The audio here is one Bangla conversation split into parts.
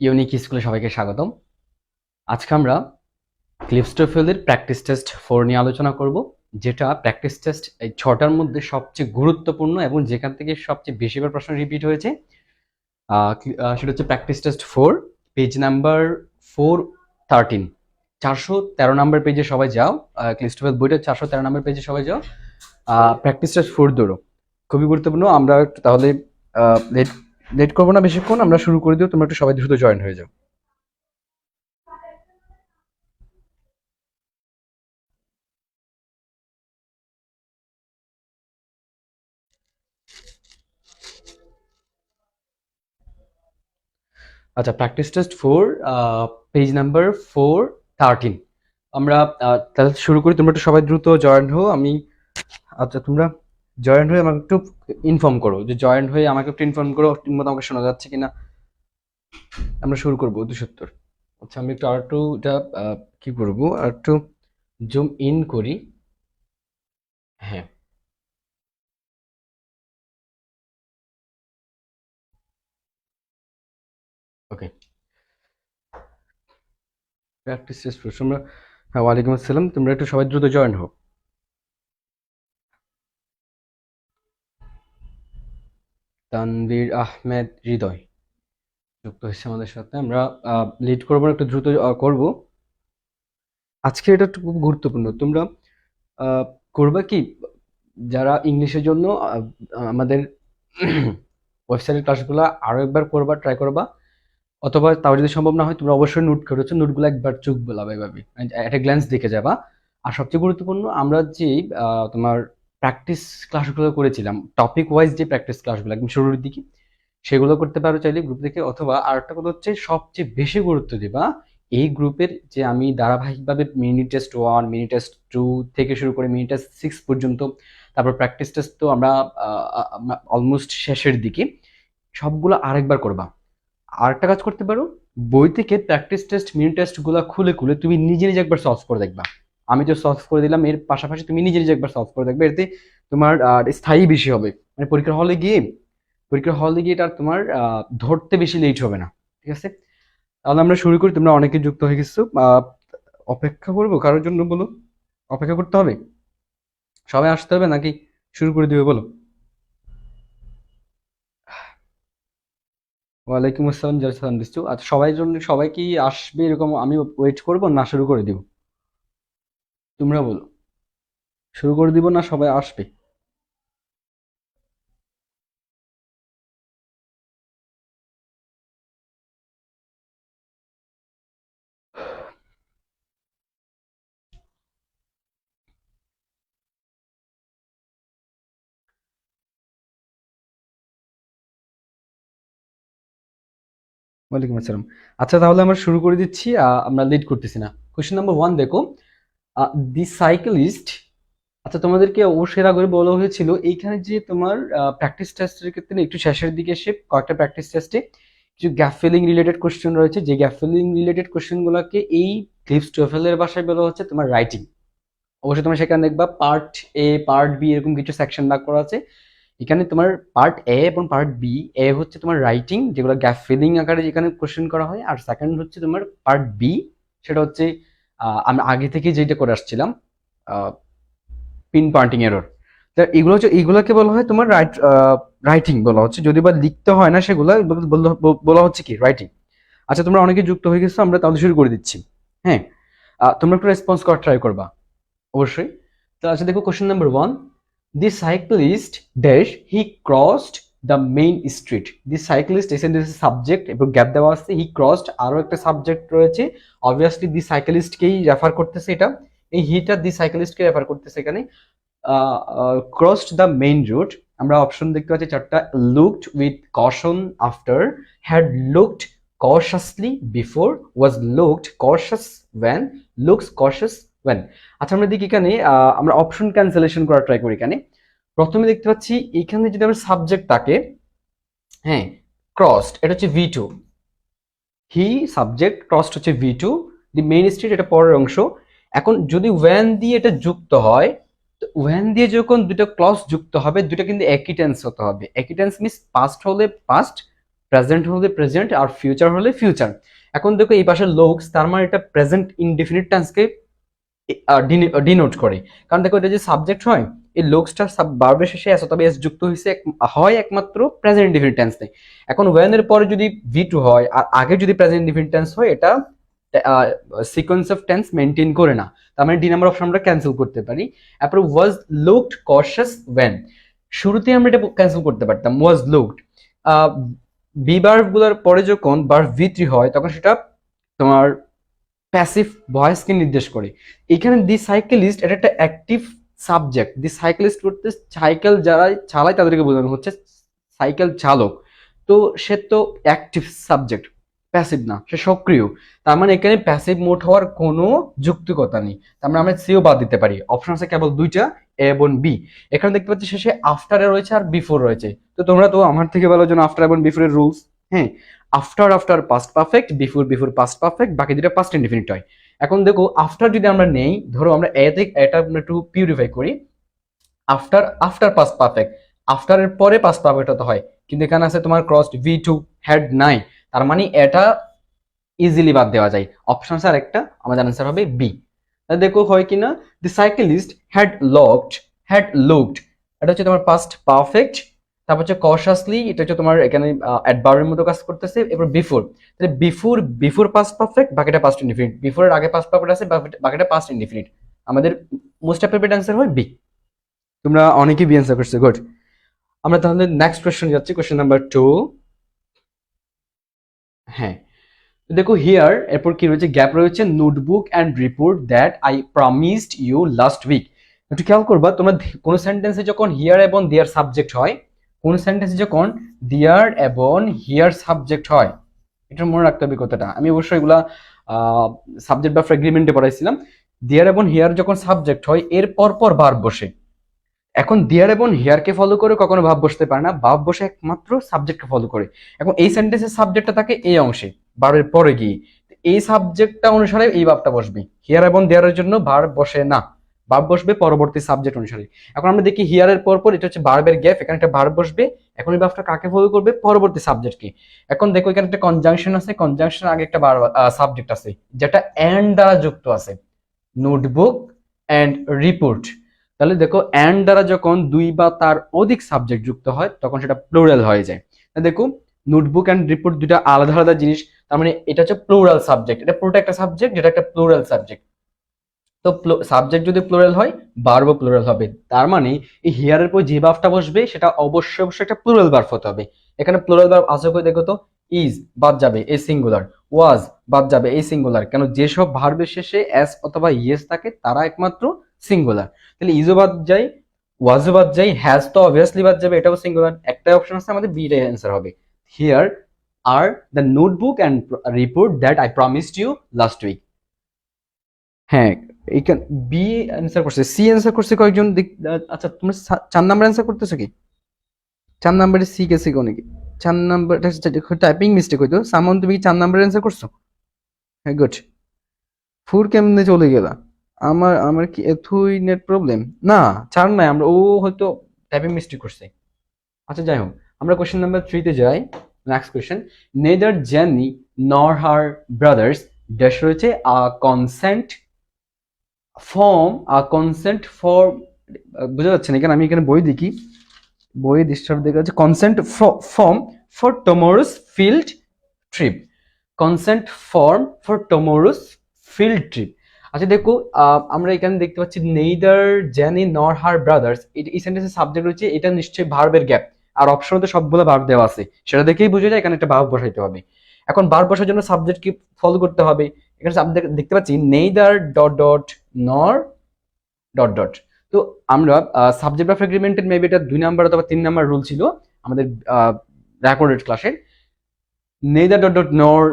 ইউনিক স্কুলে সবাইকে স্বাগতম। আজকে আমরা ক্লিফটোফেলের প্র্যাকটিস টেস্ট 4 নিয়ে আলোচনা করব, যেটা প্র্যাকটিস টেস্ট এই 6টার মধ্যে সবচেয়ে গুরুত্বপূর্ণ এবং যেখান থেকে সবচেয়ে বেশিবার প্রশ্ন রিপিট হয়েছে। সেটা হচ্ছে practice test 4, page number 413, 413 number পেজে সবাই যাও। ক্লিফটোফেল বইটা 413 নাম্বার পেজে সবাই যাও। প্র্যাকটিস টেস্ট 4 ধরো, খুবই গুরুত্বপূর্ণ। আমরা তাহলে লেট করবো না বেশিক্ষণ, আমরা শুরু করে দিও। তোমরা একটু সবাই দ্রুত জয়েন হয়ে যাও। আচ্ছা, প্র্যাকটিস টেস্ট 4, পেজ নাম্বার 413। আমরা তাহলে শুরু করি। তোমরা একটু সবাই দ্রুত জয়েন হও। আচ্ছা, তোমরা জয়েন হয়ে আমাকে একটু ইনফর্ম করো, যে জয়েন হয়ে আমাকে একটু ইনফর্ম করো ঠিকমতো আমাকে শোনা যাচ্ছে কিনা। আমরা শুরু করবো 270। আচ্ছা, আমি একটু আর একটু এটা কি করবো, আর একটু জুম ইন করি। হ্যাঁ, ওকে। প্র্যাকটিস টেস্ট 4 তোমরা, হ্যাঁ, ওয়ালাইকুম আসসালাম। তোমরা একটু সবাই দ্রুত জয়েন হও। তানভীর আহমেদ হৃদয় যুক্ত হয়েছে আমাদের সাথে। আমরা লিড করবো না, একটু দ্রুত করব। আজকে এটা একটু খুব গুরুত্বপূর্ণ। তোমরা আহ, করবা কি, যারা ইংলিশের জন্য আমাদের ওয়েবসাইটের ক্লাসগুলো আরো একবার করবা, ট্রাই করবা। অথবা তাও যদি সম্ভব না হয়, তোমরা অবশ্যই নোট করেছো, নোটগুলো একবার চোখ বলাবে, এভাবে একটা গ্ল্যান্স দেখে যাবা। আর সবচেয়ে গুরুত্বপূর্ণ, আমরা যে তোমার প্র্যাকটিস ক্লাসগুলো করেছিলাম, টপিক ওয়াইজ যে প্র্যাকটিস ক্লাসগুলো একদম শুরুর দিকে, সেগুলো করতে পারো চাইলে গ্রুপ থেকে। অথবা আর একটা কথা হচ্ছে, সবচেয়ে বেশি গুরুত্ব দিবা এই গ্রুপের, যে আমি ধারাবাহিকভাবে মিনি টেস্ট 1, মিনি টেস্ট 2 থেকে শুরু করে মিনি টেস্ট 6 পর্যন্ত, তারপর প্র্যাকটিস টেস্ট তো আমরা অলমোস্ট শেষের দিকে, সবগুলো আরেকবার করবা। আর একটা কাজ করতে পারো, বই থেকে প্র্যাকটিস টেস্ট মিনি টেস্ট গুলো খুলে খুলে তুমি নিজে নিজে একবার সলভ করে দেখবা। আমি তো সলভ করে দিলাম, এর পাশাপাশি তুমি নিজে নিজে একবার সলভ করে দেখবে। এতে তোমার স্থায়ী বেশি হবে, মানে পরীক্ষার হলে গিয়ে এটা তোমার ধরতে বেশি লেট হবে না। ঠিক আছে, তাহলে আমরা শুরু করি। তোমরা অনেকে যুক্ত হয়ে গেছো। অপেক্ষা করবো কারোর জন্য, বলো? অপেক্ষা করতে হবে, সবাই আসতে হবে নাকি শুরু করে দিবে, বলো? ওয়ালাইকুম আসসালাম, জাসালাম দিচ্ছু। আচ্ছা, সবাই কি আসবে এরকম আমি ওয়েট করবো, না শুরু করে দিব? তোমরা বলো, শুরু করে দিব না সবাই আসবে? ওয়ালাইকুম আসসালাম। আচ্ছা, তাহলে আমরা শুরু করে দিচ্ছি। আমরা লেট করতেছি না। কোশ্চেন নাম্বার 1 দেখো, দি সাইকেলিস্ট। আচ্ছা, তোমাদেরকে অবশ্যই এর আগে বলা হয়েছিল, এইখানে যে তোমার প্র্যাকটিস টেস্টের ক্ষেত্রে একটু শেষের দিকে এসে কয়েকটা প্র্যাকটিস টেস্টে কিছু গ্যাপ ফিলিং রিলেটেড কোশ্চেন রয়েছে, যে গ্যাপ ফিলিং রিলেটেড কোশ্চেনগুলোকে এই ক্লিপস টোয়েফেলের ভাষায় বলা হচ্ছে তোমার রাইটিং। অবশ্যই তোমরা সেখানে দেখবা পার্ট এ, পার্ট বি, এরকম কিছু সেকশন ভাগ করা আছে। এখানে তোমার পার্ট এ এবং পার্ট বি, এ হচ্ছে তোমার রাইটিং, যেগুলো গ্যাপ ফিলিং আকারে যেখানে কোশ্চেন করা হয়। আর সেকেন্ড হচ্ছে তোমার পার্ট বি, সেটা হচ্ছে আমরা আগে থেকে যেটা করে আসছিলাম, পিন পয়েন্টিং এরর। এগুলোকে বলা হয় তোমার রাইটিং বলা হচ্ছে, যদি বা লিখতে হয় না, সেগুলো বলা হচ্ছে কি, রাইটিং। আচ্ছা, তোমরা অনেকে যুক্ত হয়ে গেছো, আমরা তাহলে শুরু করে দিচ্ছি। হ্যাঁ, তোমরা একটু রেসপন্স করার ট্রাই করবা অবশ্যই। তো আচ্ছা, দেখো question number 1, the cyclist dash he crossed the main street. The cyclist এসে সাবজেক্ট এবং গ্যাপ দেওয়া আছে, হি ক্রসড আরো একটা সাবজেক্ট রয়েছে, অবভিয়াসলি দি সাইক্লিস্টকেই রেফার করতেছে এটা। এই হিটা দি সাইক্লিস্টকে রেফার করতেছে এখানে। ক্রসড দ্য মেইন রুট, আমরা অপশন দেখতে পাচ্ছি চারটা। Looked with caution after, had looked cautiously before, was looked cautious when, looks cautious when। আচ্ছা, আমরা দেখি এখানে আমরা অপশন ক্যান্সেলেশন করার ট্রাই করি। এখানে প্রথমে দেখতে পাচ্ছি, এখানে যদি আমরা সাবজেক্ট থাকে, হ্যাঁ, ক্রসড এটা হচ্ছে V2, হি সাবজেক্ট, ক্রসড হচ্ছে V2, দি মেইন স্ট্রিট এটা পরের অংশ। এখন যদি ওয়েন দিয়ে এটা যুক্ত হয়, ওয়েন দিয়ে যখন দুটো ক্লজ যুক্ত হবে, দুটো কিন্তু একই টেন্স হতে হবে। একই টেন্স মিন্স পাস্ট হলে পাস্ট, প্রেজেন্ট হলে প্রেজেন্ট আর ফিউচার হলে ফিউচার। এখন দেখো এই পাশে লোকস, তার মানে এটা প্রেজেন্ট ইনডিফিনিট টেন্সকে ডিনোট করে। কারণ দেখো এটা যে সাবজেক্ট হয়, এই লোকসটার ভার্বের শেষে এস অথবা এস যুক্ত হয়েছে হয় একমাত্র প্রেজেন্ট ইনডিফিনিট টেন্সে। এখন ওয়েন এর পরে যদি ভি টু হয় আর আগে যদি প্রেজেন্ট ইনডিফিনিট টেন্স হয়, এটা সিকোয়েন্স অফ টেন্স মেনটেন করে না। তার মানে ডি নাম্বার অপশন আমরা ক্যান্সেল করতে পারি। তারপর ওয়াজ লুকড কশাস ওয়েন, শুরুতে আমরা এটা ক্যান্সেল করতে পারতাম ওয়াজ লুকড। বি ভার্ব গুলোর পরে যখন ভার্ব ভি থ্রি হয় তখন সেটা তোমার প্যাসিভ ভয়েসকে নির্দেশ করে। এখানে দি সাইকেলিস্ট এটা একটা অ্যাক্টিভ সাবজেক্ট। দি সাইকেলিস্ট করতে সাইকেল যারা চালায় তাদেরকে বোঝানো হচ্ছে, সাইকেল চালক। তো সে তো অ্যাক্টিভ সাবজেক্ট, প্যাসিভ না, সে সক্রিয়। তার মানে এখানে প্যাসিভ মোড হওয়ার কোনো যুক্তিকতা নেই। তার মানে আমরা সিও বাদ দিতে পারি। অপশন আছে কেবল দুইটা, এ এবং বি। এখানে দেখতে পাচ্ছি শেষে আফটারে রয়েছে আর বিফোর রয়েছে। তো তোমরা তো আমার থেকে ভালো জানো আফটার এবং বিফোরের রুলস। হ্যাঁ, after after past perfect, before before past perfect, বাকি দুটো পাস্ট ইনডিফিনিট হয়। এখন দেখো আফটার যদি আমরা নেই, ধরো আমরা এটা একটু পিউরিফাই করি। আফটার আফটার পাস্ট পারফেক্ট, আফটারের পরে পাস্ট পারফেক্ট হতে হয়, কিন্তু এখানে আছে তোমার ক্রসড ভি টু, হ্যাড নাই। তার মানে এটা ইজিলি বাদ দেওয়া যায়। অপশন আছে আরেকটা, আমাদের আনসার হবে বি। দেখো হয় কিনা, দি সাইকেলিস্ট হ্যাড লুকড, এটা হচ্ছে তোমার পাস্ট পারফেক্ট। তারপর হচ্ছে কশাসলি, এটা হচ্ছে তোমার এখানে অ্যাডভার্বের মতো কাজ করতেছে। এরপর বিফোর, তাহলে বিফোর বিফোর পাস্ট পারফেক্ট, বাকিটা পাস্ট ইনডিফিনিট। বিফোরের আগে পাস্ট পারফেক্ট আছে, বাকিটা পাস্ট ইনডিফিনিট। আমাদের মোস্ট অ্যাপ্রোপ্রিয়েট আনসার হয় বি। তোমরা অনেকেই বি আনসার করছো, গুড। আমরা তাহলে নেক্সট কোশ্চেন যাচ্ছি, কোশ্চেন নাম্বার 2। হ্যাঁ, দেখো হিয়ার এরপর কি রয়েছে, গ্যাপ রয়েছে, notebook and report that I promised you last week. একটু খেয়াল করবা তোমরা, কোন সেন্টেন্সে যখন হিয়ার এবং দেয়ার সাবজেক্ট হয়, কোন সেন্টেন্সে যখন দেয়ার এবং হিয়ার সাবজেক্ট হয়, এটা মনে রাখতে হবে কথাটা। আমি অবশ্যই এগুলা সাবজেক্ট বা ফ্রেগমেন্টে পড়াইছিলাম। দেয়ার এবং হিয়ার যখন সাবজেক্ট হয় এর পর ভার্ব বসে। এখন দেয়ার এবং হিয়ারকে ফলো করে কখনো ভাব বসতে পারে না, ভাব বসে একমাত্র সাবজেক্টকে ফলো করে। এখন এই সেন্টেন্সের সাবজেক্টটা থাকে এই অংশে, ভার্বের পরে গিয়ে। এই সাবজেক্টটা অনুসারে এই ভাবটা বসবে। হিয়ার এবং দেয়ারের জন্য ভার্ব বসে না, ভার্ব বসবে পরবর্তী সাবজেক্ট অনুসারে। এখন আমরা দেখি হিয়ারের পর এটা হচ্ছে ভার্বের গ্যাপ, এখানে একটা ভার্ব বসবে। এখন এই ভাবটা কাকে ফলো করবে, পরবর্তী সাবজেক্টকে। এখন দেখো এখানে একটা কনজাংশন আছে, কনজাংশনের আগে একটা সাবজেক্ট আছে যেটা এন্ড দ্বারা যুক্ত আছে, নোটবুক এন্ড রিপোর্ট। তাহলে দেখো এন্ড দ্বারা যখন দুই বা তার অধিক সাবজেক্ট যুক্ত হয় তখন সেটা প্লুরাল হয়ে যায়। দেখো নোটবুক এন্ড রিপোর্ট দুটা আলাদা আলাদা জিনিস। তার মানে এটা হচ্ছে প্লুরাল সাবজেক্ট, এটা পুরোটা একটা সাবজেক্ট যেটা একটা প্লুরাল সাবজেক্ট। তো সাবজেক্ট যদি প্লুরাল হয় ভার্বও প্লুরাল হবে। তার মানে এই হিয়ারের পর যে ভার্বটা বসবে সেটা অবশ্যই একটা প্লুরাল ভার্ব হতে হবে। এখানে প্লুরাল ভার্ব আছে কই দেখো তো, ইজ বাদ যাবে, এই সিঙ্গুলার। ওয়াজ বাদ যাবে, এই সিঙ্গুলার। কেন, যেসব ভার্বের শেষে এস অথবা ইয়েস থাকে তারা একমাত্র সিঙ্গুলার। তাহলে ইজও বাদ যায়, ওয়াজও বাদ যায়, হ্যাজ তো অবভিয়াসলি বাদ যাবে, এটাও সিঙ্গুলার। একটাই অপশন আছে আমাদের, বি এর অ্যান্সার হবে। Here are the notebook and report that I promised you last week. হ্যাঁ, এইখান বি অ্যান্সার করছে, সি অ্যান্সার করছে কয়েকজন। আচ্ছা তোমরা 4 নাম্বার অ্যান্সার করতেছো কি? 4 নাম্বারে সি গেছে কোন কি? 4 নাম্বার টাইপিং মিস্টেক হইতো। সামন তুমি কি 4 নাম্বার অ্যান্সার করছো? হ্যাঁ, গুড। 4 কেমনে চলে গেলা? আমার কি এতই নেট প্রবলেম? না, 4 নাই, আমরা ও হয়তো টাইপিং মিস্টেক করছে। আচ্ছা যাই হোক, আমরা কোশ্চেন নাম্বার 3 তে যাই। নেক্সট কোশ্চেন, নেদার জেনি নর হার ব্রাদার্স ড্যাশ রয়েছে কনসেন্ট ফর, বোঝা যাচ্ছে না এখানে, আমি এখানে বই দেখি, বইয়ে ডিস্টার্ব দেখা যাচ্ছে। Consent form for tomorrow's field trip, consent form for tomorrow's field trip. আচ্ছা দেখো, আমরা এখানে দেখতে পাচ্ছি নেইদার জেনি নর হার ব্রাদার্স, এই সেন্টেন্সের সাবজেক্ট রয়েছে, এটা নিশ্চয়ই ভার্বের গ্যাপ। আর অপশনতে সবগুলো ভার্ব দেওয়া আছে, সেটা দেখেই বোঝা যায় এখানে একটা ভার্ব বসাইতে হবে। এখন ভার্ব বসার জন্য সাবজেক্ট কি ফলো করতে হবে। এখানে সাবজেক্ট দেখতে পাচ্ছি নেইদার ডট ডট নর ডট ডট। তো আমরা সাবজেক্ট অফ এগ্রিমেন্টের মেবি এটা 2 নাম্বার অথবা 3 নাম্বার রুল ছিল আমাদের রেকর্ডেড ক্লাসের। নেইদার ডট ডট নর,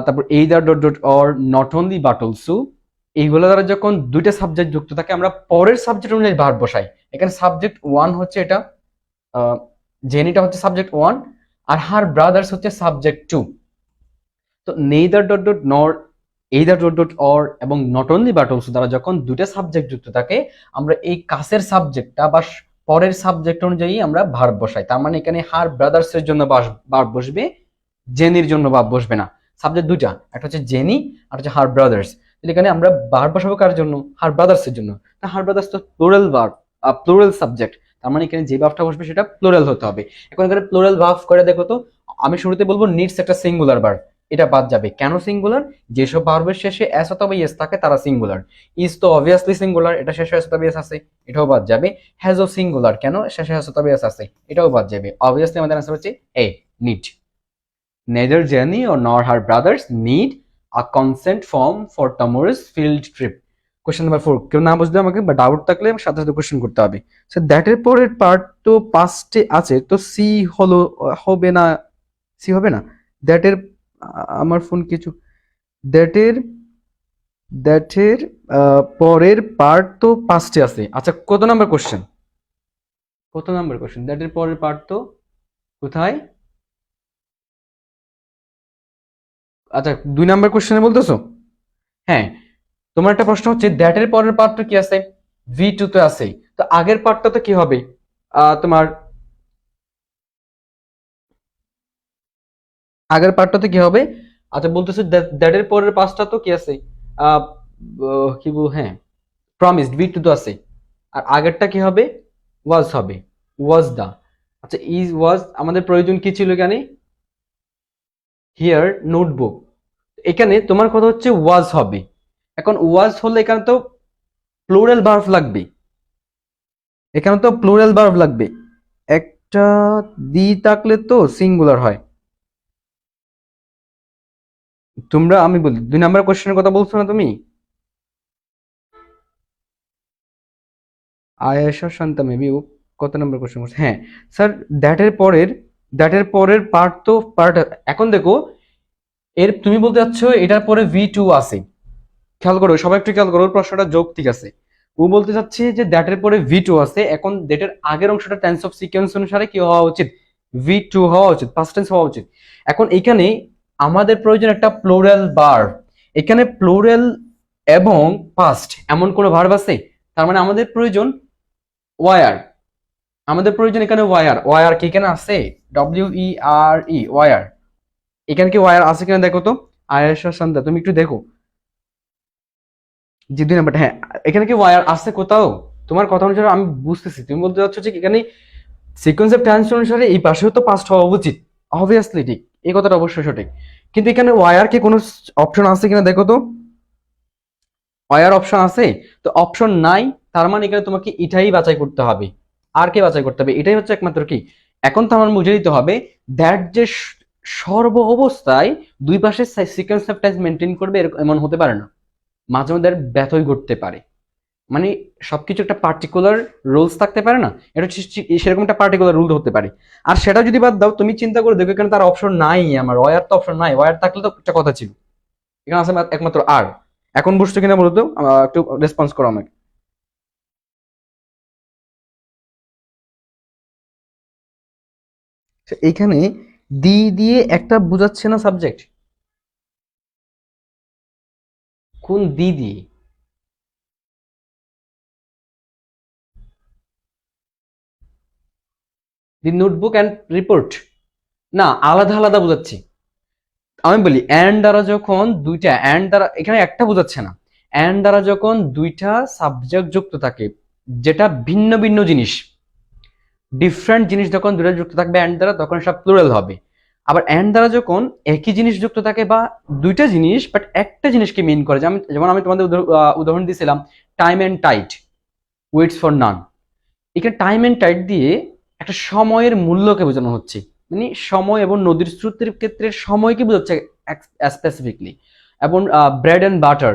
তারপর either dot dot or, not only but also, এইগুলো দ্বারা যখন দুইটা সাবজেক্ট যুক্ত থাকে আমরা পরের সাবজেক্ট অনুযায়ী ভার্ব বসাই। এখানে সাবজেক্ট 1 হচ্ছে এটা, জেনিটা হচ্ছে সাবজেক্ট 1 আর হার ব্রাদার্স হচ্ছে সাবজেক্ট 2। তো নেইদার ডট ডট নর, এইদার ডট ডট অর এবং নট অনলি বাট অলসো দ্বারা যখন দুইটা সাবজেক্ট যুক্ত থাকে আমরা এই কাছের সাবজেক্টটা বা পরের সাবজেক্ট অনুযায়ী আমরা ভার্ব বসাই। তার মানে এখানে হার ব্রাদার্স এর জন্য ভার্ব বসবে জেনির জন্য ভার্ব বসবে না। সাবজেক্ট দুইটা, একটা হচ্ছে জেনি আর হচ্ছে হার ব্রাদার্স। তাহলে এখানে আমরা ভার্ব বসাবো কার জন্য? হার ব্রাদার্স এর জন্য। তা হার ব্রাদার্স তো প্লুরাল ভার্ব, প্লুরাল সাবজেক্ট, তার মানে এখানে যে ভার্বটা বসবে সেটা প্লুরাল হতে হবে। এখন এখানে প্লুরাল ভার্ব করে দেখো তো, আমি শুরুতে বলবো নিডস একটা সিঙ্গুলার ভার্ব, এটা বাদ যাবে। কেন সিঙ্গুলার? যেসব ভার্বের শেষে এস অথবা ইয়েস থাকে তারা সিঙ্গুলার। ইজ তো অবভিয়াসলি সিঙ্গুলার, এটা শেষে এস অথবা ইয়েস আছে, এটাও বাদ যাবে। হ্যাজ ও সিঙ্গুলার, কেন? শেষে এস অথবা ইয়েস আছে, এটাও বাদ যাবে। অবভিয়াসলি আমাদের আনসার হচ্ছে এ, need. Neither Jenny or nor her brothers need a consent form for tomorrow's field trip. Question number 4, কেউ না বুঝলে আমাকে বা ডাউট থাকলে সাথে সাথে কোশ্চেন করতে হবে। সো দ্যাট এর পরের পার্ট তো পাস্টে আছে, তো সি হলো হবে না, সি হবে না। দ্যাট এর আমার ফোন কিছু দ্যাট এর দ্যাট এর পরের পার্ট তো পাস্টে আছে। আচ্ছা কত নাম্বার কোশ্চেন? কত নাম্বার কোশ্চেন? দ্যাট এর পরের পার্ট তো কোথায়? আচ্ছা 2 নাম্বার কোশ্চেনে বলতেছো? হ্যাঁ, তোমার একটা প্রশ্ন হচ্ছে দ্যাট এর পরের পার্টটা কি আছে? ভি টু তো আছে, তো আগের পার্টটা তো কি হবে? তোমার আগের পার্টটাতে কি হবে? আচ্ছা বলতেছে দ্যাট এর পরের পাঁচটা তো কি আছে? আহ, কি বল, হ্যাঁ প্রমিসড, ভি টু তো আছে। আর আগেরটা কি হবে? ওয়াজ হবে, ওয়াজ দা। আচ্ছা ইজ ওয়াজ আমাদের প্রয়োজন কি ছিল এখানে? Here notebook. এখানে তোমার কথা হচ্ছে ওয়াজ হবে। এখন ওয়াজ হলে এখানে তো প্লুরাল ভার্ব লাগবে, এখানে তো প্লুরাল ভার্ব লাগবে। একটা দি থাকলে তো সিঙ্গুলার হয়। তোমরা, আমি বলি 2 নাম্বার কোশ্চেনের কথা বলছো না তুমি? আয়েশা শান্তা মেবি ও কত নাম্বার কোশ্চেন করছে? হ্যাঁ স্যার, দ্যাটের পরের পার্ট তো পার্ট। এখন দেখো, এর তুমি বলতে চাচ্ছ এটার পরে ভি টু আছে। খেয়াল করো, সবাই একটু খেয়াল করো, ওর প্রশ্নটা যৌক্তিক আছে। ও বলতে চাচ্ছে যে দ্যাটের পরে ভি টু আছে, এখন দ্যাটের আগের অংশটা টেন্স অফ সিকোয়েন্স অনুসারে কি হওয়া উচিত? ভি টু হওয়া উচিত, পাস্ট টেন্স হওয়া উচিত। এখন এখানে আমাদের প্রয়োজন একটা প্লুরাল ভার্ব। এখানে প্লুরাল এবং পাস্ট এমন কোনো ভার্ব আছে? তার মানে আমাদের প্রয়োজন ওয়ার, আমাদের প্রয়োজন এখানে ওয়ার। ওয়ার কি এখানে আছে? WERE, were. এখানে কি ওয়ার আছে কিনা দেখো তো। আয়েশা শান্তা তুমি একটু দেখো। জি 2 নাম্বারটা, হ্যাঁ এখানে কি ওয়ার আছে কোথাও? তোমার কথা অনুসারে আমি বুঝতেছি তুমি বলতে চাচ্ছ যে এখানে সিকোয়েন্স অফ টাইমস অনুসারে এই পাশেও তো পাস্ট হওয়া উচিত। অবভিয়াসলি ঠিক, এই কথাটা অবশ্যই সঠিক। কিন্তু এখানে ওয়ার কি কোনো অপশন আছে কিনা দেখো তো। ওয়ার অপশন আছে? তো অপশন নাই, তার মানে এখানে তোমাকে এটাই বাছাই করতে হবে। আর কে বাছাই করতে হবে? এটাই হচ্ছে একমাত্র কি। এখন তো আমার বুঝে দিতে হবে দ্যাট যে সর্ব অবস্থায় দুই পাশে সিকোয়েন্স অফ টাইম মেনটেন করবে এমন হতে পারে না, মাঝে মধ্যে ব্যতয় ঘটতে পারে। মানে সবকিছু একটা পার্টিকুলার রুলস থাকতে পারে না, এটা হচ্ছে সেরকম একটা পার্টিকুলার রুল হতে পারে। আর সেটা যদি বাদ দাও, তুমি চিন্তা করে দেখো এখানে তার অপশন নাই, আমার ওয়ার তো অপশন নাই, ওয়ার থাকলে তো একটা কথা ছিল। এখানে আছে একমাত্র আর। এখন বুঝছো কিনা বলতো, একটু রেসপন্স করো আমাকে। তো এইখানে দি দিয়ে একটা বোঝাচ্ছে না সাবজেক্ট? কোন দি দিয়ে? দি নোটবুক অ্যান্ড রিপোর্ট? না, আলাদা আলাদা বোঝাচ্ছি। আমি বলি অ্যান্ড দ্বারা যখন দুইটা, অ্যান্ড দ্বারা এখানে একটা বোঝাচ্ছে না। অ্যান্ড দ্বারা যখন দুইটা সাবজেক্ট যুক্ত থাকে, যেটা ভিন্ন ভিন্ন জিনিস, ডিফারেন্ট জিনিস যখন দুইটা যুক্ত থাকবে অ্যান্ড দ্বারা, তখন সব প্লুরাল হবে। আবার অ্যান্ড দ্বারা যখন একই জিনিস যুক্ত থাকে বা দুইটা জিনিস বাট একটা জিনিসকে মিন করে, যেমন আমি তোমাদের উদাহরণ দিয়েছিলাম time and tide, weights for নান। এখানে টাইম অ্যান্ড টাইট দিয়ে একটা সময়ের মূল্যকে বোঝানো হচ্ছে, মানে সময় এবং নদীর স্রোতের ক্ষেত্রে সময়কে বোঝাচ্ছে স্পেসিফিকলি। এবং ব্রেড অ্যান্ড বাটার,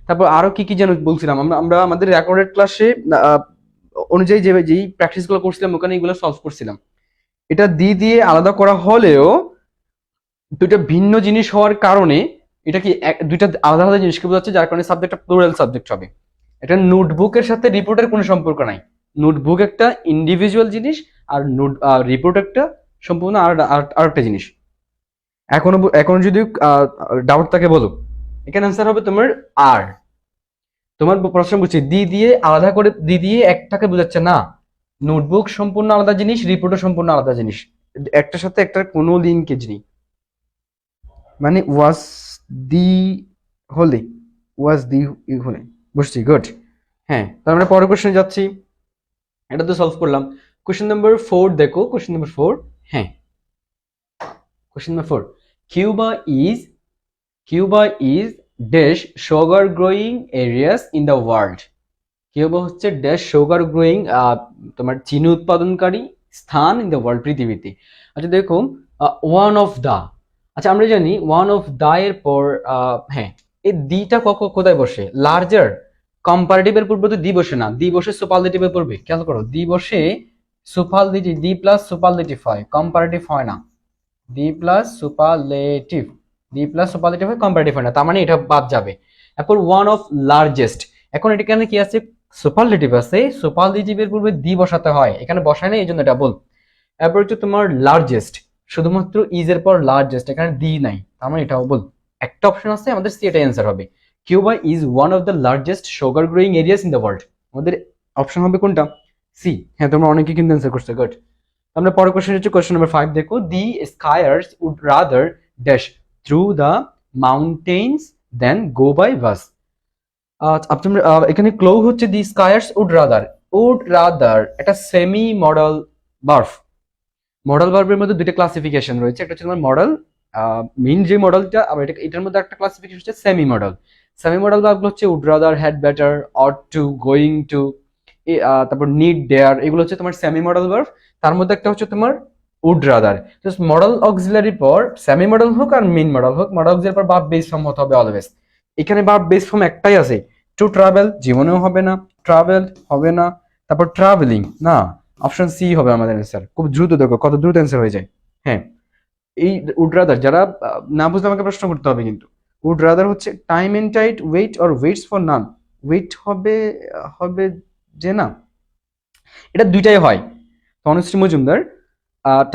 তারপর আরো কি কি যেন বলছিলাম, আমরা আমরা আমাদের রেকর্ডেড ক্লাসে অনুযায়ী যে যেই প্র্যাকটিসগুলো করছিলাম ওখানে এগুলো সলভ করছিলাম। এটা দিয়ে আলাদা করা হলেও দুইটা ভিন্ন জিনিস হওয়ার কারণে এটা কি দুইটা আলাদা আলাদা জিনিসকে বোঝাচ্ছে, যার কারণে সাবজেক্টটা প্লুরাল সাবজেক্ট হবে। এটা নোটবুকের সাথে রিপোর্টের কোনো সম্পর্ক নাই। নোটবুক একটা ইন্ডিভিজুয়াল জিনিস, আর রিপোর্ট একটা সম্পূর্ণ আর একটা জিনিস। এখনো যদি ডাউট থাকে বলো। এখানে অ্যান্সার হবে তোমার আর। তোমার প্রশ্ন বুঝছি দি দিয়ে আলাদা করে, দি দিয়ে একটাকে বোঝাচ্ছে না। নোটবুক সম্পূর্ণ আলাদা জিনিস, রিপোর্টও সম্পূর্ণ আলাদা জিনিস, একটার সাথে একটার কোনো লিঙ্কেজ নেই। মানে ওয়াজ দি হলে, ওয়াজ দি হলে, বুঝছি, গুড। হ্যাঁ, তার মানে পরের কোশ্চেনে যাচ্ছি। এটা তো সলভ করলাম। কোশ্চেন নাম্বার 4 দেখো, কোশ্চেন নাম্বার 4। হ্যাঁ, question number 4, Cuba is Cuba is dash sugar growing areas in the world. Cuba হচ্ছে ড্যাশ সুগার গ্রোয়িং, তোমার চিনি উৎপাদনকারী স্থান ইন দ্য ওয়ার্ল্ড, পৃথিবীতে। আচ্ছা দেখো, ওয়ান অফ দা, আচ্ছা আমরা জানি ওয়ান অফ দা এর পর হ্যাঁ, এই দিটা কোথায় বসে? লার্জার। কম্পারেটিভের পূর্বে তো দি বসে না, দি বসে সুপারলেটিভের পূর্বে, খেয়াল করো, দি বসে সুপারলেটিভ, দি প্লাস সুপারলেটিভ হয়, কম্পারেটিভ হয় না। The plus superlative, the plus superlative হয়, কম্পারেটিভ হয় না, তার মানে এটা বাদ যাবে। এরপর ওয়ান অফ লার্জেস্ট, এখন এটা এখানে কি আছে? সুপারলেটিভ আছে, সুপারলেটিভের পূর্বে দি বসাতে হয়, এখানে বসায় না, এই জন্য এটা বল। এরপর হচ্ছে তোমার লার্জেস্ট, শুধুমাত্র ইজ এর পর লার্জেস্ট, এখানে দি নাই, তার মানে এটাও বল। একটা অপশন আছে আমাদের, সি, এটা অ্যান্সার হবে। Cuba is one of the largest sugar growing areas in the world, আমাদের অপশন হবে কোনটা? সি। হ্যাঁ, তোমরা অনেকে কিন্তু অ্যান্সার করছো, গুড। আমরা পরের কোশ্চেন হচ্ছে কোশ্চেন নাম্বার 5 দেখো, the skiers would rather dash through the mountains than go by bus. এখানে ক্লো হচ্ছে the skiers would rather, would rather একটা সেমি মডেল ভার্ব। মডেল ভার্বের মধ্যে দুইটা ক্লাসিফিকেশন রয়েছে, একটা হচ্ছে তোমার মডেল, মেইন যে মডেলটা, আবার এটার মধ্যে একটা ক্লাসিফিকেশন হচ্ছে সেমি মডেল। সেমি মডেল ভার্বগুলো হচ্ছে would rather, had better, ought to, going to, তারপর নিড, ডেয়ার, এগুলো হচ্ছে তোমার সেমি মডেল ভার্ব। তার মধ্যে একটা হচ্ছে তোমার would rather. Just modal auxiliary পর সেমি মডেল হোক আর মেইন মডেল হোক, মডেল অক্সিলারি পর ভার্ব বেস ফর্ম হতে হবে অলওয়েজ। এখানে ভার্ব বেস ফর্ম একটাই আছে, টু ট্রাভেল, জীবনেও হবে না, ট্রাভেল হবে না, তারপর ট্রাভেলিং না, অপশন সি হবে আমাদের অ্যান্সার। খুব দ্রুত দেখো কত দ্রুত অ্যান্সার হয়ে যায়। হ্যাঁ, এই উড রাদার যারা না বুঝলে আমাকে প্রশ্ন করতে হবে কিন্তু। উড রাদার হচ্ছে time and tide, wait or waits for none, wait হবে, হবে যে না, এটা দুইটাই হয়। Tanushree Majumdar,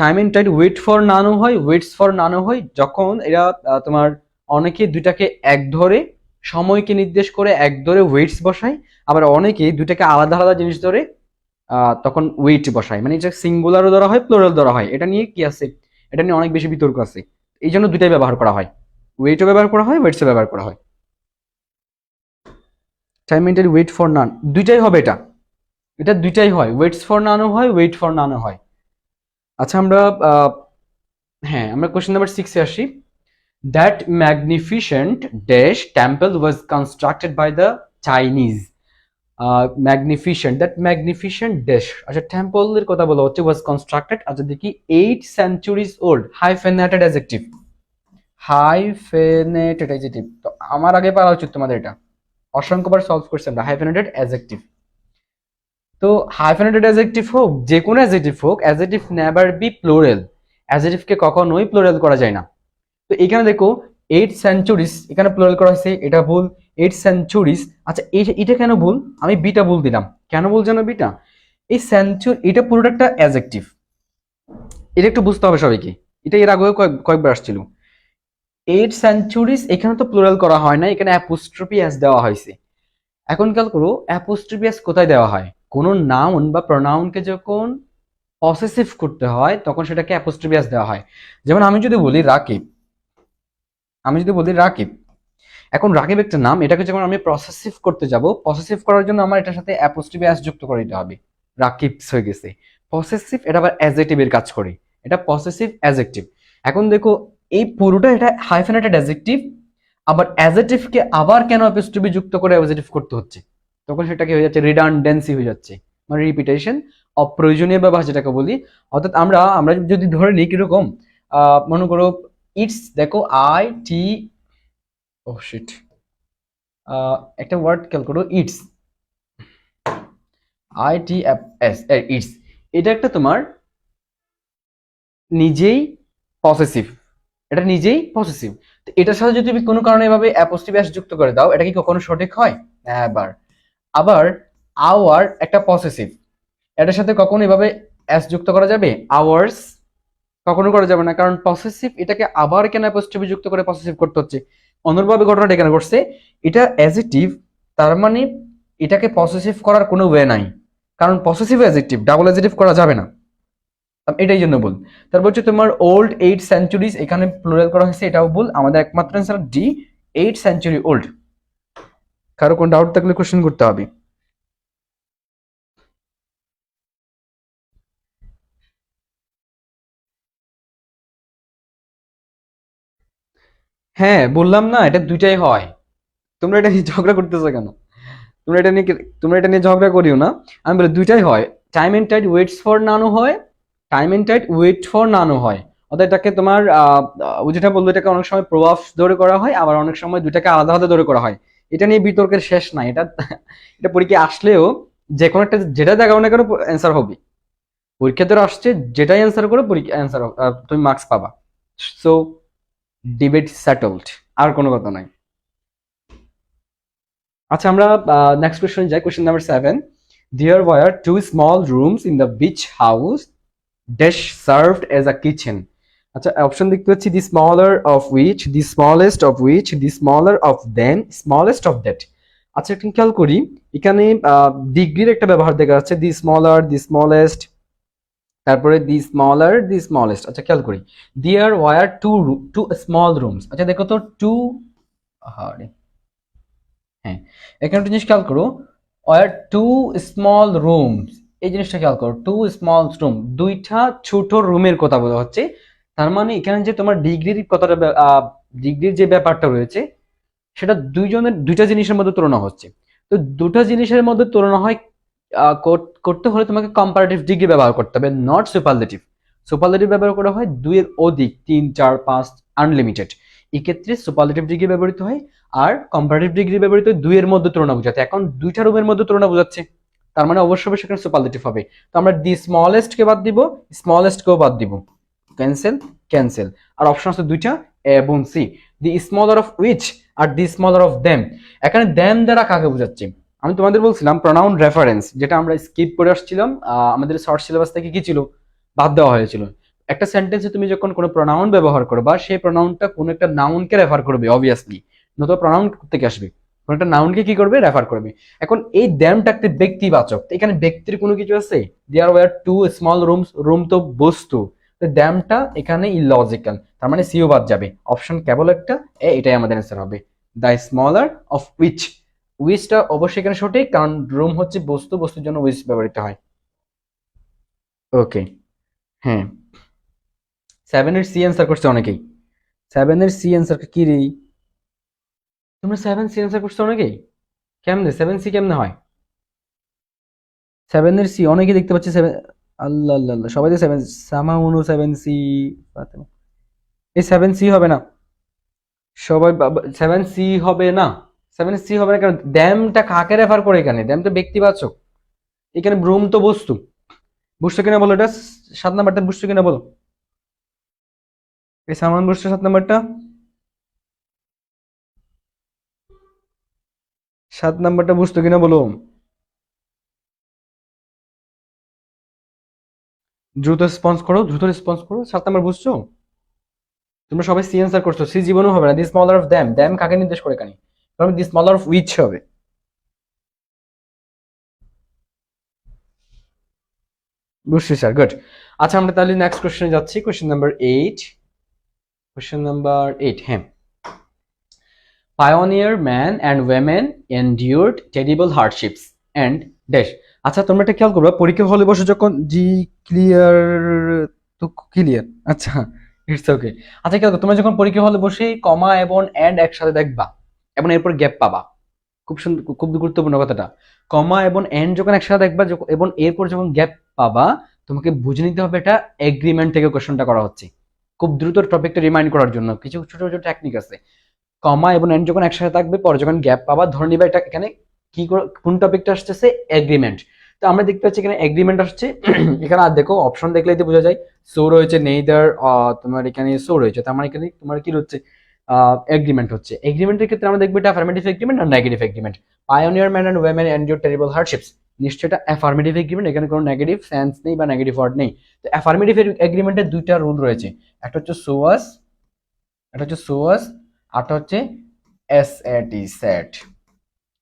time and tide wait for নানও হয়, ওয়েটস ফর নানও হয়, যখন এরা তোমার অনেকে দুইটাকে এক ধরে, সময়কে নির্দেশ করে এক ধরে ওয়েটস বসায়, আবার অনেকে দুইটাকে আলাদা আলাদা জিনিস ধরে তখন ওয়েট বসায়, মানে এটা সিঙ্গুলারও ধরা হয়, প্লুরাল ধরা হয়, এটা নিয়ে কি আছে, এটা নিয়ে অনেক বেশি বিতর্ক আছে। এই জন্য দুইটাই ব্যবহার করা হয়, ওয়েটও ব্যবহার করা হয়, ওয়েটসও ব্যবহার করা হয়। Time and tide wait for none, দুইটাই হবে, এটা এটা দুইটাই হয়, ওয়েটস ফর নানও হয়, ওয়েট ফর নানও হয়। আচ্ছা আমরা হ্যাঁ, আমরা কোশ্চেন নাম্বার 6 এ আসি। That magnificent dash temple was constructed by the Chinese. Magnificent, that magnificent dash, আচ্ছা টেম্পলের কথা বলা হচ্ছে, ওয়াজ কনস্ট্রাক্টেড, আচ্ছা দেখি 8 centuries old, hyphenated adjective, hyphenated adjective, তো আমার আগে পারা উচিত তোমাদের, এটা অসংখ্যবার সলভ করছি আমরা, হাইফেনেটেড অ্যাডজেক্টিভ। তো হাইফেনেটেড অ্যাডজেক্টিভ হোক, যে কোনো অ্যাডজেক্টিভ হোক, অ্যাডজেক্টিভ নেভার বি প্লুরাল, অ্যাডজেক্টিভকে কখনোই প্লুরাল করা যায় না। তো এখানে দেখো 8 centuries, এখানে প্লুরাল করা হয়েছে, এটা ভুল। 8 centuries, আচ্ছা এটা কেন ভুল? আমি বিটা ভুল দিলাম, কেন ভুল জানো বিটা? এই সেঞ্চুরি, এটা পুরোটা একটা অ্যাডজেক্টিভ, এটা একটু বুঝতে হবে সবাইকে, এটা এর আগেও কয়েকবার আসছিল। 8 centuries এখানে তো প্লুরাল করা হয় না, এখানে অ্যাপোস্ট্রফি এস দেওয়া হয়েছে। এখন খেয়াল করো, অ্যাপোস্ট্রফি এস কোথায় দেওয়া হয়? কোন নাউন বা প্রনাউনকে যখন পসেসিভ করতে হয় তখন সেটাকে অ্যাপোস্ট্রফি এস দেওয়া হয়। যেমন আমি যদি বলি রাকিব, আমি যদি বলি রাকিব, এখন রাকিব একটা নাম, এটাকে যখন আমি প্রসেসিভ করতে যাব, প্রসেসিভ করার জন্য আমার এটার সাথে অ্যাপোস্ট্রফি এস যুক্ত করে দিতে হবে, রাকিবস হয়ে গেছে। পসেসিভ, এটা আবার অ্যাডজেক্টিভের কাজ করে, এটা পসেসিভ অ্যাডজেক্টিভ। এখন দেখো এই পুরোটা এটা হাইফেনেটেড অ্যাডজেক্টিভ, আবার অ্যাডজেক্টিভকে আবার কেন অ্যাপোস্ট্রফি যুক্ত করে অ্যাডজেক্টিভ করতে হচ্ছে? তখন সেটা কি হয়ে যাচ্ছে? রিডান্ডেন্সি হয়ে যাচ্ছে, মানে রিপিটেশন, অপ্রয়োজনীয় ব্যবহার যেটাকে বলি। অর্থাৎ আমরা আমরা যদি ধরে নিই কিরকম, মনে করো ইটস, দেখো আই টি, ও শিট, একটা ওয়ার্ড খেয়াল করো, it's, I T S, it's, এটা একটা তোমার নিজেই পসেসিভ, এটা নিজেই পসেসিভ। তো এটার সাথে যদি তুমি কোনো কারণে এভাবে অ্যাপোস্ট্রফি এস যুক্ত করে দাও, এটা কি কখনো সঠিক হয়? হ্যাঁ, আবার আওয়ার একটা পসেসিভ, এটার সাথে কখনো এভাবে এস যুক্ত করা যাবে? আওয়ার্স কখনো করা যাবে না, কারণ পসেসিভ, এটাকে আবার কেন অ্যাপোস্ট্রফি যুক্ত করে পসেসিভ করতে হচ্ছে? অনুরূপভাবে ঘটনাটা এখানে ঘটছে, এটা অ্যাডজেক্টিভ, তার মানে এটাকে পসেসিভ করার কোনো ওয়ে নাই, কারণ পসেসিভ অ্যাডজেক্টিভ, ডাবল অ্যাডজেক্টিভ করা যাবে না। এটাই জন্য ভুল। তারপর হচ্ছে তোমার ওল্ড 8 সেঞ্চুরিজ, এখানে প্লুরাল করা হয়েছে, এটাও ভুল। আমাদের একমাত্র অ্যান্সার ডি, 8 সেঞ্চুরি ওল্ড। কারো কোনো ডাউট থাকলে কোশ্চেন করতে হবে। হ্যাঁ বললাম না, এটা দুইটাই হয়। তোমরা এটা নিয়ে ঝগড়া করতেছো কেন? তোমরা এটা নিয়ে তোমরা এটা নিয়ে ঝগড়া করিও না। আমি বলি দুইটাই হয়। Time and tide waits for নানও হয়, time and tide wait for নানও হয়। অর্থাৎ এটাকে তোমার ও যেটা বললো, এটাকে অনেক সময় প্রভাব ধরে করা হয়, আবার অনেক সময় দুইটাকে আলাদা আলাদা ধরে করা হয়। এটা নিয়ে বিতর্কের শেষ নাই। এটা এটা পরীক্ষায় আসলেও যে কোনো একটা, যেটা দেখাও না কেন অ্যান্সার হবে। পরীক্ষা ধরে আসছে, যেটাই অ্যান্সার করো পরীক্ষা অ্যান্সার তুমি মার্কস পাবা। সো ডিবেট সেটেলড, আর কোনো কথা নাই। আচ্ছা আমরা নেক্সট কোয়েশ্চন যাই। Question number 7, there were two small rooms in the beach house dash served as a kitchen. আচ্ছা অপশন দেখতে পাচ্ছি, the smaller of which, the smallest of which, the smaller of them, smallest of that. আচ্ছা একটু খেয়াল করি, এখানে ডিগ্রির একটা ব্যবহার দেখা যাচ্ছে, দি স্মলার, দি স্মলেস্ট, তারপরে দি স্মলার, দি স্মলেস্ট। আচ্ছা খেয়াল করি, there were two two small rooms. আচ্ছা দেখো তো টু, হ্যাঁ এখানে একটা জিনিস খেয়াল করো, ওয়ার টু স্মল রুমস, এই জিনিসটা খেয়াল করো, টু স্মল রুম, দুইটা ছোট রুমের কথা বলা হচ্ছে। তার মানে এখানে যে তোমার ডিগ্রির কথাটা, ডিগ্রির যে ব্যাপারটা রয়েছে, সেটা দুইজনের দুইটা জিনিসের মধ্যে তুলনা হচ্ছে। তো দুটা জিনিসের মধ্যে তুলনা হয়, করতে হলে তোমাকে কম্পারেটিভ ডিগ্রি ব্যবহার করতে হবে, নট সুপারলেটিভ। সুপারলেটিভ ব্যবহার করা হয় দুইয়ের অধিক, 3, 4, 5, আনলিমিটেড। এক্ষেত্রে সুপারলেটিভ ডিগ্রি ব্যবহৃত হয়। আর কম্পারেটিভ ডিগ্রি ব্যবহৃত হয় দুইয়ের মধ্যে তুলনা বোঝাতে। এখন দুইটা রুমের মধ্যে তুলনা বোঝাচ্ছে, তার মানে অবশ্যই সেখানে সুপারলেটিভ হবে। তো আমরা দি স্মলেস্ট কে বাদ দিব, স্মলেস্ট কেও বাদ দিব, ক্যান্সেল, ক্যান্সেল। আর অপশন আছে দুইটা, এ এবং C. The smaller of which are the smaller of them. এখানে দেম দ্বারা কাকে বোঝাচ্ছে? আমি তোমাদের বলছিলাম প্রনাউন রেফারেন্স, যেটা আমরা স্কিপ করে আসছিলাম, আমাদের শর্ট সিলেবাস থেকে কি ছিল, বাদ দেওয়া হয়েছিল। একটা সেন্টেন্সে তুমি যখন কোনো প্রনাউন ব্যবহার করবা, সেই প্রনাউনটা কোনো একটা নাউনকে রেফার করবে অবভিয়াসলি, নতুবা প্রনাউন থেকে আসবে, কোনো একটা নাউনকে কি করবে, রেফার করবে। এখন এই দ্যামটা একটা ব্যক্তিবাচক, এখানে ব্যক্তির কোনো কিছু আছে? There were two small rooms, room তো বস্তু, দ্যামটা এখানে ইলজিক্যাল, তার মানে সিও বাদ যাবে। অপশন কেবল একটা, এটাই আমাদের অ্যান্সার হবে, দ্য স্মলার অফ উইচ। উইচটা অবশ্যই এখানে সঠিক, কারণ রুম হচ্ছে বস্তু, বস্তুর জন্য উইচ ব্যবহৃত হয়। ওকে, হ্যাঁ 7 এর সি অ্যান্সার করছে অনেকেই। 7 এর সি অ্যান্সার কি রে? তোমরা 7 সি অ্যান্সার করছো অনেকেই? কেমনে 7 সি কেমনে হয়? 7 এর সি অনেকেই দেখতে পাচ্ছি 7। আল্লাহ আল্লাহ আল্লাহ, সবাই তো 7, সামাউনু 7 সি, এই 7 সি হবে না। সবাই 7 সি হবে না, 7 সি হবে না, কারণ দ্যামটা কাকে রেফার করে? এখানে দ্যাম তো ব্যক্তিবাচক, এখানে ব্রুম তো বস্তু। বুঝছো কিনা বলো এটা? 7 নাম্বারটা বুঝছো কিনা বলো? এই সামান বুঝছো 7 নাম্বারটা? 7 নাম্বারটা বুঝতো কিনা বলো? দ্রুত রেসপন্স করো, দ্রুত রেসপন্স করো। 7 নাম্বার বুঝছো? তোমরা সবাই সি অ্যান্সার করছো, সি জীবনও হবে না। দি স্মলার অফ দ্যাম, দ্যাম কাকে নির্দেশ করে এখানে? কারণ দি স্মলার অফ উইচ হবে। বুঝছি স্যার, গুড। আচ্ছা আমরা তাহলে নেক্সট কোশ্চেনে যাচ্ছি, কোশ্চেন নাম্বার 8। কোশ্চেন নাম্বার 8, হ্যাঁ। Pioneer men and women endured terrible hardships and dash. আচ্ছা তোমরা একটা খেয়াল করবে, পরীক্ষা হলে বসে যখন জি ক্লিয়ার, তো ক্লিয়ার, আচ্ছা ইটস ওকে। আচ্ছা খেয়াল করো, তোমরা যখন পরীক্ষা হলে বসে কমা এবং এন্ড একসাথে দেখবা, এবং এরপর গ্যাপ পাবা, খুব সুন্দর, খুব গুরুত্বপূর্ণ কথাটা। কমা এবং এন্ড যখন একসাথে দেখবা, এবং এরপর যখন গ্যাপ পাবা, তোমাকে বুঝে নিতে হবে এটা এগ্রিমেন্ট থেকে কোশ্চেনটা করা হচ্ছে। খুব দ্রুত টপিকটা রিমাইন্ড করার জন্য কিছু ছোট ছোট টেকনিক আছে। কমা এবং এন্ড যখন একসাথে থাকবে, পরে যখন গ্যাপ পাবা, ধরে নিবা এটা এখানে কি কোন টপিকটা আসতেছে, এগ্রিমেন্ট। তো আমরা দেখতে পাচ্ছি এখানে এগ্রিমেন্ট আসছে। এখানে আর দেখো অপশন দেখলেই তো বোঝা যায়, সো রয়েছে, নেইদার, তোমার এখানে সো রয়েছে, তার মানে এখানে তোমার কি হচ্ছে, এগ্রিমেন্ট হচ্ছে। এগ্রিমেন্টের ক্ষেত্রে আমরা দেখবো এটা অ্যাফার্মেটিভ এগ্রিমেন্ট আর negative agreement. Pioneer man and women endure terrible hardships, নিশ্চয়ই এটা অ্যাফার্মেটিভ এগ্রিমেন্ট, এখানে কোনো নেগেটিভ সেন্স নেই বা নেগেটিভ ওয়ার্ড নেই। তো অ্যাফার্মেটিভ এগ্রিমেন্টের দুইটা রুল রয়েছে, একটা হচ্ছে সোয়াস, একটা হচ্ছে সোয়াস, আরটা হচ্ছে এসএটি সেট।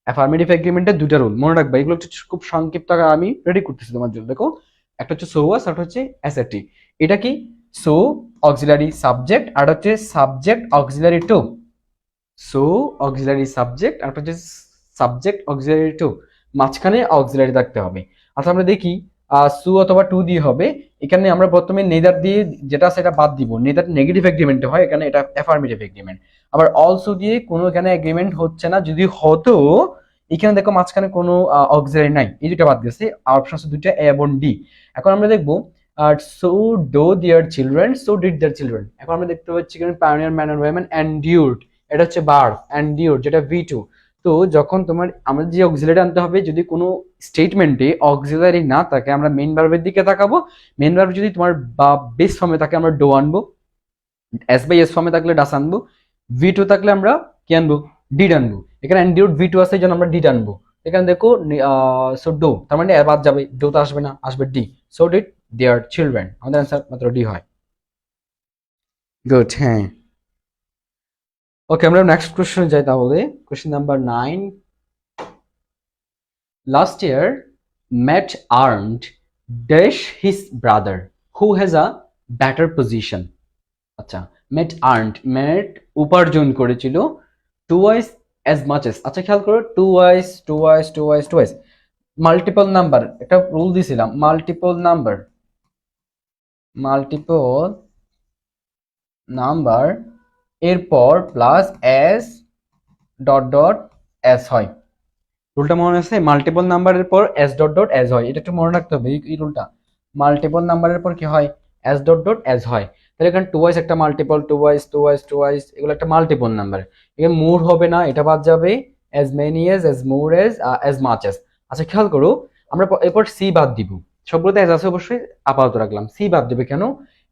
অ্যাফার্মেটিভ এগ্রিমেন্টের দুইটা রুল মনে রাখবা, এগুলো হচ্ছে খুব সংক্ষিপ্ত আকারে আমি রেডি করতেছি তোমার জন্য। দেখো একটা হচ্ছে সো ওয়াজ, একটা হচ্ছে অ্যাসেটি। এটা কি সো অক্সিলারি সাবজেক্ট, আর হচ্ছে subject auxiliary too. So auxiliary subject আর হচ্ছে সাবজেক্ট অক্সিলারি টু, মাঝখানে অক্সিলারি থাকতে হবে। আচ্ছা আমরা দেখি সু অথবা টু দিয়ে হবে। এখানে আমরা প্রথমে নেদার দিয়ে যেটা সেটা বাদ দিব, নেদার নেগেটিভ এগ্রিমেন্ট হয়, এখানে এটা অ্যাফার্মেটিভ এগ্রিমেন্ট। আবার অলসো দিয়ে কোনো এখানে এগ্রিমেন্ট হচ্ছে না, যদি হতো এখানে দেখো মাঝখানে কোনো অক্সিলারি নাই, এই দুটো বাদ গেছে, অপশন আছে দুটো এ এবং ডি। এখন আমরা দেখবো so do their children, so did there children. এখন আমরা দেখতে পাচ্ছি এখানে pioneer man and women endured, এটা হচ্ছে ভার্ব এন্ডিউর, যেটা ভি2। তো যখন তোমার আমাদের যে অক্সিলারি আনতে হবে, যদি কোনো স্টেটমেন্টে অক্সিলারি না থাকে আমরা মেইন ভার্বের দিকে তাকাবো। মেইন ভার্ব যদি তোমার বা বেস ফর্মে থাকে আমরা ডো আনবো, এস বাই এস ফর্মে থাকলে ডাস আনবো, ভি2 থাকলে আমরা কি আনবো, ডিড আনবো। এখানে এন্ডিউর ভি2 আছে, এই জন্য আমরা ডিড আনবো। এখানে দেখো সো ডো, তার মানে এর বাদ যাবে, ডো তো আসবে না, আসবে D. So did there children, আমাদের অ্যান্সার মাত্র ডি হয়। গুড, হ্যাঁ। ওকে, আমরা নেক্সট কোশ্চেনে যাই তাহলে। Question number 9। Last year Matt earned dash his brother who has a better position. আচ্ছা, ম্যাট আর্নড, ম্যাট উপার্জন করেছিল টুয়াইস অ্যাজ মাচ এস। আচ্ছা খেয়াল করো, twice twice twice twice, multiple number, একটা রুল দিছিলাম, মাল্টিপল নাম্বার, মাল্টিপল নাম্বার এরপর plus as dot dot as হয়। রুলটা মনে আছে? মাল্টিপল নাম্বারের পর এস ডট ডট এস হয়, এটা একটু মনে রাখতে হবে এই রুলটা। মাল্টিপল নাম্বারের পর কি হয়, এস ডট ডট এস হয়। তাহলে এখানে টুয়াইস একটা মাল্টিপল, টুয়াইস টুয়াইস টুয়াইস, এগুলো একটা মাল্টিপল নাম্বার। এখানে মোর হবে না, এটা বাদ যাবে, এজ মেনি এজ মোর এজ মাচ এজ। আচ্ছা খেয়াল করো, আমরা এরপর সি বাদ দিব, সবগুলোতে এজ আছে অবশ্যই, আপাতত রাখলাম। সি বাদ দেবে কেন,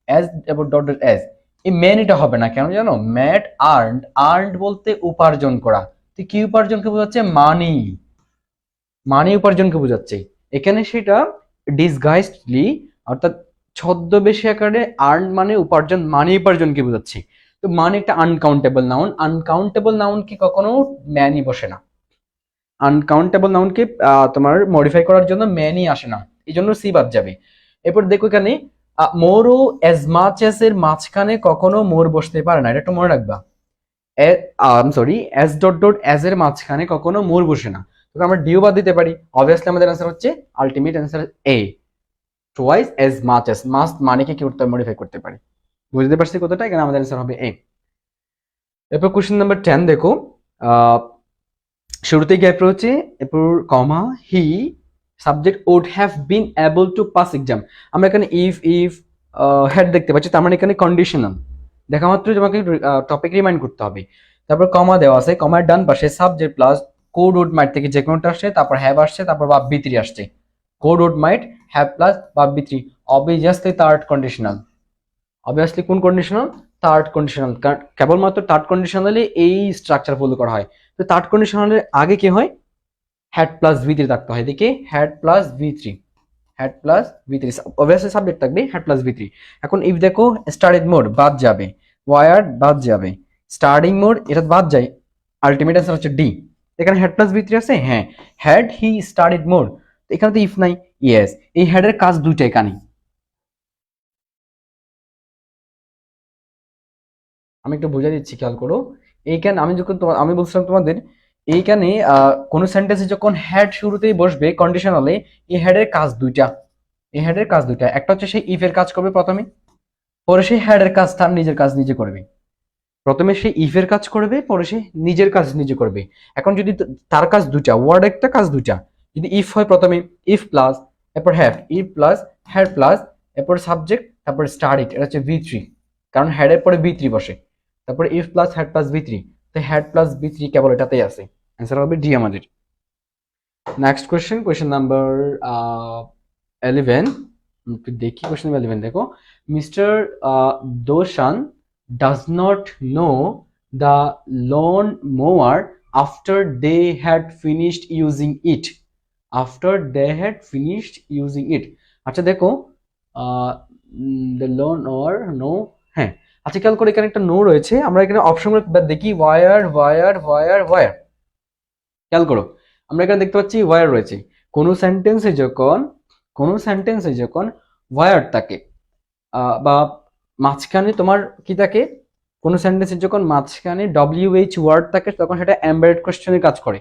এজ এরপর ডট ডট এজ। এই মেনিটা হবে না কেন জানো, ম্যাট আর্নড, আর্নড বলতে উপার্জন করা, তো কি উপার্জনকে বোঝাচ্ছে, মানি, মানি উপার্জনকে বোঝাচ্ছে। এখানে সেটা ডিসগাইজডলি, অর্থাৎ ছদ্মবেশী আকারে আর্ন মানে উপার্জন, মানি উপার্জনকে বোঝাচ্ছে। তো মানি একটা আনকাউন্টেবল নাউন, আনকাউন্টেবল নাউনকে কখনো ম্যানই বসে না, আনকাউন্টেবল নাউনকে তোমার মডিফাই করার জন্য ম্যানই আসে না, এই জন্য সি বাদ যাবে। এরপর দেখো এখানে মোর ও এজ মাচ এস এর মাঝখানে কখনো মোর বসতে পারে না, এটা একটু মনে রাখবা। Sorry, S dot dot S এর মাঝখানে কখনো মোর বসে না, তো আমরা ডিও বাদ দিতে পারি। অবভিয়াসলি আমাদের অ্যান্সার হচ্ছে ultimate answer A, twice as much as. Must মানেকে কি করতে মডিফাই করতে পারি, বুঝতে পারছি কতটা, এখানে আমাদের অ্যান্সার হবে এ। এরপর কোশ্চেন নাম্বার 10 দেখো, শুরুতে গ্যাপ রয়েছে, এরপর comma, he subject would have been able to pass exam. আমরা এখানে ইফ হ্যাড দেখতে পাচ্ছি, তার মানে এখানে কন্ডিশনাল, দেখা মাত্র তোমাকে টপিক রিমাইন্ড করতে হবে। তারপর কমা দেওয়া আছে, কমার ডান পাশে সাবজেক্ট প্লাস কোড উড মাইট থেকে যে কোনোটা আসছে, তারপর হ্যাভ আসছে, তারপর ভাব বি3 আসছে। Could would might, have plus verb বি3, অবভিয়াসলি থার্ড কন্ডিশনাল। অবভিয়াসলি কোন কন্ডিশনাল, থার্ড কন্ডিশনাল, কারণ কেবলমাত্র থার্ড কন্ডিশনালে এই স্ট্রাকচার ফলো করা হয়। তো থার্ড কন্ডিশনালের আগে কি হয়, হ্যাড প্লাস ভি3 থাকতে হয়, দেখে হ্যাড প্লাস ভি3, হ্যাড প্লাস ভি3, অবভিয়াসলি সাবজেক্ট থাকবে হ্যাড প্লাস ভি3। এখন ইফ দেখো স্টার্টেড মোড বাদ যাবে, ওয়ার্ড বাদ যাবে, স্টার্টিং মোড এটা বাদ যায়, আলটিমেট অ্যান্সার হচ্ছে ডি। এখানে হ্যাড প্লাস ভি3 আছে, হ্যাঁ, হ্যাড হি স্টার্টেড মোড, এখানে তো ইফ নাই, ইয়েস, এই হ্যাডের কাজ দুইটাই কানি। আমি একটু বুঝাই দিচ্ছি, খেয়াল করো। এইখানে আমি যখন আমি বলছিলাম তোমাদের, এইখানে কোন সেন্টেন্সে যখন হ্যাড শুরুতেই বসবে কন্ডিশনালে, এই হ্যাডের কাজ দুইটা, এই হ্যাডের কাজ দুইটা, একটা হচ্ছে সেই ইফ এর কাজ করবে প্রথমে, পরে সেই হ্যাডের কাজ তার নিজের কাজ নিজে করবে। প্রথমে সে ইফ এর কাজ করবে, পরে সে নিজের কাজ নিজে করবে। এখন যদি তার কাজ দুইটা, ওয়ার্ড একটা কাজ দুইটা, যদি ইফ হয় প্রথমে ইফ প্লাস এরপর had, if plus had plus এরপর সাবজেক্ট, তারপর স্টার্ট, এটা হচ্ছে ভি3, কারণ হ্যাডের পরে ভি3 বসে, তারপরে ইফ প্লাস হ্যাড প্লাস ভি3, তো হ্যাড প্লাস ভি3 কেবল এটাতেই আছে, অ্যান্সার হবে ডি আমাদের। Next question, question number 11। একটু দেখি কোয়েশ্চেন নাম্বার 11 দেখো, Mister Dawson does not know the lawn mower after they had finished using it, after they had finished using it. আচ্ছা দেখো, দ্য লোন অর নো, হ্যাঁ। আচ্ছা খেয়াল করে এখানে একটা নো রয়েছে, আমরা এখানে অপশনগুলো দেখি, ওয়ার ওয়ার ওয়ার ওয়ার, খেয়াল করো আমরা এখানে দেখতে পাচ্ছি ওয়ার রয়েছে। কোনো সেন্টেন্সে যখন কোনো সেন্টেন্সে যখন ওয়ার থাকে বা মাঝখানে তোমার কি থাকে, কোনো সেন্টেন্সে যখন মাঝখানে WH ওয়ার্ড থাকে তখন সেটা এমবেডেড কোশ্চেনের কাজ করে।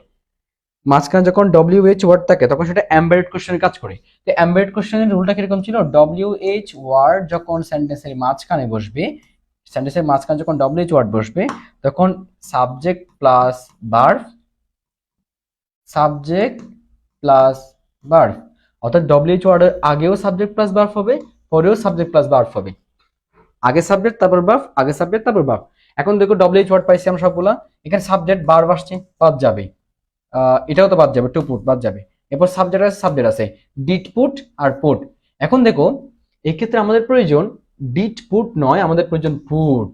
মাঝখানে যখন WH ওয়ার্ড থাকে তখন সেটা এমবেডেড কোশ্চেনের কাজ করে। তো এমবেডেড কোশ্চেনের রুলটা কিরকম ছিল, WH ওয়ার্ড যখন সেন্টেন্সের মাঝখানে বসবে, সেন্টেন্সের মাঝখানে যখন WH ওয়ার্ড বসবে তখন subject plus verb, subject plus verb, অর্থাৎ WH ওয়ার্ডের আগেও সাবজেক্ট প্লাস ভার্ব হবে, পরেও সাবজেক্ট প্লাস ভার্ব হবে। আগে সাবজেক্ট তারপর ভার্ব, আগে সাবজেক্ট তারপর ভার্ব। এখন দেখো WH ওয়ার্ড পাইছি আমরা সবগুলা, এখানে সাবজেক্ট ভার্ব আসছে, বাদ যাবে, এটাও তো বাদ যাবে, টু পুট বাদ যাবে। এরপর সাবজেক্ট আছে ডিড পুট আর পুট। এখন দেখো এক্ষেত্রে আমাদের প্রয়োজন ডিড পুট নয়, আমাদের প্রয়োজন পুট।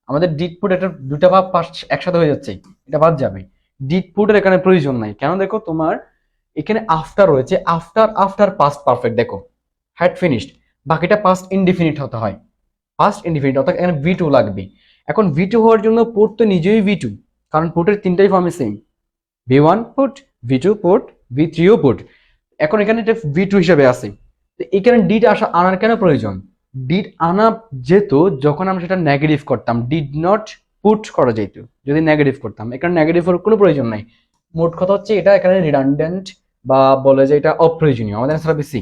আমাদের ডিড পুট এটা দুটা ভাব একসাথে হয়ে যাচ্ছে, এটা বাদ যাবে। ডিড পুটের এখানে প্রয়োজন নাই, কেন দেখো তোমার এখানে আফটার রয়েছে, আফটার আফটার পাস্ট পারফেক্ট, দেখো হ্যাড ফিনিশড, বাকিটা পাস্ট ইনডিফিনিট হতে হয়, পাস্ট ইনডিফিনিট, অর্থাৎ এখানে V2 লাগবে। এখন V2 হওয়ার জন্য পুট তো নিজেই V2, কারণ পুটের তিনটাই ফর্মে same, V1 put, V2 put, V3 ও পুট। এখন এখানে এটা V2 হিসেবে আছে, তো এখানে ডিড আনার কেন প্রয়োজন? ডিড আনা যেত যখন আমরা সেটা নেগেটিভ করতাম, ডিড নট পুট করা যেত যদি নেগেটিভ করতাম, এখানে নেগেটিভের কোনো প্রয়োজন নাই। মোট কথা হচ্ছে এটা এখানে রিডান্ডেন্ট বা বলে যে এটা অপ্রয়োজনীয়। আমাদের অ্যান্সার হবে সি,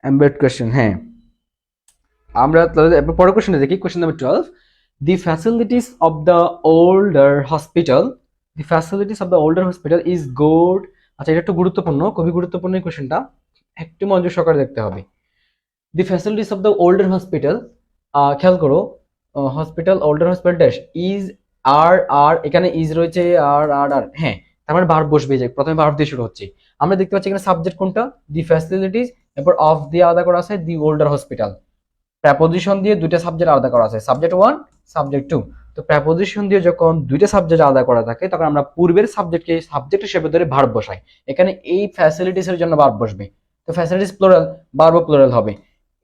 এমবেড কোয়েশ্চেন। হ্যাঁ, আমরা পরের কোয়েশ্চেনটা দেখি, question number 12, the facilities of the older hospital, the facilities of the older hospital is good. আচ্ছা, এটা একটু গুরুত্বপূর্ণ, খুবই গুরুত্বপূর্ণ এই কোয়েশ্চেনটা, একটু মনোযোগ সহকারে দেখতে হবে। The facilities of the older hospital, খেয়াল করো, hospital older hospital dash is আর আর, এখানে ইজ রয়েছে আর আর আর, হ্যাঁ তার মানে ভার্ব বসবে, যে প্রথমে ভার্ব দিয়ে শুরু হচ্ছে। আমরা দেখতে পাচ্ছি এখানে সাবজেক্ট কোনটা, দি ফ্যাসিলিটিস, এরপর অফ দিয়ে আলাদা করা আছে দি ওল্ডার হসপিটাল, প্রেপোজিশন দিয়ে দুইটা সাবজেক্ট আলাদা করা আছে, সাবজেক্ট 1 সাবজেক্ট 2। তো প্রেপোজিশন দিয়ে যখন দুইটা সাবজেক্ট আলাদা করা থাকে তখন আমরা পূর্বের সাবজেক্টকে সাবজেক্ট হিসেবে ধরে ভার্ব বসাই। এখানে এই ফ্যাসিলিটিস এর জন্য ভার্ব বসবে, তো ফ্যাসিলিটিস প্লুরাল, ভার্ব প্লুরাল হবে,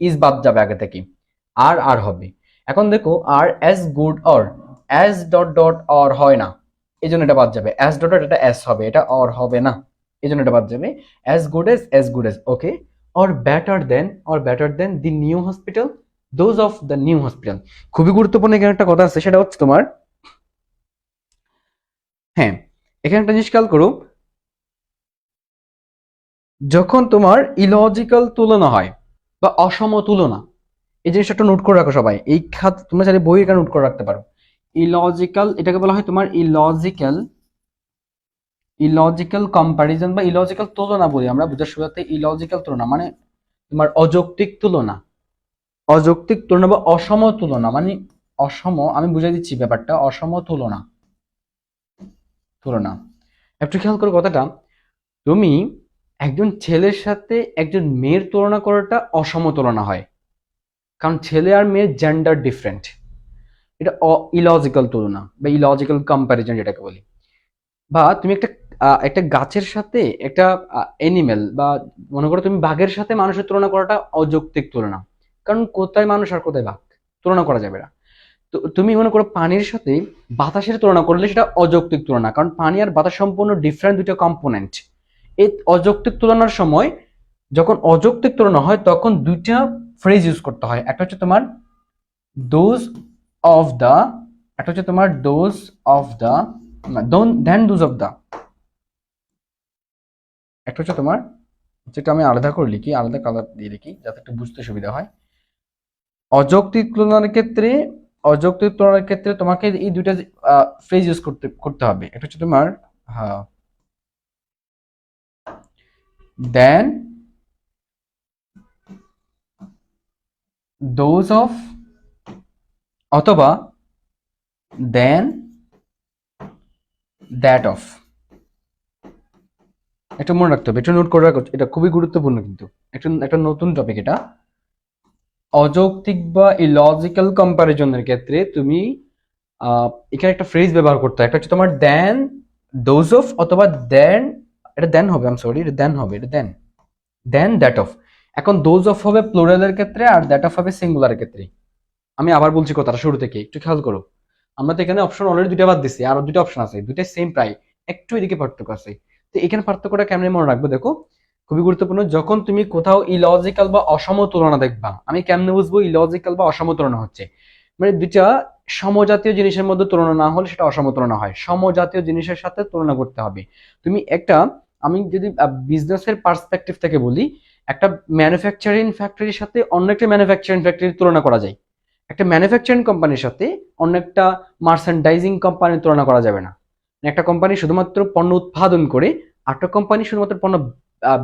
ইজ বাদ যাবে আগে থেকে, আর আর হবে। এখন দেখো আর as good or, as dot dot or হয় না, এই জন্য এটা বাদ যাবে, অ্যাজ ডট ডট এটা অ্যাস হবে, এটা অর হবে না, এই জন্য এটা বাদ যাবে। As good age okay, or better then the new hospital, those of the new hospital. খুবই গুরুত্বপূর্ণ এখানে একটা কথা আছে, সেটা হচ্ছে তোমার, হ্যাঁ এখানে একটা জিনিস খেয়াল করো, যখন তোমার ইলজিক্যাল তুলনা হয় বা অসম তুলনা, এই জিনিসটা একটু নোট করে রাখো সবাই, এই খাত তোমরা চাইলে বই এখানে নোট করে রাখতে পারো। ইলজিক্যাল, এটাকে বলা হয় তোমার ইলজিক্যাল কম্পারিজন বা ইলজিক্যাল তুলনা বলি আমরা বুঝার সুবিধার্থে। ইলজিক্যাল তুলনা মানে তোমার অযৌক্তিক তুলনা, অযৌক্তিক তুলনা বা অসম তুলনা, মানে অসম, আমি বুঝাই দিচ্ছি ব্যাপারটা, অসম তুলনা, তুলনা। একটু খেয়াল করো কথাটা, তুমি একজন ছেলের সাথে একজন মেয়ের তুলনা করাটা অসম তুলনা হয়, কারণ ছেলে আর মেয়ের জেন্ডার ডিফারেন্ট, এটা ইলজিক্যাল তুলনা বা ইলজিক্যাল কম্প্যারিজন যেটাকে বলি। বা তুমি একটা একটা গাছের সাথে একটা অ্যানিমেল বা মনে করো তুমি বাঘের সাথে মানুষের তুলনা করাটা অযৌক্তিক তুলনা, কারণ কোথায় মানুষ আর কোথায় বাঘ, তুলনা করা যাবে না। তো তুমি মনে করো পানির সাথে বাতাসের তুলনা করলে সেটা অযৌক্তিক তুলনা, কারণ পানি আর বাতাস সম্পূর্ণ ডিফারেন্ট দুটো কম্পোনেন্ট। এই অযৌক্তিক তুলনার সময়, যখন অযৌক্তিক তুলনা হয় তখন দুইটা ফ্রেজ ইউজ করতে হয়, একটা হচ্ছে তোমার দোজ অফ দ্য, একটা হচ্ছে তোমার those of the, then those of the, একটা হচ্ছে তোমার, যেটা আমি আলাদা করে লিখি, আলাদা কালার দিয়ে লিখি যাতে একটু বুঝতে সুবিধা হয়। অযৌক্তিক তুলনার ক্ষেত্রে তোমাকে এই দুইটা ফ্রেজ ইউজ করতে হবে, একটা হচ্ছে তোমার হ্যাঁ দেন দোজ অফ, অথবা দেন দ্যাট অফ। এটা মনে রাখতে হবে, এটা নোট করে রাখো, এটা খুবই গুরুত্বপূর্ণ কিন্তু, একটা নতুন টপিক এটা। অযৌক্তিক বা ইলজিক্যাল কম্পারিজনের ক্ষেত্রে তুমি এখানে একটা ফ্রেজ ব্যবহার করতে হয়, একটা হচ্ছে তোমার দেন দোজ অফ, অথবা দেন, এটা দেন হবে, সরি এটা দেন হবে, এটা দেন দ্যাট অফ। এখন দোজ অফ হবে প্লুরালের ক্ষেত্রে আর দ্যাট অফ হবে সিঙ্গুলারের ক্ষেত্রে। আমি আবার বলছি কথাটা শুরু থেকে, একটু খেয়াল করো, আমরা তো এখানে অপশন অলরেডি দুইটা বাদ দিচ্ছি, আরো দুটো অপশন আছে, দুইটা সেম প্রায়, একটু এদিকে পার্থক্য আছে। তো এখানে পার্থক্যটা কেমন মনে রাখবো দেখো, খুবই গুরুত্বপূর্ণ। যখন তুমি কোথাও ইলজিক্যাল বা অসম তুলনা দেখবা, আমি কেমনে বুঝবো ইলজিক্যাল বা অসম তুলনা হচ্ছে? মানে দুইটা সমজাতীয় জিনিসের মধ্যে তুলনা না হলে সেটা অসম তুলনা হয়। সমজাতীয় জিনিসের সাথে তুলনা করতে হবে। তুমি একটা, আমি যদি বিজনেসের পার্সপেক্টিভ থেকে বলি, একটা ম্যানুফ্যাকচারিং ফ্যাক্টরির সাথে অন্য একটা ম্যানুফ্যাকচারিং ফ্যাক্টরির তুলনা করা যায়। একটা ম্যানুফ্যাকচারিং কোম্পানির সাথে অন্য একটা মার্চেন্ডাইজিং কোম্পানির তুলনা করা যাবে না। একটা কোম্পানি শুধুমাত্র পণ্য উৎপাদন করে, আরেকটা কোম্পানি শুধুমাত্র পণ্য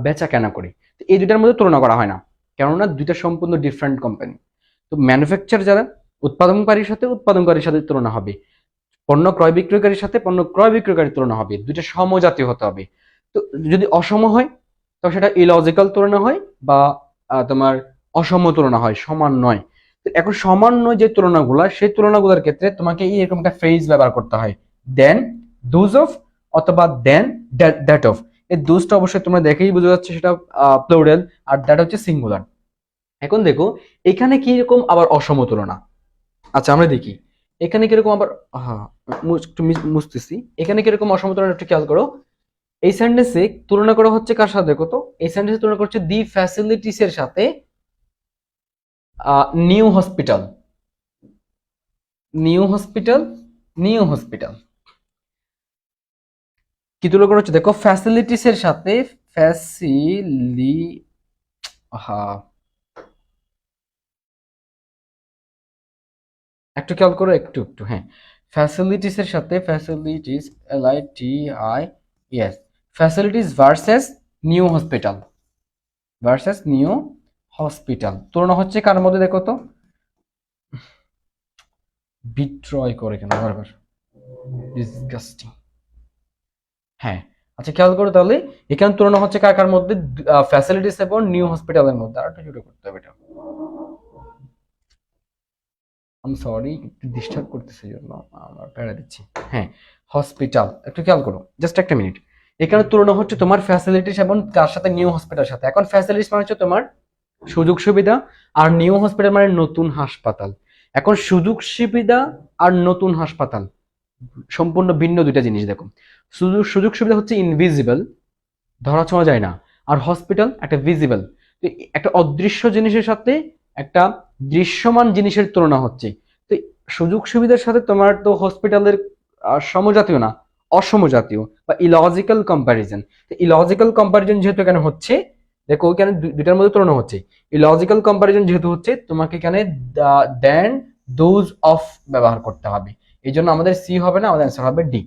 বেচা কেনা করে। তো এই দুইটার মধ্যে তুলনা করা হয় না, কেননা দুইটা সম্পূর্ণ ডিফারেন্ট কোম্পানি। তো ম্যানুফ্যাকচার যারা, উৎপাদনকারীর সাথে তুলনা হবে, পণ্য ক্রয় বিক্রয়কারীর সাথে পণ্য ক্রয় বিক্রয়কারীর তুলনা হবে, দুইটা সমজাতীয় হতে হবে। তো যদি অসম হয় তবে সেটা ইলজিক্যাল তুলনা হয়, বা তোমার অসম তুলনা হয়, সমান নয়। তো এখন সমান নয় যে তুলনাগুলা, সেই তুলনাগুলোর ক্ষেত্রে তোমাকে এরকম একটা ফ্রেজ ব্যবহার করতে হয়, দেন, দোজ অফ, অথবা দেন, দ্যাট অফ। এই দোজটা অবশ্যই তোমরা দেখেই বোঝা যাচ্ছে সেটা প্লুরাল, আর দ্যাট হচ্ছে সিঙ্গুলার। এখন দেখো এখানে কি রকম আবার অসম তুলনা। আচ্ছা আমরা দেখি এখানে কিরকম আবার, হ্যাঁ একটু মুছতেছি, এখানে কিরকম অসম তুলনা একটু খেয়াল করো। এই সেন্টেন্সে তুলনা করা হচ্ছে কার সাথে দেখো তো, এই সেন্টেন্সে তুলনা করছে দি ফ্যাসিলিটিস এর সাথে new hospital, new hospital, new hospital. কি তুলনা করা হচ্ছে দেখো, ফ্যাসিলিটিস এর সাথে ফ্যাসিলি, হ্যাঁ একটু খেয়াল করো, একটু একটু, হ্যাঁ ফ্যাসিলিটিস এর সাথে, facilities, LITI, yes, facilities versus new hospital, versus new hospital তুলনা হচ্ছে কার মধ্যে দেখো তো, বিট্রয় করে কেন বারবার, ডিসগাস্টিং। হ্যাঁ আচ্ছা খেয়াল করো তাহলে, এখানে তুলনা হচ্ছে কার কার মধ্যে, ফ্যাসিলিটিস এবং নিউ হসপিটালের মধ্যে। আর একটু ছোট করতে হবে এটা, আমি সরি একটু ডিস্টার্ব করতেছে জন্য আমার প্যারা দিচ্ছি। হ্যাঁ হসপিটাল, একটু খেয়াল করো, জাস্ট একটা মিনিট। এখানে তুলনা হচ্ছে তোমার ফ্যাসিলিটিস এবং কার সাথে, নিউ হসপিটালের সাথে। এখন ফ্যাসিলিটিস মানে হচ্ছে তোমার সুযোগ সুবিধা, আর নিউ হসপিটাল মানে নতুন হাসপাতাল। এখন সুযোগ সুবিধা আর নতুন হাসপাতাল সম্পূর্ণ ভিন্ন দুইটা জিনিস। দেখো সুযোগ সুযোগ সুবিধা হচ্ছে ইনভিজিবল, ধরা ছোঁয়া যায় না, আর হসপিটাল একটা ভিজিবল। তো একটা অদৃশ্য জিনিসের সাথে একটা দৃশ্যমান জিনিসের তুলনা হচ্ছে। তো সুযোগ সুবিধার সাথে তোমার তো হসপিটালের সমজাতীয় না, অসমজাতীয় বা ইলজিক্যাল কম্প্যারিজন। তো ইলজিক্যাল কম্প্যারিজন যেহেতু এখানে হচ্ছে, দেখো এখানে দুইটার মধ্যে তুলনা হচ্ছে, ইলজিক্যাল কম্প্যারিজন যেহেতু হচ্ছে, তোমাকে এখানে দেন, দোজ অফ ব্যবহার করতে হবে। এই জন্য আমাদের সি হবে না, আমাদের অ্যান্সার হবে ডি।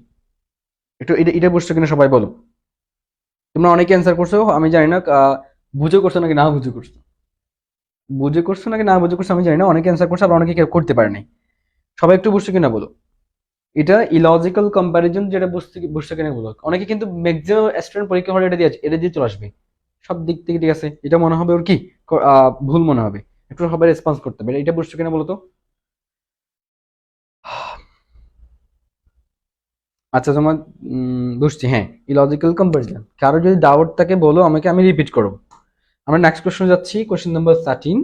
একটু এটা বুঝছো কিনা সবাই বলো। তোমরা অনেকে অ্যান্সার করছো, আমি জানি না বুঝে করছো নাকি না বুঝে করছো, বুঝে করছো নাকি না বুঝে করছো আমি জানি না। অনেকে অ্যান্সার করছো, আবার অনেকে কেউ করতে পারে নাই। সবাই একটু বুঝছো কিনা বলো। এটা ইলজিক্যাল কম্প্যারিজন, যেটা বুঝছো কিনা বলো। অনেকে কিন্তু ম্যাক্সিমাম স্টুডেন্ট পরীক্ষা হলে এটা দিয়ে চলে আসবে, সব দিক থেকে ঠিক আছে। এটা মনে হবে ওর কি ভুল মনে হবে, একটু সবাই রেসপন্স করতে হবে। এটা বুঝছো কিনা বলো তো। আচ্ছা তোমার বুঝছি, হ্যাঁ ইলজিক্যাল কম্প্যারিজন। কারো যদি ডাউট থাকে বলো আমাকে, আমি রিপিট করবো। আমরা নেক্সট কোশ্চেন যাচ্ছি, কোশ্চেন নাম্বার 13।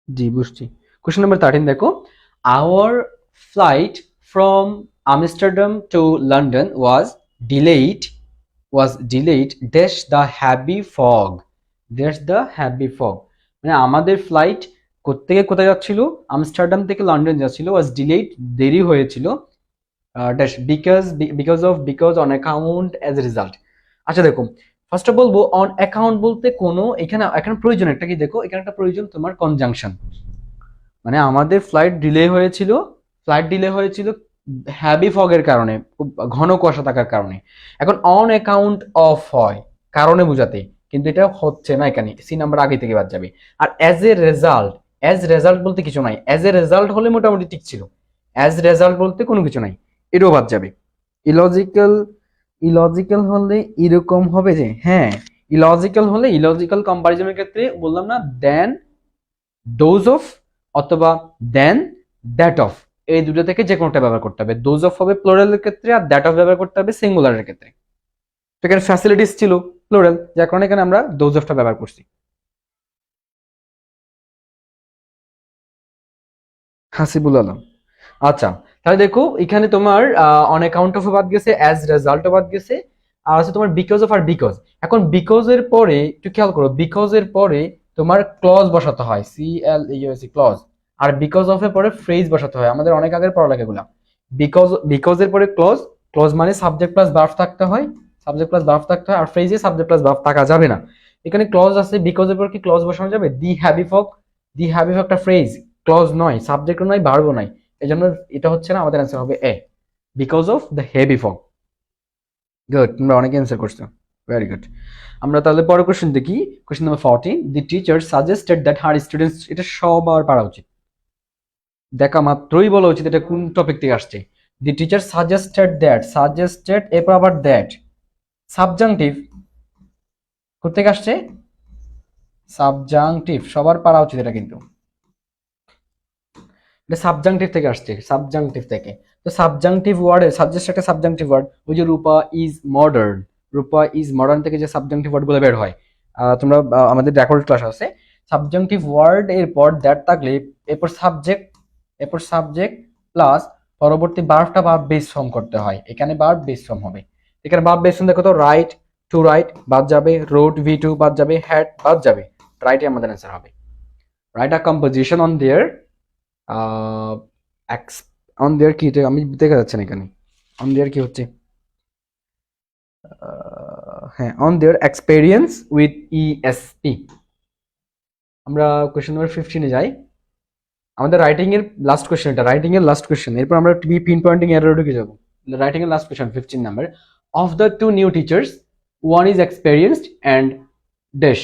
জি বুঝছি। কোশ্চেন নাম্বার 13 দেখো, hour flight from Amsterdam to London delayed delayed dash the heavy fog, dash the heavy fog. মানে আমাদের ফ্লাইট কোত্থেকে কোথায় যাচ্ছিল, আমস্টারডাম থেকে লন্ডন যাচ্ছিল, ওয়াজ ডিলেইড, দেরি হয়েছিল, dash because on account as a result. আচ্ছা দেখো ফার্স্ট বলবো অন অ্যাকাউন্ট বলতে কোনো, এখানে এখানে প্রয়োজন একটা কি, দেখো এখানে একটা প্রয়োজন তোমার কনজাংশন। মানে আমাদের ফ্লাইট ডিলে হয়েছিল, ফ্লাইট ডিলে হয়েছিল হ্যাভি ফগের কারণে, খুব ঘন কুয়াশা থাকার কারণে। এখন অন অ্যাকাউন্ট অফ হয় কারণে বোঝাতে, কিন্তু এটা হচ্ছে না, এখানে সি নাম্বার আগে থেকে বাদ যাবে। আর as a result, as result বলতে কিছু নাই, অ্যাজ এ রেজাল্ট হলে মোটামুটি ঠিক ছিল, অ্যাজ রেজাল্ট বলতে কোনো কিছু নাই, এটাও বাদ যাবে। ইলজিক্যাল, ইলজিক্যাল হলে এরকম হবে যে, হ্যাঁ ইলজিক্যাল হলে, ইলজিক্যাল কম্পারিজনের ক্ষেত্রে বললাম না, দেন, ডোজ অফ, অথবা দেন, দ্যাট অফ, এই দুটো থেকে যে কোনোটা ব্যবহার করতে হবে। ডোজ অফ হবে প্লোরালের ক্ষেত্রে, আর দ্যাট অফ ব্যবহার করতে হবে সিঙ্গুলারের ক্ষেত্রে। তো এখানে ফ্যাসিলিটিস ছিল প্লোরাল, যার কারণে এখানে আমরা ডোজ অফটা ব্যবহার করছি। হাসিবুল আলম। আচ্ছা তাহলে দেখো এখানে তোমার অন অ্যাকাউন্ট অফ বাদ গেছে, অ্যাজ রেজাল্টও বাদ গেছে, আর আছে তোমার বিকজ অফ আর বিকজ। এখন বিকজ এর পরে একটু খেয়াল করো, বিকজ এর পরে তোমার ক্লজ বসাতে হয়, CLEUSE ক্লজ। আর বিকজ অফ এর পরে ফ্রেজ বসাতে হয়, আমাদের অনেক আগের পড়ালেখাগুলা। বিকজ এর পরে ক্লজ, ক্লজ মানে সাবজেক্ট প্লাস ভার্ব থাকতে হয়, সাবজেক্ট প্লাস ভার্ব থাকতে হয়। আর ফ্রেজে সাবজেক্ট প্লাস ভার্ব থাকা যাবে না। এখানে ক্লজ আছে, বিকজ এর পর কি ক্লজ বসানো যাবে? দি হ্যাভ একটা ফ্রেজ, ক্লজ নয়, সাবজেক্টও নয়, ভার্বও নয়। এই জন্য এটা হচ্ছে না, আমাদের অ্যান্সার হবে A, because of the heavy fog. Good, তোমরা অনেকে অ্যান্সার করছো, ভেরি গুড। আমরা তাহলে পরের কোশ্চেন দেখি, question number 14। The teacher suggested that her students, এটা সবার পারা উচিত, দেখা মাত্রই বলা উচিত এটা কোন টপিক থেকে আসছে। দি টিচার সাজেস্টেড এরপর আবার দ্যাট, সাবজাংটিভ কোথেকে আসছে? সাবজাংটিভ, সবার পারা উচিত এটা, কিন্তু এটা সাবজাংটিভ থেকে আসছে, সাবজাংটিভ থেকে। তো সাবজাংটিভ ওয়ার্ডে সাজেস্ট একটা সাবজাংটিভ ওয়ার্ড, ওই যে Rupa is modern, Rupa is modern থেকে যে সাবজাংটিভ ওয়ার্ডগুলো বের হয়, তোমরা আমাদের রেকর্ড ক্লাস আছে, সাবজাংটিভ ওয়ার্ড এরপর দ্যাট থাকলে এরপর সাবজেক্ট প্লাস পরবর্তী ভার্বটা ভার্ব বেস ফর্ম করতে হয়, এখানে ভার্ব বেস ফর্ম হবে। এখানে ভার্ব বেস ফর্ম দেখো তো, রাইট, টু রাইট বাদ যাবে, রোড V2 বাদ যাবে, হ্যাড বাদ যাবে, রাইটে আমাদের অ্যান্সার হবে। Write a composition on their on their কি, আমি দেখা যাচ্ছে না এখানে, অন দেয়ার কি হচ্ছে, হ্যাঁ, on their experience with ESP। আমরা কোয়েশ্চেন নাম্বার 15 যাই, আমাদের রাইটিং এর লাস্ট কোয়েশ্চেন, এটা রাইটিং এর লাস্ট কোয়েশ্চেন, এরপর আমরা পিন পয়েন্টিং এরর ঢুকে যাব। রাইটিং এর last question 15 number, of the two new teachers one is experienced and dash.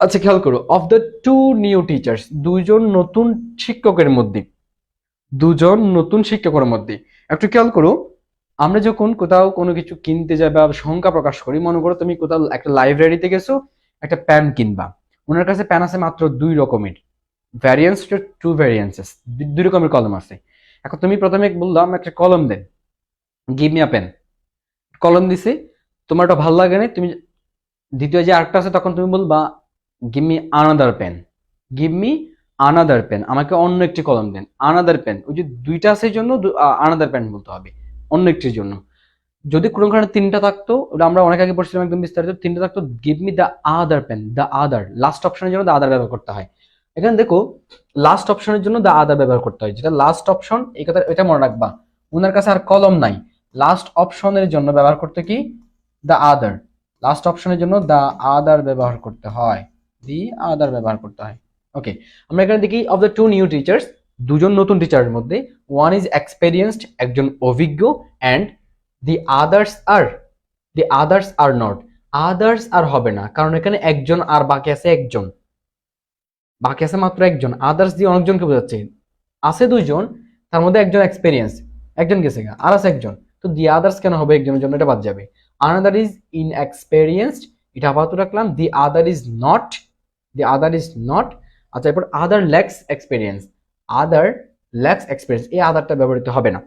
আচ্ছা খেয়াল করো, of the two new teachers, দুজন নতুন শিক্ষকের মধ্যে, দুজন নতুন শিক্ষকের মধ্যে, একটু খেয়াল করো, আমরা যখন কোথাও কোনো কিছু কিনতে যাই বা সংখ্যা প্রকাশ করি, মনে করো তুমি কোথাও একটা লাইব্রেরিতে গেছো, একটা প্যান কিনবা, ওনার কাছে প্যান আছে মাত্র 2 রকমের, ভ্যারিয়েন্স টু ভ্যারিয়েন্সেস, 2 রকমের কলম আছে। এখন তুমি প্রথমে বললাম একটা কলম দেন, গিভ মি আ পেন, কলম দিছে, তোমার ওটা ভালো লাগে না, তুমি দ্বিতীয় যে আরেকটা আছে তখন তুমি বলবা give me another pen, give me another pen, আমাকে অন্য একটি কলম দেন, আনাদার পেন, ওই যে দুইটা আছে জন্য আনাদার পেন বলতে হবে, অন্য একটির জন্য। যদি কোনোখানে 3টা থাকতো, ওটা আমরা অনেক আগে পড়ছিলাম একদম বিস্তারিত, 3টা থাকতো, give me the other pen, the other, last অপশনের জন্য দ্য আদার ব্যবহার করতে হয়। এখানে দেখো লাস্ট অপশনের জন্য দ্য আদার ব্যবহার করতে হয়, যেটা লাস্ট অপশন, এই কথা এটা মনে রাখবা, ওনার কাছে আর কলম নাই, লাস্ট অপশনের জন্য ব্যবহার করতে কি, দ্য আদার, লাস্ট অপশনের জন্য দ্য আদার ব্যবহার করতে হয়, দি আদার ব্যবহার করতে হয়। ওকে, আমরা এখানে দেখি of the two new teachers, দুজন নতুন টিচারের মধ্যে, ওয়ান ইজ এক্সপেরিয়েন্সড, একজন অভিজ্ঞ, and the others are not, others are হবে না, কারণ এখানে একজন আর বাকি আছে একজন, বাকি আছে মাত্র একজন, আদার্স দিয়ে অনেকজনকে বোঝাচ্ছে, আছে 2জন, তার মধ্যে একজন এক্সপেরিয়েন্স, একজন গেছে গা, আর আছে একজন, তো দি আদার্স কেন হবে একজনের জন্য, এটা বাদ যাবে। আনাদার ইজ ইনএক্সপেরিয়েন্সড, এটা আপাতত রাখলাম, দি আদার ইজ নট। আচ্ছা, এরপর আদার ল্যাক্স এক্সপেরিয়েন্স, আদার ল্যাক্স এক্সপেরিয়েন্স, এই আদারটা ব্যবহৃত হবে না,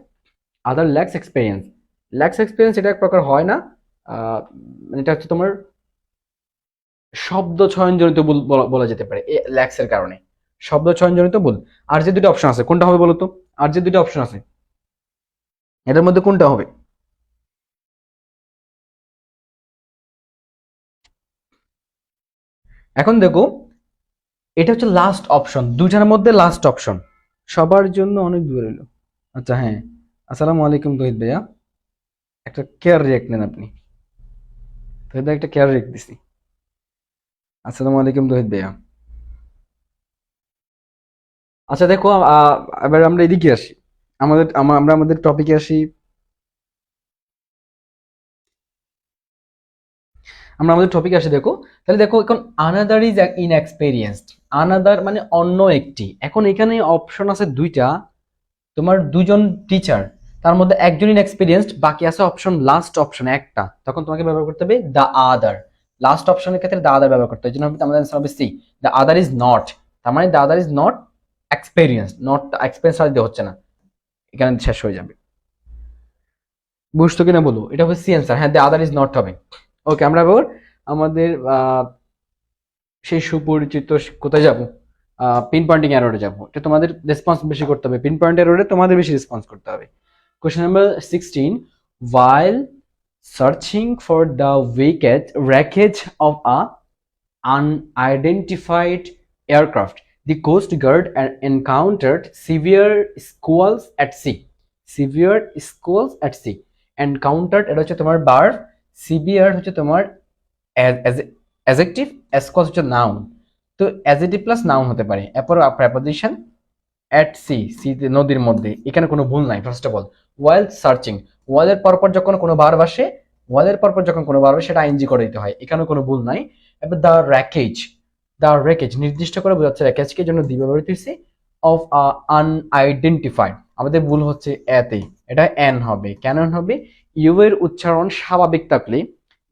আদার ল্যাক্স এক্সপেরিয়েন্স এটা এক প্রকার হয় না, এটা হচ্ছে তোমার শব্দ চয়নজনিত ভুল বলা যেতে পারে, এই ল্যাক্স এর কারণে শব্দ চয়নজনিত ভুল। আর যে দুটো অপশন আছে কোনটা হবে বলো তো, আর যে দুটো অপশন আছে এটার মধ্যে কোনটা হবে? এখন দেখো, এটা হচ্ছে লাস্ট অপশন, দুইটার মধ্যে লাস্ট অপশন, সবার জন্য অনেক দূরে এলো। আচ্ছা হ্যাঁ, আসসালামু আলাইকুম তহিদ ভাইয়া, একটা কেয়ার রিয়েক্ট নেন আপনি, তহিদ ভাই একটা কেয়ার রিয়েক্ট দিছি। আসসালামু আলাইকুম তহিদ ভাইয়া। আচ্ছা দেখো, এবার আমরা এদিকে আসি, আমরা আমাদের টপিকে আসি, আমরা আমাদের টপিকে আসি। দেখো তাহলে দেখো, এখন আনাদার ইজ ইনএক্সপেরিয়েন্সড, আনাদার মানে অন্য একটি, এখন এখানে অপশন আছে 2টা, তোমার 2জন টিচার, তার মধ্যে একজন ইনএক্সপেরিয়েন্সড, বাকি আছে অপশন, লাস্ট অপশন একটা, তখন তোমাকে ব্যবহার করতে হবে দ্য আদার, লাস্ট অপশনের ক্ষেত্রে দ্য আদার ব্যবহার করতে হবে, এই জন্য আমাদের আনসার হবে C, the other is not, তার মানে the other is not experience, not experience আর দিতে হচ্ছে না, এখানে শেষ হয়ে যাবে। বুঝতো কিনা বলো, এটা হবে সি অ্যান্সার, হ্যাঁ দ্য আদার ইজ নট হবে। ওকে, আমরা এবার আমাদের সেই সুপরিচিত কোথায় যাব, পিন পয়েন্টিং এররে যাব, এটা তোমাদের রেসপন্স বেশি করতে হবে, পিন পয়েন্ট এররে তোমাদের বেশি রেসপন্স করতে হবে। Question number 16, while searching for the wreckage of a unidentified aircraft. The Coast Guard encountered severe squalls at sea. Severe squalls at sea. Encountered এটা হচ্ছে তোমার verb, severe হচ্ছে তোমার adjective, squalls হচ্ছে noun. তো adjective plus noun হতে পারে। এরপর preposition at sea, নদীর মধ্যে, এখানে কোনো ভুল নাই। First of all while searching, while এর পরপর যখন কোনো ভার্ব আসে, while এর পরপর যখন কোনো ভার্ব আসে সেটা আইএনজি করে দিতে হয়, এখানে কোনো ভুল নাই। এবার দ্য wreckage নির্দিষ্ট করে বোঝাচ্ছে র্যাকেজকে জন্য দি ব্যবহৃত হয়েছে অফ আনআইডেন্টিফাইড। আমাদের ভুল হচ্ছে এতে, এটা এন হবে। কেন হবে? ইউ এর উচ্চারণ স্বাভাবিক থাকলে,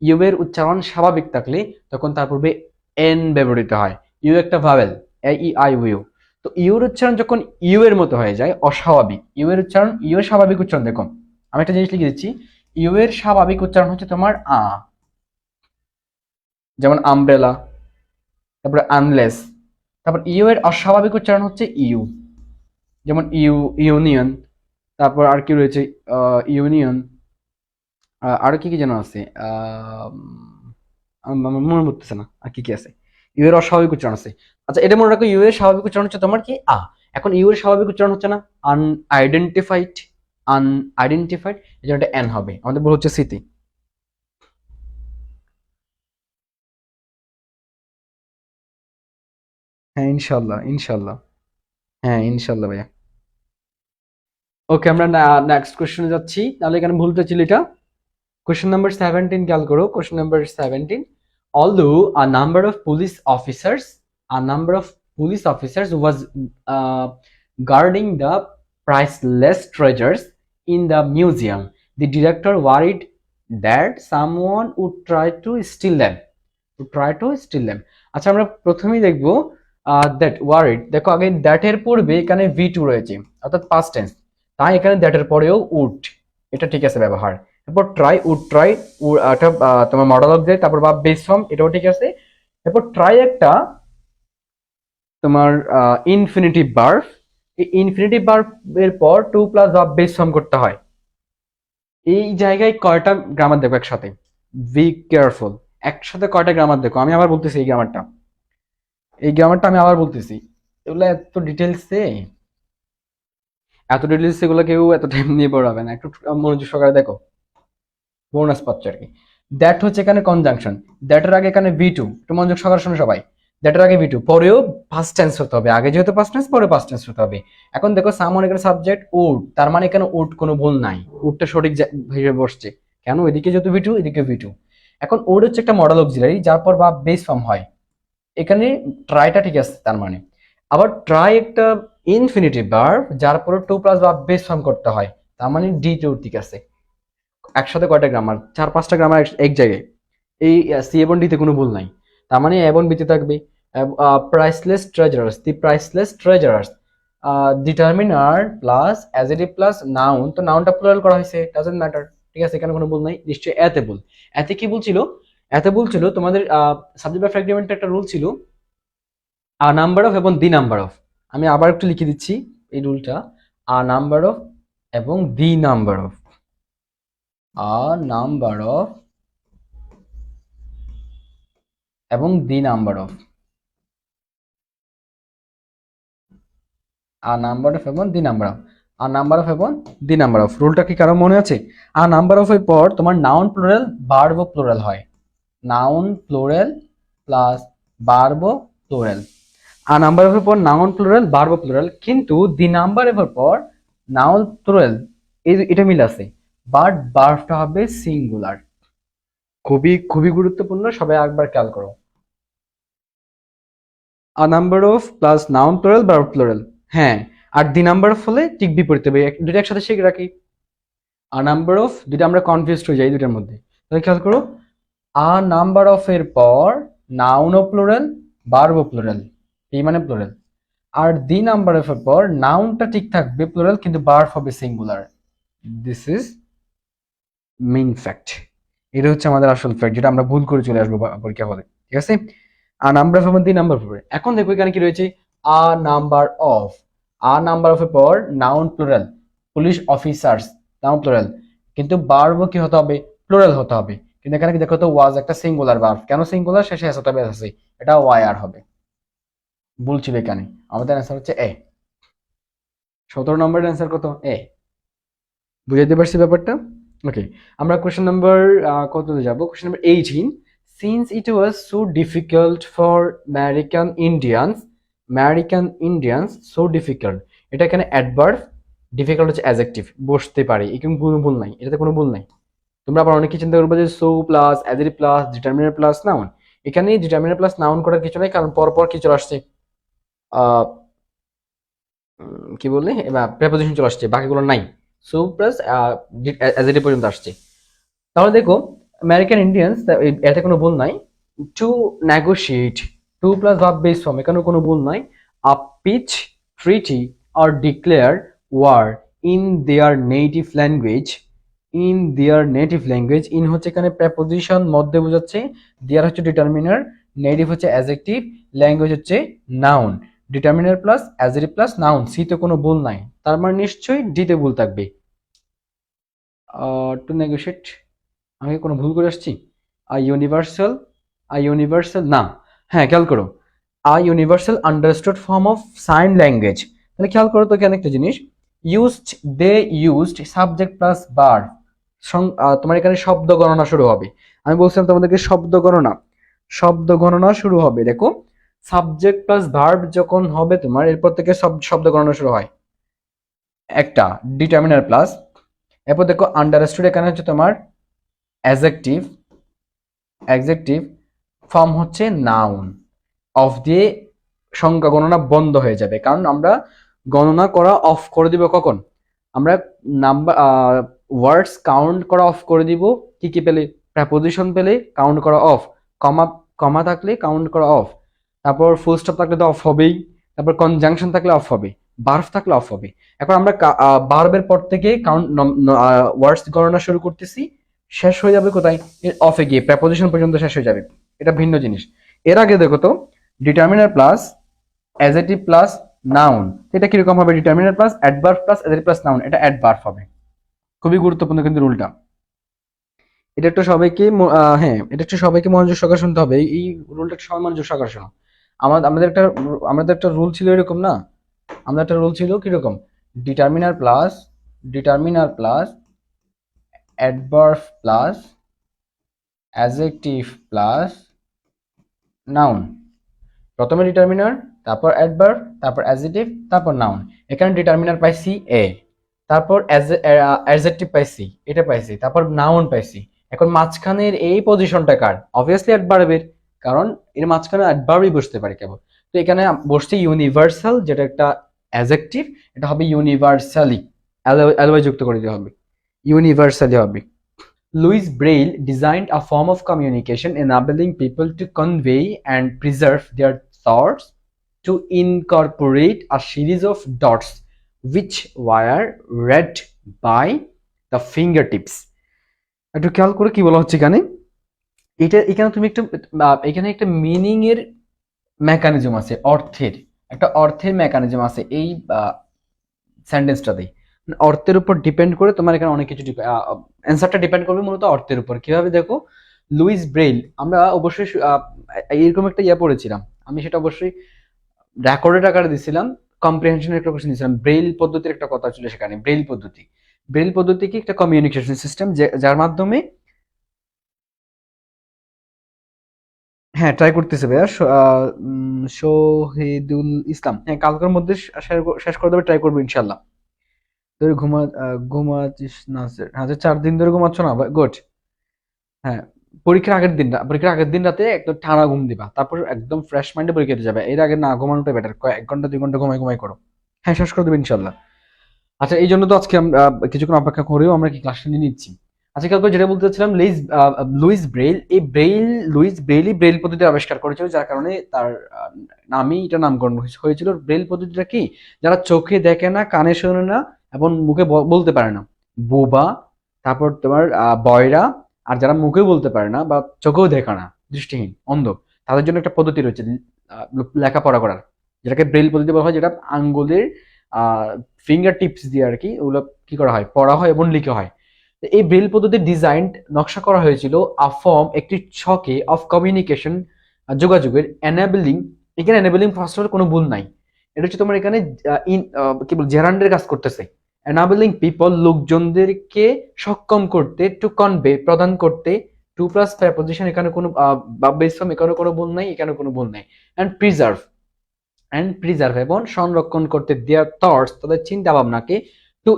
ইউ এর উচ্চারণ স্বাভাবিক থাকলে তখন তার পূর্বে এন ব্যবহৃত হয়। ইউ একটা vowel, A E I U. তো ইউর উচ্চারণ যখন ইউ এর মতো হয়ে যায় অস্বাভাবিক, ইউ এর উচ্চারণ, ইউ এর স্বাভাবিক উচ্চারণ দেখো, আমি একটা জিনিস লিখে দিচ্ছি, ইউ এর স্বাভাবিক উচ্চারণ হচ্ছে তোমার আ, যেমন আমব্রেলা, তারপরে আনলেস। তারপর ইউ এর অস্বাভাবিক উচ্চারণ হচ্ছে ইউ, যেমন ইউনিয়ন। তারপর আর কি রয়েছে, ইউনিয়ন। আর কি কি যেন আছে, আমার মনে পড়তেছে না আর কি কি আছে। ইউ এর অস্বাভাবিক উচ্চারণ আছে। আচ্ছা, এটা মনে রাখো, ইউ এর স্বাভাবিক উচ্চারণ হচ্ছে তোমার কি আ। এখন ইউ এর স্বাভাবিক উচ্চারণ হচ্ছে না আনআইডেন্টিফাইড, আনআইডেন্টিফাইড, এই জন্য এটা এন হবে। আমাদের বল হচ্ছে সিটি। হ্যাঁ ইনশাল্লাহ, ইনশাল্লাহ। হ্যাঁ ইনশাল্লাহ ভাইয়া। ওকে, আমরা নেক্সট কোশ্চেনে যাচ্ছি। তাহলে এখানে ভুলটা ছিল এটা। Question number 17 খেয়াল করো। Question number 17. Although a number of police officers was guarding the priceless treasures in the museum, the director worried that someone would try to steal them. আচ্ছা, আমরা প্রথমেই দেখবো that worried। দেখো আগে that এর পূর্বে এখানে V2 রয়েছে, অর্থাৎ past tense। তাই এখানে that এর পরেও would, এটা ঠিক আছে ব্যবহার। এরপর ট্রাই একটা তোমার মডেল অফ যায়, তারপর বা বেস ফর্ম, এটাও ঠিক আছে। এরপর ট্রাই একটা তোমার ইনফিনিটিভ ভার্ব, এই ইনফিনিটিভ ভার্ব এর পর to plus verb base form করতে হয়। এই জায়গায় কয়টা গ্রামার দেখো একসাথে, বি কেয়ারফুল। একসাথে কয়টা গ্রামার দেখো, আমি আবার বলতেছি এই গ্রামারটা আমি আবার বলতেছি। এগুলো এত ডিটেলস এগুলো কেউ এত টাইম নিয়ে পড়াবে না, একটু মনোযোগ সহকারে দেখো, বোনাস পাচ্ছে আর কি। দ্যাট হচ্ছে এখানে কনজাংশন, দ্যাটের আগে এখানে V2, একটু মনোযোগ সহকারে শোনো সবাই। দ্যাটের আগে V2, পরেও পাস্ট টেন্স হতে হবে, আগে যেহেতু পাস্ট টেন্স পরে পাস্ট টেন্স হতে হবে। এখন দেখো সামন এখানে সাবজেক্ট উড, তার মানে এখানে উড কোনো ভুল নাই, উডটা সঠিক হিসেবে বসছে। কেন? এদিকে যেহেতু V2, এদিকে V2। এখন উড হচ্ছে একটা মডেল অক্সিলারি, যার পর বা বেস ফর্ম হয়। এখানে ট্রাইটা ঠিক আছে তার মানে। আবার ট্রাই একটা ইনফিনিটিভ ভার্ব, যার পরে টু প্লাস বা বেস ফর্ম করতে হয়, তার মানে D2 ঠিক আছে। একসাথে কয়টা গ্রামার? 4-5টা গ্রামার এক জায়গায়। এই সি এবং ডিতে কোনো ভুল নাই, তার মানে এবং বিতে থাকবে। Priceless treasurers, the priceless treasurers, determiner plus adjective plus noun, তো নাউনটা প্লুরাল করা হয়েছে, ডাজন্ট ম্যাটার, ঠিক আছে, এখানে কোনো ভুল নাই। নিশ্চয়ই এতে ভুল। এতে কি বলছিল? এতে বলছিল তোমাদের সাবজেক্ট বা ফ্র্যাগমেন্টের একটা রুল ছিল, আ নাম্বার অফ এবং দি নাম্বার অফ। আমি আবার একটু লিখে দিচ্ছি এই রুলটা, আ নাম্বার অফ এবং the number of, a number of এবং the number of, a number of এবং the number of, a number of এবং দি নাম্বার অফ। রুলটা কি কারো মনে আছে? আ নাম্বার অফ এর পর তোমার নাউন প্লুরাল ভার্ব প্লুরাল হয়, noun plural plus verb plural. A number of এর পর নাউন প্লুরাল ভার্ব প্লুরাল, কিন্তু দি নাম্বার অফ এর পর নাউন প্লুরাল, এটা মিল আছে, বাট ভার্বটা হবে সিঙ্গুলার। খুবই খুবই গুরুত্বপূর্ণ, সবাই একবার খেয়াল করো। আ number of plus noun plural verb plural, হ্যাঁ। আর দি নাম্বার অফ হলে ঠিক বিপরীত হবে, দুটো একসাথে শিখে রাখি। আ নাম্বার অফ, দুটো আমরা কনফিউজড হয়ে যাই দুটার মধ্যে, তাহলে খেয়াল করো, আ নাম্বার অফ এর পর নাউন ও প্লুরাল, ভার্ব ও প্লুরাল, এই মানে প্লুরাল। আর দি নাম্বার অফ এর পর নাউনটা ঠিক থাকবে প্লুরাল, কিন্তু ভার্ব হবে singular. This is main fact. এটা হচ্ছে আমাদের আসল ফ্যাক্ট, যেটা আমরা ভুল করে চলে আসবো পরীক্ষা হলে, ঠিক আছে। আ নাম্বার অফ এবং দি নাম্বার অফ। এখন দেখো এখানে কি রয়েছে, আ number of, a number of এর পর noun plural, police officers, noun plural, কিন্তু ভার্ব কি হতে হবে? প্লুরাল হতে হবে। কিন্তু এখানে কি দেখো তো ওয়াজ একটা সিঙ্গুলার ভার্ব, কেন সিঙ্গুলার, শেষে এসটা বেস আছে, এটা ওয়ার হবে। ভুল ছিল এখানে, আমাদের অ্যান্সার হচ্ছে এ। 17 নম্বরের অ্যান্সার কত? এ। বুঝাইতে পারছি ব্যাপারটা? ওকে, আমরা কোশ্চেন নাম্বার কততে যাব? Question number 18, since it was so difficult for American Indians so difficult, এটা এখানে অ্যাডভার্ব, ডিফিকাল্ট হচ্ছে অ্যাডজেক্টিভ, বসতে পারে, এখানে কোনো ভুল নাই, এটাতে কোনো ভুল নাই। তোমরা আবার অনেকে চিন্তা করবে যে so plus adjective plus determiner plus noun, এখানে ডিটারমিনার প্লাস নাউন করার কিছু নাই, কারণ পরপর কি চলে আসছে, আহ, কি বললে, এবার প্রেপোজিশন চলে আসছে, বাকিগুলো নাই, সো প্লাস অ্যাডজেক্টিভ পর্যন্ত আসছে। তাহলে দেখো আমেরিকান ইন্ডিয়ান্স, এতে কোনো ভুল নাই। To negotiate, to plus verb base form, এখানে কোনো ভুল নাই। A peace treaty or declare war in their native language, in হচ্ছে এখানে প্রেপোজিশন, মধ্যে বোঝাচ্ছে, দেয়ার হচ্ছে ডিটারমিনার, নেটিভ হচ্ছে অ্যাডজেক্টিভ, ল্যাঙ্গুয়েজ হচ্ছে noun, determiner plus adjective plus noun, C তে কোনো ভুল নাই, তার মানে নিশ্চয়ই ডি তে ভুল থাকবে। টু নেগোশিয়েট, আমি কি কোনো ভুল করে আসছি? ইউনিভার্সাল, ইউনিভার্সাল না, হ্যাঁ খেয়াল করো, universal understood form of sign language, তাহলে খেয়াল করো তো এখানে একটা জিনিস, used, they used subject plus verb, তোমার এখানে শব্দ গণনা শুরু হবে। আমি বলছিলাম তোমাদেরকে শব্দ গণনা শুরু হবে, দেখো সাবজেক্ট প্লাস ভার্ব যখন হবে তোমার, এরপর থেকে সব শব্দ গণনা শুরু হয়, একটা ডিটারমিনার প্লাস, এরপর দেখো আন্ডারস্টুড, এখানে হচ্ছে তোমার অ্যাডজেক্টিভ, ফর্ম হচ্ছে নাউন, অফ দিয়ে সংখ্যা গণনা বন্ধ হয়ে যাবে, কারণ আমরা গণনা করা অফ করে দিব কখন, আমরা নাম্বার ওয়ার্ডস কাউন্ট করা অফ করে দিব, কি কি পেলে, প্রেপোজিশন পেলে কাউন্ট করা অফ, কমা কমা থাকলে কাউন্ট করা অফ, তারপর ফুল স্টপ থাকলে তো অফ হবেই, তারপর কনজাংশন থাকলে অফ হবে, ভার্ব থাকলে অফ হবে। এখন আমরা ভার্বের পর থেকে কাউন্ট ওয়ার্ডস গণনা শুরু করতেছি, শেষ হয়ে যাবে কোথায়, অফে গিয়ে প্রেপোজিশন পর্যন্ত শেষ হয়ে যাবে, এটা ভিন্ন জিনিস। এর আগে দেখো তো determiner plus adjective plus noun, এটা কিরকম হবে, determiner plus adverb plus adjective plus noun, এটা অ্যাডভার্ব হবে। খুবই গুরুত্বপূর্ণ কিন্তু রুলটা, এটা একটু সবাইকে হ্যাঁ এটা একটু সবাইকে মনোযোগ সহকারে শুনতে হবে, এই রুলটা একটু সবাই মনোযোগ সহকারে শোনো। আমাদের একটা রুল ছিল এরকম না, আমাদের একটা রুল ছিল কিরকম, determiner plus adverb plus adjective plus noun, প্রথমে ডিটারমিনার, তারপর অ্যাডভার্ব, তারপর অ্যাডজেক্টিভ, তারপর নাউন। এখানে ডিটারমিনার পাইছি এ, তারপর অ্যাডজেক্টিভ পাইছি, এটা পাইছি, তারপর নাউন পাইছি। এখন মাঝখানের এই পজিশনটা কার? অবভিয়াসলি অ্যাডভার্বের, কারণ এর মাঝখানে অ্যাডভার্বই বসতে পারে কেবল। তো এখানে বসছে ইউনিভার্সাল, যেটা একটা অ্যাডজেক্টিভ, এটা হবে ইউনিভার্সালি, অ্যালয় যুক্ত করে দিতে হবে, ইউনিভার্সালি হবে। Louis Braille designed a form of communication enabling people to convey and preserve their thoughts to incorporate a series of dots which were read by the fingertips. একটু খেয়াল করে কি বলা হচ্ছে এখানে, এখানে তুমি একটু এখানে একটা মিনিং এর মেকানিজম আছে, অর্থের মেকানিজম আছে এই সেন্টেন্সটাতে, অর্থের উপর ডিপেন্ড করে তোমার এখানে অনেক কিছু অ্যান্সারটা ডিপেন্ড করবে মূলত অর্থের উপর। কিভাবে দেখো, লুইস ব্রেইল, আমরা অবশ্যই এরকম একটা পড়েছিলাম, আমি সেটা অবশ্যই রেকর্ডেড আকারে দিছিলাম, কম্প্রিহেনশনের একটা কোশ্চেন দিয়েছিলাম, ব্রেইল পদ্ধতির একটা কথা ছিল সেখানে, ব্রেইল পদ্ধতি কি, একটা কমিউনিকেশন সিস্টেম যার মাধ্যমে, হ্যাঁ ট্রাই করতেছে ভাইয়া, শহীদুল ইসলাম, হ্যাঁ কালকের মধ্যে শেষ করে দেবে, ট্রাই করবো ইনশাল্লাহ। ধরে ঘুমাচ্ছিস না স্যার, হ্যাঁ 4 দিন ধরে ঘুমাচ্ছ না, গুড। হ্যাঁ, পরীক্ষার আগের দিন রাতে একদম টানা ঘুম দিবা, তারপর একদম ফ্রেশ মাইন্ডে পরীক্ষা দিতে যাবে, এর আগে না ঘুমানোটাই বেটার, 1 ঘন্টা 2 ঘন্টা ঘুমাই করো, হ্যাঁ শেষ করে দেবে ইনশাল্লাহ। আচ্ছা, এই জন্য তো আজকে আমরা কিছুক্ষণ অপেক্ষা করেও আমরা কি ক্লাসটা নিয়ে নিচ্ছি। আচ্ছা, কালকে যেটা বলতে চাচ্ছিলাম, লুইস ব্রেইল, লুইস ব্রেইলই ব্রেইল পদ্ধতি আবিষ্কার করেছিল, যার কারণে তার নামই এটা নামকরণ হয়েছিল। ব্রেইল পদ্ধতিটা কি, যারা চোখে দেখে না, কানে শোনে না এবং মুখে বলতে পারে না, বোবা, তারপর তোমার বয়রা, আর যারা মুখে বলতে পারে না বা চোখেও দেখে না, দৃষ্টিহীন, অন্ধ, তাদের জন্য একটা পদ্ধতি রয়েছে লেখাপড়া করার, যেটাকে ব্রেইল পদ্ধতি বলা হয়, যেটা আঙ্গুলের ফিঙ্গার টিপস দিয়ে আর কি ওগুলো কি করা হয়, পড়া হয় এবং লিখা হয়। এই ব্রেল পদ্ধতির ডিজাইন নকশা করা হয়েছিল আ ফর্ম একটি ছকে অফ কমিউনিকেশন, যোগাযোগের, এনাবেলিং। এখানে এনাবেলিং ফার্স্ট অফ কোনো ভুল নাই, এটা হচ্ছে তোমার এখানে কি বল জেরান্ডের কাজ করতেছে। এনাবেলিং পিপল লোকজনদেরকে সক্ষম করতে, টু কনভে প্রদান করতে, টু প্লাস প্রেপোজিশন এখানে কোনো বেস ফর্ম এখানে কোনো ভুল নাই, এখানে কোনো ভুল নাই। অ্যান্ড প্রিজার্ভ এবং সংরক্ষণ করতে, দেয়ার থটস তাদের চিন্তা ভাবনাকে, টু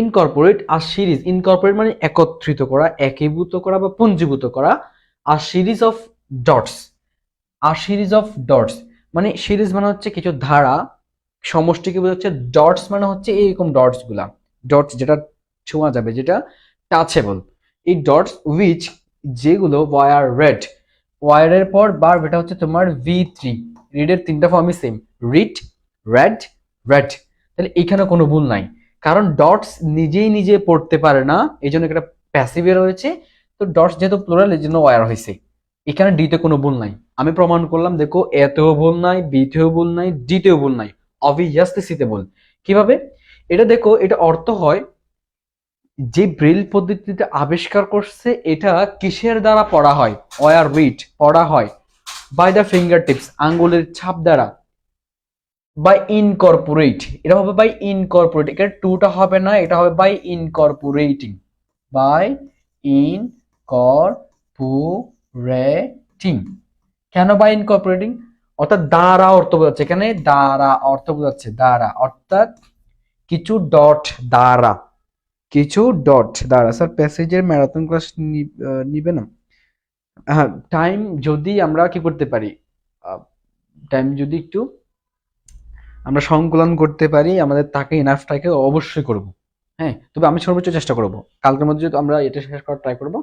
ইনকর্পোরেট আর সিরিজ, ইনকর্পোরেট মানে একত্রিত করা, একীভূত করা বা পুঞ্জীভূত করা, আর সিরিজ অফ ডটস, মানে সিরিজ মানে হচ্ছে কিছু ধারা, সমষ্টিকে বোঝাচ্ছে, ডটস মানে হচ্ছে এইরকম ডটস গুলা, ডটস যেটা ছোঁয়া যাবে, যেটা টাচেবল, এই ডটস উইচ যেগুলো ওয়ার রেড, ওয়ারের পর বার এটা হচ্ছে তোমার V3, রিডের তিনটা ফর্মই সেম, রিড, রেড, রেড। তাহলে এখানে কোনো ভুল নাই, কারণ ডটস নিজেই নিজে পড়তে পারে না, এই জন্য একটা প্যাসিভে রয়েছে। তো ডটস যেহেতু প্লুরাল এই জন্য ওয়ার হয়েছে, এখানে ডিতে কোনো ভুল নাই। আমি প্রমাণ করলাম, দেখো এতেও ভুল নাই, বিতেও ভুল নাই, ডিতেও ভুল নাই, অবভিয়াসলি সিতে ভুল। কিভাবে? এটা দেখো, এটা অর্থ হয় যে ব্রেল পদ্ধতিতে আবিষ্কার করছে এটা কিসের দ্বারা পড়া হয়, ওয়ার রিড পড়া হয়, বাই দ্য ফিঙ্গার টিপস আঙ্গুলের ছাপ দ্বারা, বাই ইনকর্পোরেট, এটা হবে বাই ইনকর্পোরেট, এখানে টুটা হবে না, এটা হবে বাই ইনকর্পোরেটিং, বাই ইনকর্পোরেটিং। কেন বাই ইনকর্পোরেটিং? অর্থাৎ দ্বারা অর্থ বোঝাচ্ছে, এখানে দ্বারা অর্থ বোঝাচ্ছে, দ্বারা অর্থাৎ কিছু ডট দ্বারা, স্যার প্যাসেজের ম্যারাথন ক্লাস নিবে না? হ্যাঁ, টাইম যদি আমরা কি করতে পারি, টাইম যদি একটু আমরা সংকলন করতে পারি, আমাদের তাকে ইনাফটাকে অবশ্যই করব। হ্যাঁ, তবে আমি সর্বোচ্চ চেষ্টা করব কালকের মধ্যে যদি আমরা এটা শেষ করার ট্রাই করব।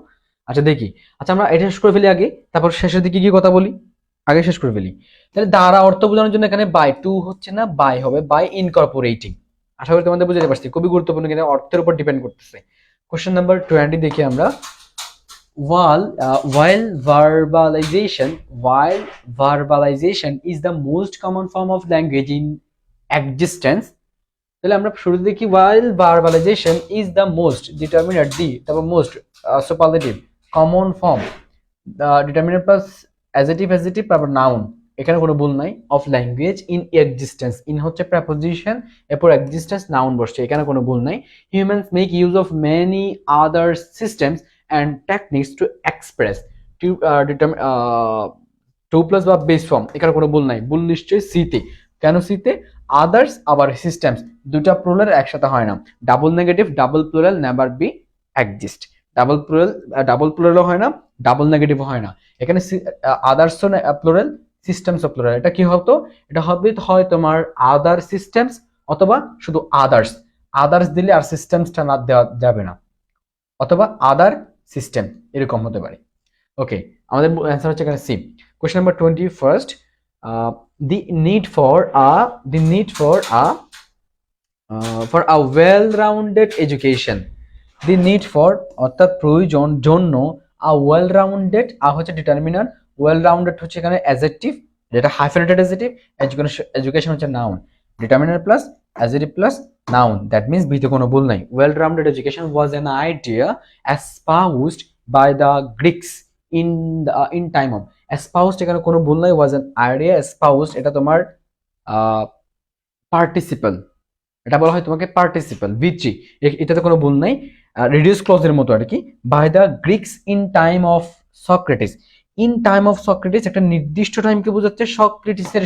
আচ্ছা দেখি, আচ্ছা আমরা এটা শেষ করে ফেলি আগে, তারপর শেষের দিকে কি কথা বলি, আগে শেষ করে ফেলি। তাহলে দ্বারা অর্থ বোঝানোর জন্য এখানে বাই, টু হচ্ছে না, বাই হবে, বাই ইনকর্পোরেটিং। আশা করি তোমাদের বুঝতে পারছি, খুবই গুরুত্বপূর্ণ, কিন্তু অর্থের উপর ডিপেন্ড করতেছে। কোশ্চেন নাম্বার 20 দেখি আমরা। While verbalization is the most common form of language in existence, তাহলে আমরা শুরুতে দেখি while verbalization is the most, determiner d, তারপর most superlative common form, determiner plus adjective তারপর noun, এখানে কোনো ভুল নাই, of language in existence, in হচ্ছে preposition, এরপর existence noun বসছে, এখানে কোনো ভুল নাই। Humans make use of many other systems and techniques to express, to determine to plus বা বেস ফর্ম, এখানে কোনো ভুল নাই, ভুল নিশ্চয়ই সিতে। কেন সিতে? আদার্স আবার সিস্টেমস দুটা প্লুরাল একসাথে হয় না, double negative double plural never be exist, double প্লুরালও হয় না, ডাবল নেগেটিভও হয় না। এখানে আদার্সও প্লুরাল, সিস্টেমসও প্লুরাল। এটা কি হতো? এটা হবে হয় তোমার আদার সিস্টেমস অথবা শুধু আদার্স, আদার্স দিলে আর সিস্টেমসটা না দেওয়া যাবে না, অথবা আদার সিস্টেম এরকম হতে পারে। ওকে, আমাদের অ্যান্সার হচ্ছে এখানে C. Question number 21, the need for a well-rounded education, the need for অর্থাৎ প্রয়োজন, জন্য, a well-rounded, হচ্ছে ডিটারমিনার, well-rounded হচ্ছে এখানে অ্যাডজেক্টিভ, যেটা হাইফেনেটেড অ্যাডজেক্টিভ, এডুকেশন হচ্ছে noun, determiner plus adjective plus noun, that means বিতে কোনো ভুল নাই। well-rounded education was an idea espoused by the Greeks in time of, espoused এখানে কোনো ভুল নাই, was an idea espoused এটা তোমার পার্টিসিপল, এটা বলা হয় তোমাকে পার্টিসিপল V3, এটাতে কোনো ভুল নাই, রিডিউস ক্লজের মতো আর কি। By the Greeks in time of Socrates, in time of Socrates একটা নির্দিষ্ট টাইমকে বোঝাচ্ছে, সক্রেটিসের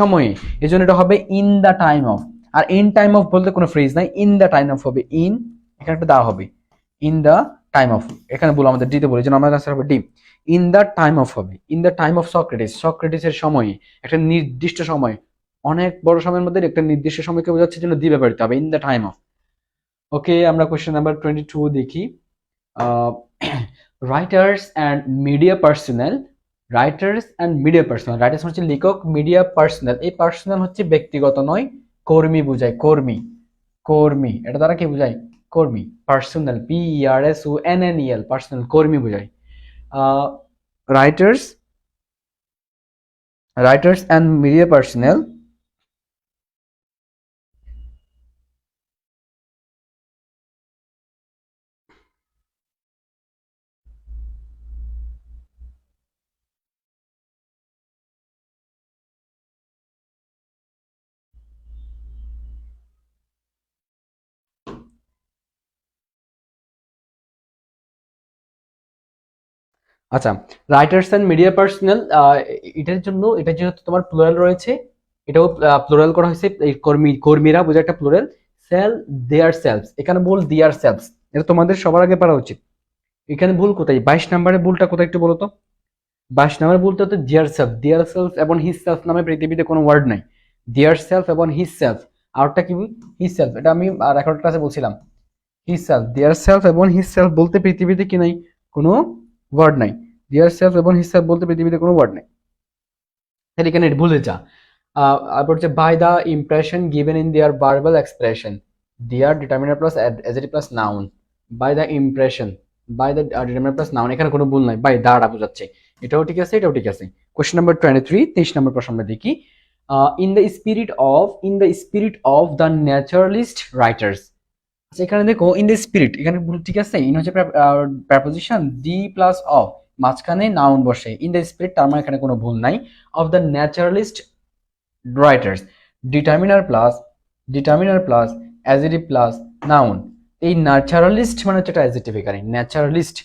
সময়ে, এই জন্য এটা হবে ইন দ্য টাইম অফ। আর ইন টাইম অফ বলতে কোনো ফ্রেজ নাই, ইন দ্য টাইম অফ হবে, ইন এখানে একটা দেওয়া হবে, ইন দ্য টাইম অফ, এখানে বলো আমাদের ডিতে বলি, যেন আমাদের আনসার হবে D, in the time of হবে, in the time of Socrates, সক্রেটিসের সময়ে, একটা নির্দিষ্ট সময়, অনেক বড় সময়ের মধ্যে একটা নির্দিষ্ট সময়কে বোঝাচ্ছে জন্য দি ব্যবহৃত হবে, in the time of. Okay, আমরা কোশ্চেন নাম্বার 22 দেখি। Writers and media personal, writers হচ্ছে লেখক, মিডিয়া পার্সোনাল, এই পার্সোনাল হচ্ছে ব্যক্তিগত নয়, কর্মী বোঝায়, কর্মী এটা দ্বারা কি বোঝায়? কর্মী, পার্সোনাল PERSONAL, পার্সোনাল কর্মী বোঝায়। রাইটার্স অ্যান্ড মিডিয়া পার্সোনাল আচ্ছা, রাইটার্স অ্যান্ড মিডিয়া পার্সোনাল, এটা যেহেতু তোমার প্লুরাল রয়েছে, এটাও প্লুরাল করা হয়েছে, এই কর্মীরা বোঝা একটা প্লুরাল। সেল দেয়ার সেলস, এখানে ভুল দেয়ার সেলস, এটা তোমাদের সবার আগে পারা উচিত। এখানে ভুল কোথায়? 22 নম্বরের ভুলটা কোথায় একটু বলো তো। 22 নম্বরের ভুলটা হচ্ছে দেয়ার সেলফ এবং হিজ সেলফ নামে পৃথিবীতে কোনো ওয়ার্ড নাই। দেয়ার সেলফ এবং হিজ সেলফ, আরটা কি? হিজ সেলফ, এটা আমি রেকর্ড ক্লাসে বলছিলাম। হিজ সেলফ, দেয়ার সেলফ এবং হিজ সেলফ বলতে পৃথিবীতে কি নাই? কোনো ওয়ার্ড নাই। দেয়ার সেলফ এবং হিজ সেলফ বলতে পৃথিবীতে কোনো ওয়ার্ড নাই। তাহলে এখানে ভুলে যা। তারপর হচ্ছে by the impression given in their verbal expression, their determiner plus adjective plus noun. By the impression, by the determiner plus noun, এখানে কোনো ভুল নাই, বাই দ্বারা বোঝাচ্ছে। এটাও ঠিক আছে, এটাও ঠিক আছে। কোশ্চেন নাম্বার 23, 23 নম্বর প্রশ্ন আমরা দেখি। In the spirit of the naturalist writers. আচ্ছা, এখানে দেখো ইন দ্য স্পিরিট, এখানে ভুল ঠিক আছে। ইন হচ্ছে প্রেপোজিশন, দি প্লাস অফ, মাঝখানে নাউন বসে। ইন দ্য স্পিরিট, তার মানে এখানে কোনো ভুল নাই। Of the naturalist writers, determiner plus adjective plus noun. এই ন্যাচারালিস্ট মানে হচ্ছে একটা অ্যাডজেক্টিভ, এখানে naturalist,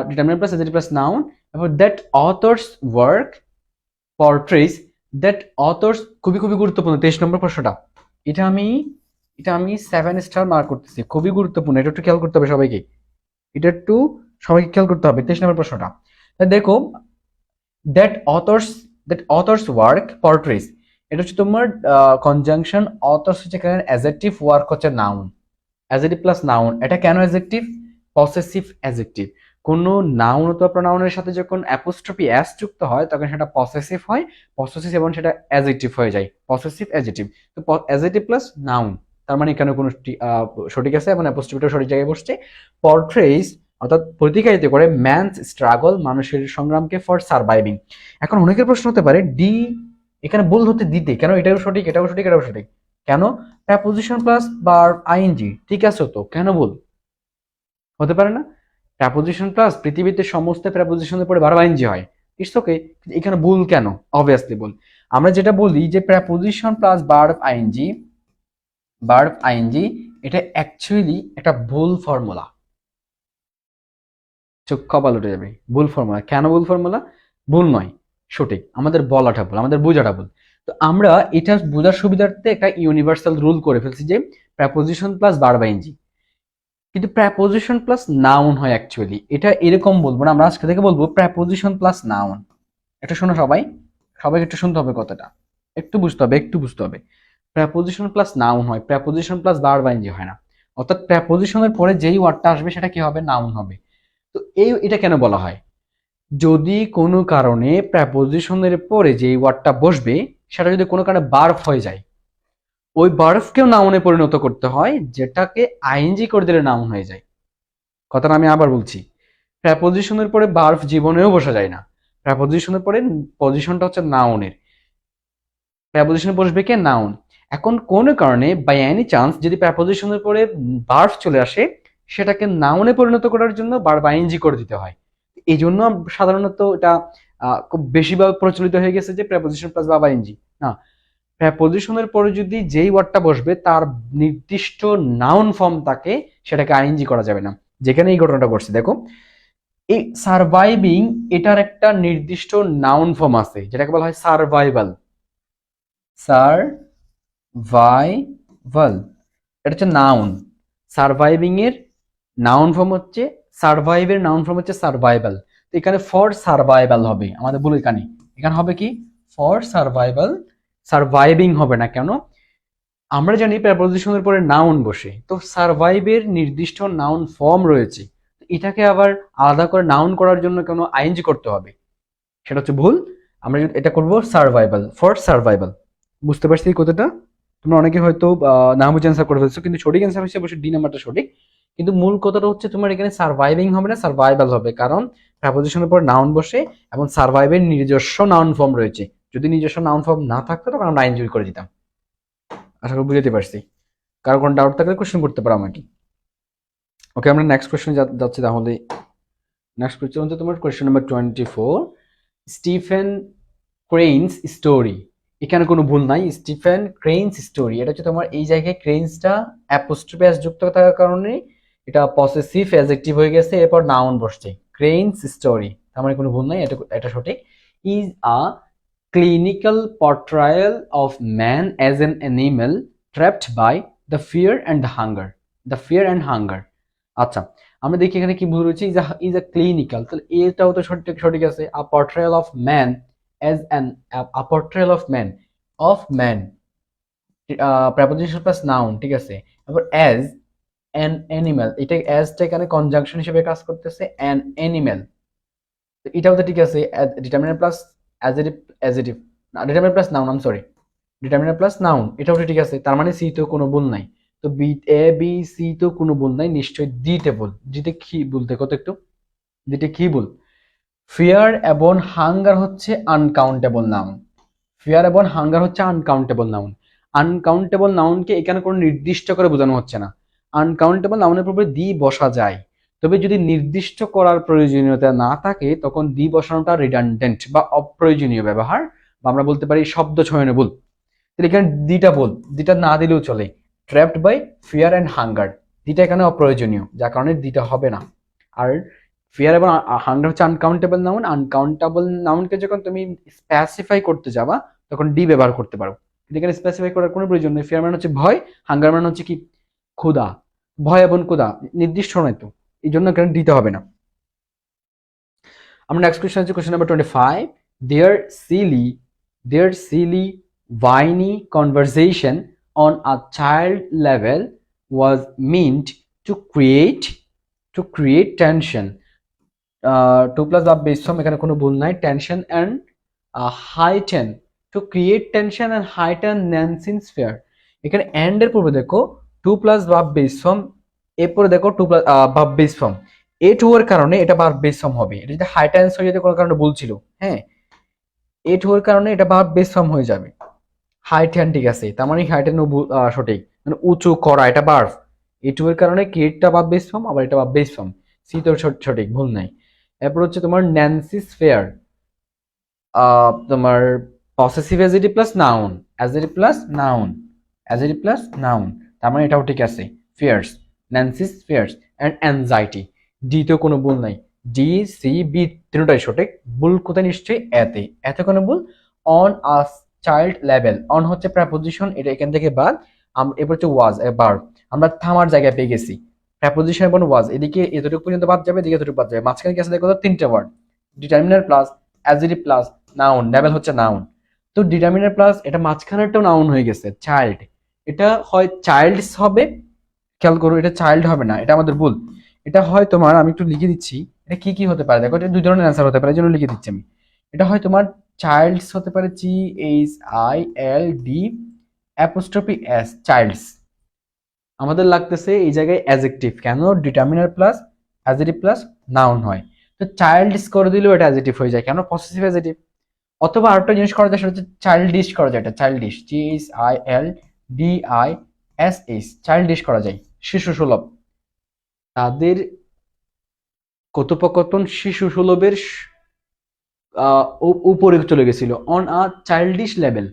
determiner plus adjective plus noun. এবং that authors work portrays, that authors, খুবই খুবই গুরুত্বপূর্ণ 23 নম্বর প্রশ্নটা। এটা আমি 7 স্টার মার্ক করতেছি, খুবই গুরুত্বপূর্ণ, এটা একটু খেয়াল করতে হবে সবাইকে, এটা একটু সবাইকে খেয়াল করতে হবে 23 নম্বর প্রশ্নটা। দেখো, that authors that authors work portrays, এটা হচ্ছে তোমার কনজাংশন। অথর্স হচ্ছে এখানে অ্যাডজেক্টিভ, ওয়ার্ক হচ্ছে নাউন, অ্যাডজেক্টিভ প্লাস নাউন। এটা কেন অ্যাডজেক্টিভ? Possessive adjective. কোনো নাউন অথবা প্রোনাউনের সাথে যখন অ্যাপোস্ট্রফি এস যুক্ত হয় তখন সেটা পসেসিভ হয়, পসেসিভ, এবং সেটা অ্যাডজেক্টিভ হয়ে যায়, পসেসিভ অ্যাডজেক্টিভ। তো অ্যাডজেক্টিভ প্লাস নাউন, তার মানে এখানে কোনো সঠিক আছে এবং অ্যাপোস্ট্রফিটাও সঠিক জায়গায় বসছে। পর্ট্রেস অর্থাৎ প্রতিকারিত করে ম্যানস স্ট্রাগল, মানুষের সংগ্রামকে, ফর সার্ভাইভিং। এখন অনেকের প্রশ্ন হতে পারে ডি এখানে ভুল হতে দিতে কেন? এটাও সঠিক, এটাও সঠিক, এটাও সঠিক, কেন? প্রেপোজিশন প্লাস ভার্ব আইএনজি, ঠিক আছে, তো কেন ভুল হতে পারে না? প্রেপোজিশন প্লাস, পৃথিবীতে সমস্ত প্রেপোজিশনের পরে ভার্ব আইএনজি হয়, ইটস ওকে। এখানে ভুল কেন? অবভিয়াসলি ভুল। আমরা যেটা বলি যে প্রেপোজিশন প্লাস ভার্ব আইএনজি, এটা অ্যাকচুয়ালি একটা ভুল ফর্মুলা। চোখ কপাল উঠে যাবে, ভুল ফর্মুলা। কেন ভুল ফর্মুলা? ভুল নয়, সঠিক, আমাদের বলাটা ভুল, আমাদের বোঝাটা ভুল। তো আমরা এটা বোঝার সুবিধার্থে একটা ইউনিভার্সাল রুল করে ফেলছি যে প্রেপোজিশন প্লাস ভার্ব আইএনজি, কিন্তু প্রেপোজিশন প্লাস নাউন হয় অ্যাকচুয়ালি। এটা এরকম বলবো না, আমরা আজকে থেকে বলবো প্রেপোজিশন প্লাস নাউন। এটা শোনো সবাই, সবাইকে একটু শুনতে হবে কথাটা, একটু বুঝতে হবে, একটু বুঝতে হবে। প্রেপোজিশন প্লাস নাউন হয়, প্রেপোজিশন প্লাস ভার্ব আইএনজি হয় না। অর্থাৎ প্রেপোজিশনের পরে যেই ওয়ার্ডটা আসবে সেটা কি হবে? নাউন হবে। তো এটা কেন বলা হয়? যদি কোনো কারণে প্রেপোজিশনের পরে যেই ওয়ার্ডটা বসবে সেটা যদি কোনো কারণে ভার্ব হয়ে যায়, ওই ভার্বকেও নাউনে পরিণত করতে হয়, যেটাকে আইএনজি করে দিলে নাউন হয়ে যায়। কথাটা আমি আবার বলছি, প্রেপোজিশনের পরে ভার্ব জীবনেও বসা যায় না। প্রেপোজিশনের পরে পজিশনটা হচ্ছে নাউনের, প্রেপোজিশনে বসবে কে? নাউন। এখন কোন কারণে বাই এনি চান্স যদি প্রেপোজিশনের পরে ভার্ব চলে আসে, সেটাকে নাউনে পরিণত করার জন্য ভার্ব আইএনজি করে দিতে হয়। এই জন্য সাধারণত এটা খুব বেশিভাবে প্রচলিত হয়ে গেছে যে প্রেপোজিশন প্লাস ভার্ব আইএনজি না, প্রেপোজিশনের পরে যদি যেই ওয়ার্ডটা বসবে তার নির্দিষ্ট নাউন ফর্ম থাকে, সেটাকে আইএনজি করা যাবে না। যেখানে এই ঘটনাটা ঘটছে দেখো, এই সার্ভাইভিং, এটার একটা নির্দিষ্ট নাউন ফর্ম আছে যেটাকে বলা হয় সার্ভাইভাল। সার্ভাইভাল, এটা হচ্ছে নাউন। সার্ভাইভিং এর নাউন ফর্ম হচ্ছে, সার্ভাইভের নাউন ফর্ম হচ্ছে সার্ভাইভাল। তো এখানে ফর সার্ভাইভাল হবে, আমাদের ভুল এখানে। এখানে হবে কি? ফর সার্ভাইভাল, সার্ভাইভিং হবে না। কেন? আমরা জানি প্রেপোজিশনের পরে নাউন বসে, তো সার্ভাইভের নির্দিষ্ট নাউন ফর্ম রয়েছে, এটাকে আবার আলাদা করে নাউন করার জন্য কেন আইএনজি করতে হবে? সেটা হচ্ছে ভুল। আমরা এটা করব সার্ভাইভাল, ফর সার্ভাইভাল। বুঝতে পারছি এই কথাটা? তোমরা অনেকে হয়তো না বুঝে অ্যান্সার করে ফেলছো, কিন্তু সঠিক অ্যান্সার হচ্ছে অবশ্যই ডি নাম্বারটা সঠিক। কিন্তু মূল কথাটা হচ্ছে তোমার এখানে সার্ভাইভিং হবে না, সার্ভাইভাল হবে, কারণ প্রেপোজিশনের পর নাউন বসে এবং সার্ভাইভের নিজস্ব নাউন ফর্ম রয়েছে। যদি নিজস্ব নাউন ফর্ম না থাকতো তখন আমরা আইএনজি করে দিতাম। আশা করি বুঝতে পারছি। কারো কোনো ডাউট থাকলে কোশ্চেন করতে পারো আমাকে। ওকে, আমরা নেক্সট কোশ্চেন যাচ্ছি তাহলে। নেক্সট কোশ্চেন হচ্ছে তোমার কোশ্চেন নাম্বার 24, স্টিফেন ক্রেইনস স্টোরি। এখানে কোনো ভুল নাই, স্টিফেন ক্রেইনস স্টোরি, এটা হচ্ছে তোমার এই জায়গায় ক্রেইনসটা অ্যাপোস্ট্রোফি এস যুক্ত থাকার কারণে এটা পসেসিভ অ্যাডজেক্টিভ হয়ে গেছে, এরপর নাউন বসছে। ক্রেইনস স্টোরি, তার মানে কোনো ভুল নাই, এটা এটা সঠিক। Is a clinical portrayal of man as an animal trapped by the fear and the hunger, the fear and hunger. আচ্ছা, আমরা দেখি এখানে কি ভুল রয়েছে, ইজ আ ক্লিনিক্যাল, তাহলে এটাও তো সঠিক সঠিক আছে। A portrayal of man as an, a portrayal of man preposition plus noun, ঠিক আছে। এবার অ্যাজ অ্যান অ্যানিম্যাল, এটা অ্যাজটা এখানে কনজাংশন হিসেবে কাজ করতেছে, অ্যান অ্যানিম্যাল, এটাও তো ঠিক আছে। ডিটারমিনার প্লাস অ্যাজেটিভ, অ্যাজেটিভ না, determiner plus noun, I am sorry, determiner plus noun, এটাও তো ঠিক আছে। তার মানে সি তো কোনো ভুল নাই। তো বি, এ বি সি তো কোনো ভুল নাই, নিশ্চয়ই ডিতে ভুল। ডিতে কি ভুল দেখো তো একটু, ডিতে কি ভুল? ফিয়ার এবং হাঙ্গার হচ্ছে আনকাউন্টেবল নাউন। ফিয়ার এবং হাঙ্গার হচ্ছে আনকাউন্টেবল নাউন। আনকাউন্টেবল নাউনকে এখানে কোনো নির্দিষ্ট করে বোঝানো হচ্ছে না। আনকাউন্টেবল নাউনের পরে দি বসা যায়, তবে যদি নির্দিষ্ট করার প্রয়োজনীয়তা না থাকে তখন দি বসানোটা রিডান্ডেন্ট বা অপ্রয়োজনীয় ব্যবহার, বা আমরা বলতে পারি শব্দ ছয়নে ভুল। তাহলে এখানে দিটা ভুল, দিটা না দিলেও চলে। Trapped by fear and hunger, দিটা এখানে অপ্রয়োজনীয়, যার কারণে দিটা হবে না। আর ফিয়ার এবং হাঙ্গার হচ্ছে আনকাউন্টেবল নাউন। আনকাউন্টেবল নাউনকে যখন তুমি স্পেসিফাই করতে যাবা তখন ডি ব্যবহার করতে পারো, কিন্তু এখানে স্পেসিফাই করার কোনো প্রয়োজন নেই। ফিয়ার মানে হচ্ছে ভয়, হাঙ্গার মানে হচ্ছে কি, ক্ষুধা। ভয় এবং ক্ষুধা নির্দিষ্ট নয়, তো এই জন্য এখানে দিতে হবে না। আমরা নেক্সট কোয়েশ্চেন আছে, question number 25। Their silly, their silly whiny conversation on a child level was meant to create tension. 2 plus verb base form, এখানে কোনো ভুল নাই। Tension and heighten, to create tension and heighten Nancy's fear। এখানে and এর পূর্বে দেখো 2 plus verb base form, এরপরে দেখো 2 plus verb base form, এ টু এর কারণে এটা verb base form হবে। এটা যদি heighten হয়ে যেতে কোনো কারণে ভুল ছিল, হ্যাঁ, এ টু এর কারণে এটা verb base form হয়ে যাবে। হাইটেন, ঠিক আছে, তার মানে হাইটেন সঠিক, মানে উঁচু করা, এটা ভার্ব। এ টু এর কারণে ক্রিয়েটটা ভার্ব বেস ফর্ম, আবার এটা ভার্ব বেস ফর্ম। সি তো সঠিক, ভুল নাই। এরপর হচ্ছে তোমার ন্যান্সিস ফেয়ার, তোমার possessive adjective plus noun, adjective plus noun, adjective plus noun, তার মানে এটাও ঠিক আছে। Fears, Nancy's fears and anxiety, D তো কোনো ভুল নাই। ডি সি বি তিনটাই সঠিক। ভুল কোথায়? নিশ্চয়ই এতে, এতে কোনো ভুল। On us child level, on হচ্ছে প্রেপোজিশন, এটা এখান থেকে বাদ। এরপর হচ্ছে ওয়াজ ভার্ব, আমরা থামার জায়গায় পেয়ে গেছি। প্রেপোজিশন এবং ওয়াজ, এদিকে এতটুকু পর্যন্ত বাদ যাবে, এদিকে এতটুকু বাদ যাবে, মাঝখানে কি আছে দেখো তো, তিনটা word, determiner plus adjective plus noun, level হচ্ছে নাউন। তো ডিটারমিনার প্লাস এটা মাঝখানেরটাও নাউন হয়ে গেছে, চাইল্ড, এটা হয় চাইল্ডস হবে, খেয়াল করো, এটা চাইল্ড হবে না, এটা আমাদের ভুল। এটা হয় তোমার, আমি একটু লিখে দিচ্ছি, এটা কি কি হতে পারে দেখো, এটা দুই ধরনের অ্যান্সার হতে পারে, এই জন্য লিখে দিচ্ছি আমি। এটা হয় তোমার চাইল্ডস হতে পারে, CHILD অ্যাপোস্ট্রফি এস, চাইল্ডস। আমাদের লাগতেছে এই জায়গায় অ্যাডজেক্টিভ, কেন? Determiner plus adjective plus noun হয়, তো চাইল্ডস করে দিলেও এটা অ্যাডজেক্টিভ হয়ে যায়, কেন? Possessive adjective. অথবা আরেকটা জিনিস করা যায়, সেটা হচ্ছে চাইল্ডিশ করা যায়, এটা চাইল্ডিশ, CHILDISH, চাইল্ডিশ করা যায়, শিশু সুলভ। তাদের কথোপকথন শিশু সুলভের উপরে চলে গেছিল, অন আ চাইল্ডিশ লেভেল,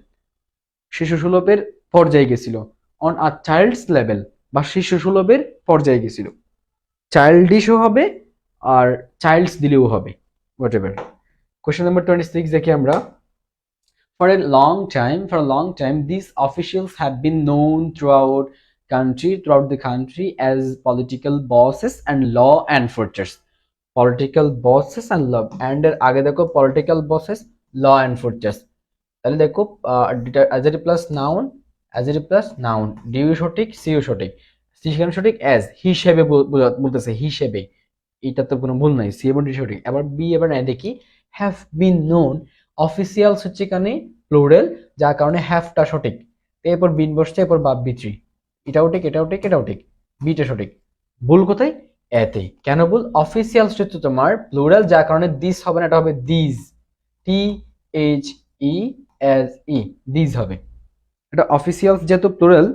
শিশু সুলভের পর্যায়ে গেছিল, অন আ চাইল্ডস লেভেল বা শিশু সুলভের পর্যায়ে গেছিল। চাইল্ডিশও হবে আর চাইল্ডস দিলেও হবে, হোয়াট এভার। কোয়েশ্চেন নাম্বার 26 দেখি আমরা। For a long time, these officials have been known throughout the country as political bosses and law enforcers. Political bosses and law, and এর আগে দেখো political bosses, law enforcers, তাহলে দেখো adjective plus noun, adjective plus noun, ডিও সঠিক, সিও সঠিক। সি সেখানে সঠিক, অ্যাজ হিসেবে বলতেছে, হিসেবে, এটা তো কোনো ভুল নাই, সি এবং ডি সঠিক। এবার বি এবার নাই দেখি, হ্যাভ বিন নোন, অফিসিয়ালস হচ্ছে এখানে প্লুরাল, যার কারণে হ্যাভটা সঠিক, এরপর বিন বসছে, এরপর বাপ বিত্রি, এটাও ঠিক, এটাও ঠিক, এটাও ঠিক, বিটা সঠিক। ভুল কোথায়? এতে। কেন ভুল? অফিসিয়ালস হচ্ছে তোমার প্লুরাল, যার কারণে দিস হবে না, এটা হবে দিজ, THESE, দিজ হবে। এটা অফিসিয়ালস যেহেতু প্লুরাল,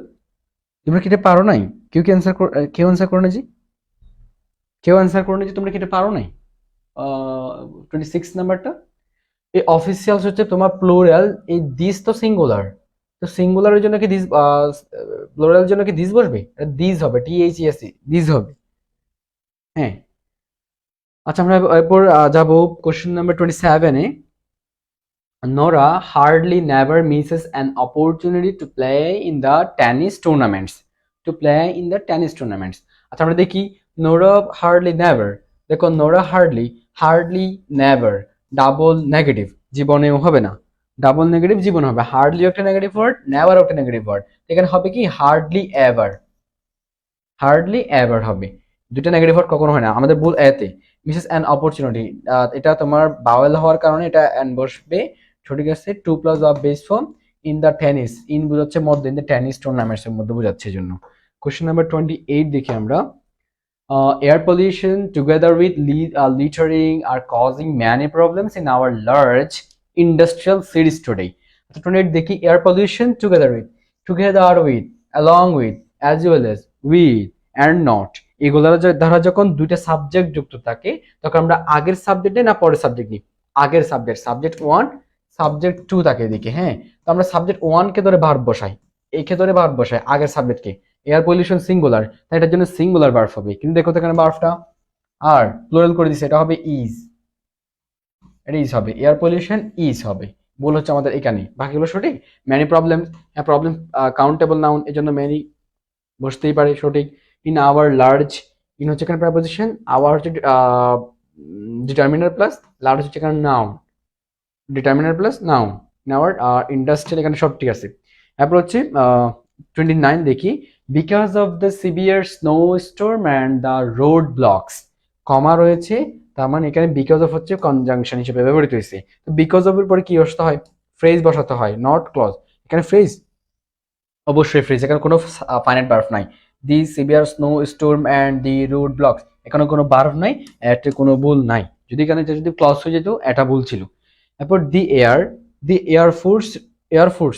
তোমরা কি এটা পারো নাই? কেউ কি অ্যান্সার, কেউ অ্যান্সার করো না জি, কেউ অ্যান্সার করো না যে তোমরা কি এটা পারো নাই? 26 নাম্বারটা, এই অফিসিয়ালস হচ্ছে তোমার প্লুরাল, এই দিস তো সিঙ্গুলার, তো সিঙ্গুলারের জন্য কি দিস, প্লুরালের জন্য কি দিস বসবে? দিস হবে, THESE, দিস হবে, হ্যাঁ। আচ্ছা আমরা এরপর যাব কোশ্চেন নাম্বার 27-এ। Nora hardly never misses an opportunity to play in the tennis tournaments. To play in the tennis tournaments. আচ্ছা আমরা দেখি নোরা হার্ডলি নেভার। দেখো Nora hardly never double negative, জীবনেও হবে না। ডাবল নেগেটিভ জীবন হবে, হার্ডলি একটা নেগেটিভ ওয়ার্ড, নেভার একটা নেগেটিভ ওয়ার্ড, এখানে হবে কি হার্ডলি এভার হবে। দুইটা নেগেটিভ ওয়ার্ড কখনো হয় না, আমাদের ভুল এতে। মিসেস অ্যান অপরচুনিটি, এটা তোমার বাওয়েল হওয়ার কারণে এটা অ্যান বসবে, সঠিক আছে। To plus of base form in the tennis, in বোঝাচ্ছে মধ্যে, ইন দ্য টেনিস টুর্নামেন্টস এর মধ্যে বোঝাচ্ছে জন্য। কোশ্চেন নাম্বার 28 দেখি আমরা। Air pollution together with littering are causing many problems in our large industrial cities today. So 28 দেখি, air pollution together with, along with, as well as, with and not, এগুলোর দ্বারা যখন দুইটা সাবজেক্ট যুক্ত থাকে তখন আমরা আগের সাবজেক্টে না পরের সাবজেক্ট নিই। আগের সাবজেক্ট 1 সাবজেক্ট 2 থাকে এদিকে, হ্যাঁ। তো আমরা সাবজেক্ট 1 কে ধরে ভার্ব বসাই, একে ধরে ভার্ব বসাই আগের সাবজেক্টকে। এয়ার পলিউশন সিঙ্গুলার, তাই এটার জন্য সিঙ্গুলার ভার্ব হবে, কিন্তু দেখো তো এখানে ভার্বটা আর প্লুরাল করে দিছে, এটা হবে ইজ, এটা ইজ হবে, এয়ার পলিউশন ইজ হবে। ভুল হচ্ছে আমাদের এখানে, বাকিগুলো সঠিক। ম্যানি প্রবলেম, হ্যাঁ প্রবলেম কাউন্টেবল নাউন, এর জন্য ম্যানি বসতেই পারে, সঠিক। ইন আওয়ার লার্জ, ইন হচ্ছে এখানে প্রেপোজিশন, আওয়ার হচ্ছে ডিটারমিনার প্লাস, লার্জ হচ্ছে এখানে noun, determiner plus noun. In our industrial, এখানে সব ঠিক আছে। তারপর হচ্ছে 29 দেখি, because of the severe snow storm and the road blocks, comma রয়েছে, তার মানে এখানে বিকজ অফ হচ্ছে কনজাংশন হিসেবে ব্যবহৃত হয়েছে। তো বিকজ অফ এর পরে কি বসাতে হয়, ফ্রেজ বসাতে হয়, নট ক্লজ। এখানে ফ্রেজ, অবশ্যই ফ্রেজ, এখানে কোনো ফাইনাইট ভার্ব নাই। The severe snow storm and the road blocks, এখানে কোনো ভার্ব নাই, এতে কোনো ভুল নাই। যদি এখানে যদি ক্লজ হয়ে যেত এটা ভুল ছিল। তারপর দি এয়ারফোর্স, এয়ারফোর্স,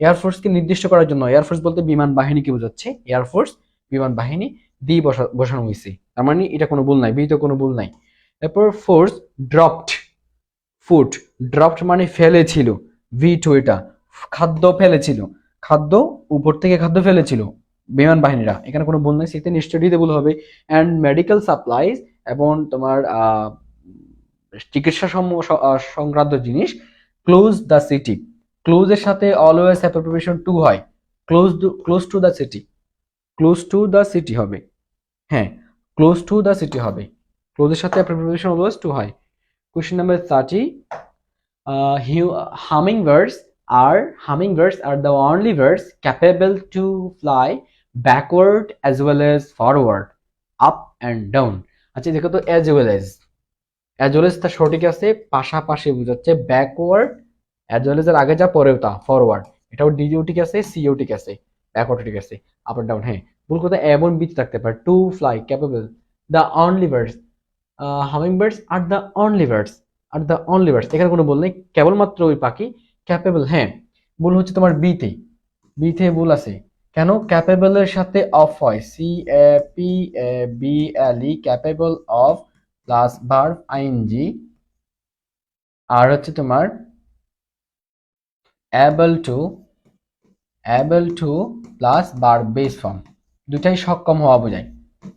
এয়ারফোর্সকে নির্দিষ্ট করার জন্য, এয়ারফোর্স বলতে বিমান বাহিনীকে বোঝাচ্ছে, এয়ারফোর্স বিমান বাহিনী, দি বসানো হয়েছে, তার মানে এটা কোনো ভুল নাই, বিতে কোনো ভুল নাই। তারপর ফোর্স ড্রপড, ফুড ড্রপড মানে ফেলেছিল, ভি টু এটা, খাদ্য ফেলেছিল, খাদ্য উপর থেকে খাদ্য ফেলেছিল বিমান বাহিনীরা, এখানে কোনো ভুল নাই, সেতে নিশ্চয়ই দিতে ভুল হবে। অ্যান্ড মেডিকেল সাপ্লাইজ, এবং তোমার চিকিৎসা সংক্রান্ত জিনিস, ক্লোজ দ্য সিটি, ক্লোজ এর সাথে অলওয়েজ প্রিপোজিশন টু হয়, close to the city, close to the city হবে, হ্যাঁ ক্লোজ টু দ্য সিটি হবে, ক্লোজের সাথে প্রিপোজিশন অলওয়েজ টু হয়। Question number 30, hummingbirds are the only birds capable to fly backward as well as forward, up and down. আচ্ছা দেখো তো as well as, তার সঠিক আছে পাশাপাশি বোঝাচ্ছে, ব্যাকওয়ার্ড as well as এর আগে যা পরেও তা ফরওয়ার্ড, এটাও ডিও ঠিক আছে, সিও ঠিক আছে, ব্যাকওয়ার্ড ঠিক আছে, আপ এন্ড ডাউন, হ্যাঁ। ভুল কথা এবং বিচ থাকতে পারে, to fly capable, the only birds, hummingbirds are the only birds, এখানে কোনো ভুল নেই, কেবলমাত্র ওই পাখি ক্যাপেবল, হ্যাঁ। ভুল হচ্ছে তোমার বিতে ভুল আছে, কেন ক্যাপেবল এর সাথে অফ হয়, C A P A B L E, capable of plus verb ING, আর হচ্ছে তোমার able to plus verb base form, দুটাই সক্ষম হওয়া বোঝায়,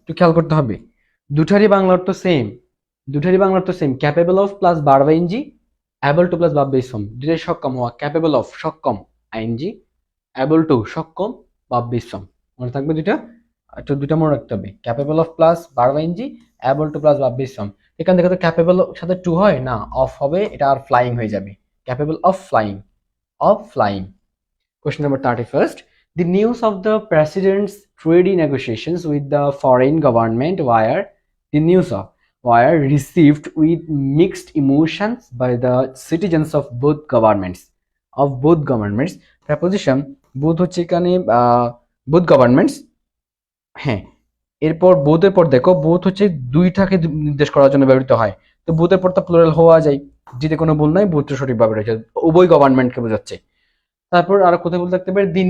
একটু খেয়াল করতে হবে। দুটারই বাংলা অর্থ same, capable of plus verb ING, able to plus verb base form, দুটাই সক্ষম হওয়া, ক্যাপেবল অফ সক্ষম আইএনজি, অ্যাবল টু সক্ষম ভার্ব বেস ফর্ম, মনে থাকবে দুইটা, একটু দুইটা মনে রাখতে হবে, capable of plus verb ING, able to plus verb base form. এখান থেকে তো ক্যাপেবল সাথে টু হয় না, অফ হবে, এটা আর ফ্লাইং হয়ে যাবে, capable of flying. Question number 31st. The news of the president's trade negotiations with the foreign government were received with mixed emotions by the citizens of both governments. Preposition both হচ্ছে এখানে both governments, হ্যাঁ। এরপর বোথের পর দেখো, বোথ হচ্ছে দুইটাকে নির্দেশ করার জন্য ব্যবহৃত হয়, তো বোথের পর তো প্লুরাল হওয়া যায়, যেতে কোনো ভুল নাই, বোথ সঠিকভাবে রয়েছে, উভয় গভর্নমেন্টকে বোঝাচ্ছে। তারপর আরো কোথায় বলতে থাকতে পারে, দি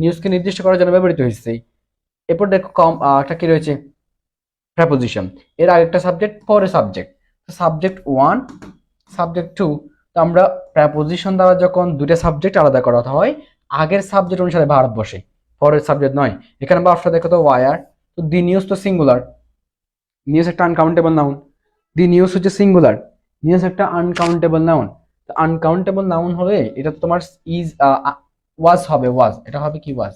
নিউজকে নির্দিষ্ট করার জন্য ব্যবহৃত হয়েছে। এরপর দেখো একটা কি রয়েছে, প্রেপোজিশন, এর আরেকটা সাবজেক্ট পরে সাবজেক্ট, সাবজেক্ট 1 সাবজেক্ট 2, তো আমরা প্রেপোজিশন দ্বারা যখন দুটো সাবজেক্ট আলাদা করা হয়, আগের সাবজেক্ট অনুসারে ভার্ব বসে, পরের সাবজেক্ট নয়। এখানে ভার্বটা দেখো তো ওয়ার, তো দি নিউজ তো সিঙ্গুলার, নিউজ একটা আনকাউন্টেবল নাউন, দি নিউজ হচ্ছে সিঙ্গুলার, নিউজ একটা আনকাউন্টেবল নাউন। তো আনকাউন্টেবল নাউন হলে এটা তো তোমার ইজ ওয়াজ হবে, ওয়াজ, এটা হবে কি ওয়াজ,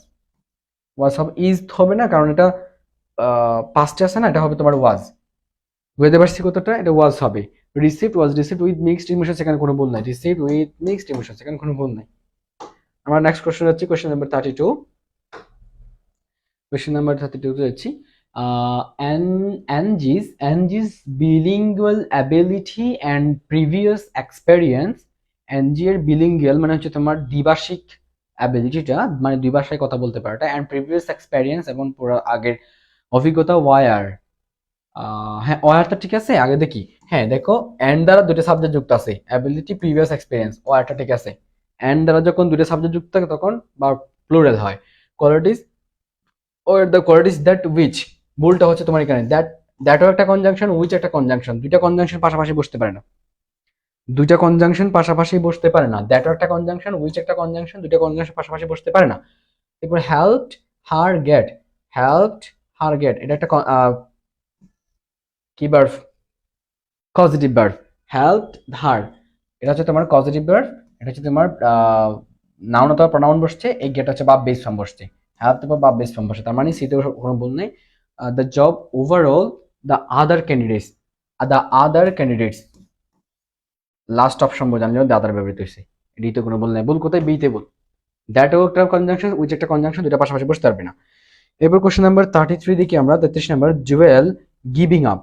ওয়াজ হবে, ইজ হবে না কারণ এটা পাস্টে আছে না, এটা হবে তোমার ওয়াজ। বুঝতে পারছি কতটা, এটা ওয়াজ হবে। Received was received with mixed emotion, সেখানে কোনো ভুল নাই, রিসিভড উইথ মিক্সড ইমোশন, সেখানে কোনো ভুল নাই। আমার নেক্সট কোশ্চেন হচ্ছে কোশ্চেন নাম্বার 32। কোশ্চেন নাম্বার 32 তে যাচ্ছি। Angie's bilingual ability and previous experience, Angie এর bilingual মানে হচ্ছে তোমার দ্বিভাষিক অ্যাবিলিটিটা, মানে দুই ভাষায় কথা বলতে পারাটা, and previous experience এবং পুরো আগের অভিজ্ঞতা, ওয়ার, হ্যাঁ ওয়ারটা ঠিক আছে, আগে দেখি। হ্যাঁ দেখো, এন্ড দ্বারা দুটো সাবজেক্ট যুক্ত আছে, অ্যাবিলিটি প্রিভিয়াস এক্সপিরিয়েন্স, ওয়ারটা ঠিক আছে। এন্ড দ্বারা যখন দুটো সাবজেক্ট যুক্ত থাকে তখন বা প্লুরাল হয়। Qualities or the qualities that which, ভুলটা হচ্ছে তোমার এখানে দ্যাটও একটা কনজাংশন, উইচ একটা কনজাংশন, দুইটা কনজাংশন পাশাপাশি বসতে পারে না, দুইটা কনজাংশন পাশাপাশি বসতে পারে না, দ্যাটও একটা কনজাংশন, উইচ একটা কনজাংশন, দুইটা কনজাংশন পাশাপাশি বসতে পারে না। এরপর হেল্পড হার গেট, হেল্পড হার গেট, এটা একটা কি ভার্ব, পজিটিভ ভার্ব। হেল্পড হার, এটা হচ্ছে তোমার পজিটিভ ভার্ব, এটা হচ্ছে তোমার নাউন অথবা প্রনাউন বসছে, এই গেট হচ্ছে বাপ বেস ফর্ম বসছে, হেল্প অথবা বাপ বেস ফর্ম বসছে, তার মানে সিতে কোনো ভুল নেই। The job overall, the other candidates, the other candidates, last option বোঝানো দ্য আদার ব্যবহৃত হয়েছে, এটিতে কোনো ভুল নেই। ভুল কোথায়, বিতে ভুল। দ্যাটও একটা কনজাংশন, উইচ একটা কনজাংশন, দুটা পাশাপাশি বসতে পারবে না। এরপর কোশ্চেন নাম্বার 33 দেখি আমরা, 33 number, Jewel giving up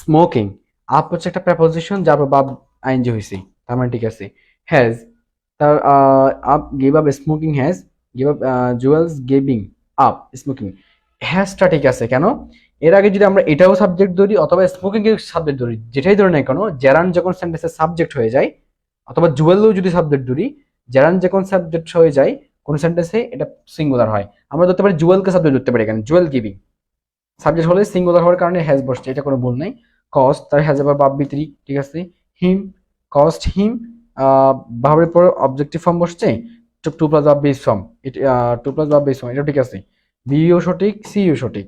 smoking, up হচ্ছে একটা প্রেপোজিশন যার বাব আইএনজি হয়েছে, তার মানে ঠিক আছে। হ্যাজ, তার up give up smoking, has give up, Jules giving up smoking, হ্যাজটা ঠিক আছে কেন, এর আগে যদি আমরা এটাও সাবজেক্ট ধরি অথবা স্মোকিং এর সাবজেক্ট ধরি, যেটাই ধরে না কেন, জেরান যখন সেন্টেন্সের সাবজেক্ট হয়ে যায়, অথবা জুয়েলও যদি সাবজেক্ট ধরি, জেরান যখন সাবজেক্ট হয়ে যায় কোন সেন্টেন্সে, এটা সিঙ্গুলার হয়। আমরা ধরতে পারি জুয়েলকে সাবজেক্ট ধরতে পারি, এখানে জুয়েল গিভিং, সাবজেক্ট হলে সিঙ্গুলার হওয়ার কারণে হ্যাজ বসছে, এটা কোনো ভুল নাই। কস্ট, তার হ্যাজ আবার বাপ বিত্রি, ঠিক আছে। হিম, কস্ট হিম, ভাবের পর অবজেক্টিভ ফর্ম বসছে, টু প্লাস বাপ বেস ফর্ম, টু প্লাস বাপ বেস ফর্ম, এটা ঠিক আছে। বিও সঠিক, সিও সঠিক।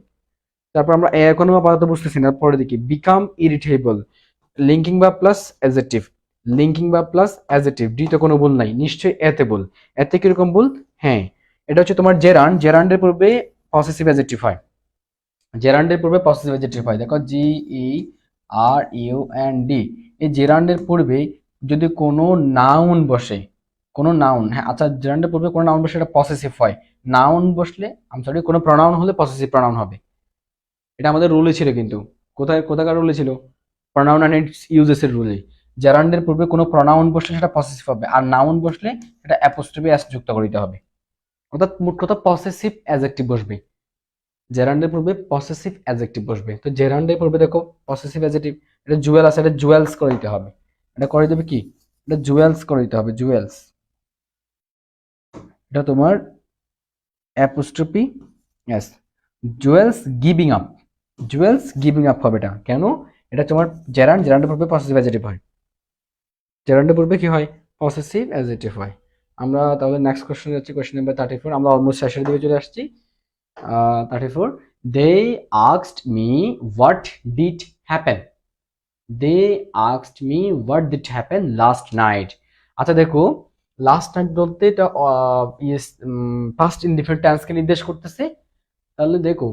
তারপর আমরা এখনো আপাতত বুঝতেছি না, পরে দেখি বিকাম ইরিটেবল, লিঙ্কিং বা প্লাস অ্যাডজেক্টিভ, লিঙ্কিং বা প্লাস অ্যাডজেক্টিভ, ডি তো কোনো ভুল নাই, নিশ্চয়ই এতে ভুল। এতে কিরকম ভুল, হ্যাঁ এটা হচ্ছে তোমার জেরান্ড, জেরান্ডের পূর্বে পসেসিভ অ্যাডজেক্টিভ হয়, জেরান্ডের পূর্বে পসেসিভ অ্যাডজেক্টিভ হয়, দেখো GERUND, এই জেরান্ডের পূর্বে যদি কোনো নাউন বসে, কোনো নাউন, হ্যাঁ আচ্ছা জেরান্ডের পূর্বে কোনো নাউন বসে এটা পসেসিভ হয়, নাউন বসলে আমি সরি কোনো প্রনাউন হলে পসেসিভ প্রনাউন হবে, এটা আমাদের রুলে ছিল কিন্তু, কোথাকার রুলে ছিল, প্রনাউন অ্যান্ড ইটস ইউজেস এর রুলে, জেরান্ডের পূর্বে কোনো প্রনাউন বসলে সেটা পসেসিভ হবে, আর নাউন বসলে সেটা অ্যাপোস্ট্রফি এস যুক্ত করিতে হবে, অর্থাৎ মোট কথা পসেসিভ অ্যাডজেক্টিভ বসবে, জেরান্ডের পূর্বে পসেসিভ অ্যাডজেক্টিভ বসবে। তো জেরান্ডের পূর্বে দেখো পসেসিভ অ্যাডজেক্টিভ, এটা জুয়েল আছে, এটা জুয়েলস করে দিতে হবে, এটা করে দেবে কি, এটা জুয়েলস করে দিতে হবে, জুয়েলস, এটা তোমার apostrophe S, jewels giving up, Jules giving up হবে, এটা কেন, এটা তোমার জেরান্ড, জেরান্ডের পূর্বে পসেসিভ অ্যাডজেক্টিভ হয়, জেরান্ডের পূর্বে কি হয়, পসেসিভ অ্যাডজেক্টিভ হয়। আমরা তাহলে নেক্সট কোশ্চেন যাচ্ছি, কোশ্চেন নাম্বার 34, আমরা অলমোস্ট শেষের দিকে চলে আসছি। 34, they asked me what did happen, they asked me what did happen last night। আচ্ছা দেখো, লাস্ট নাইট বলতে এটা পাস্ট ইনডিফিনিট টেন্সকে নির্দেশ করতেছে, তাহলে দেখো,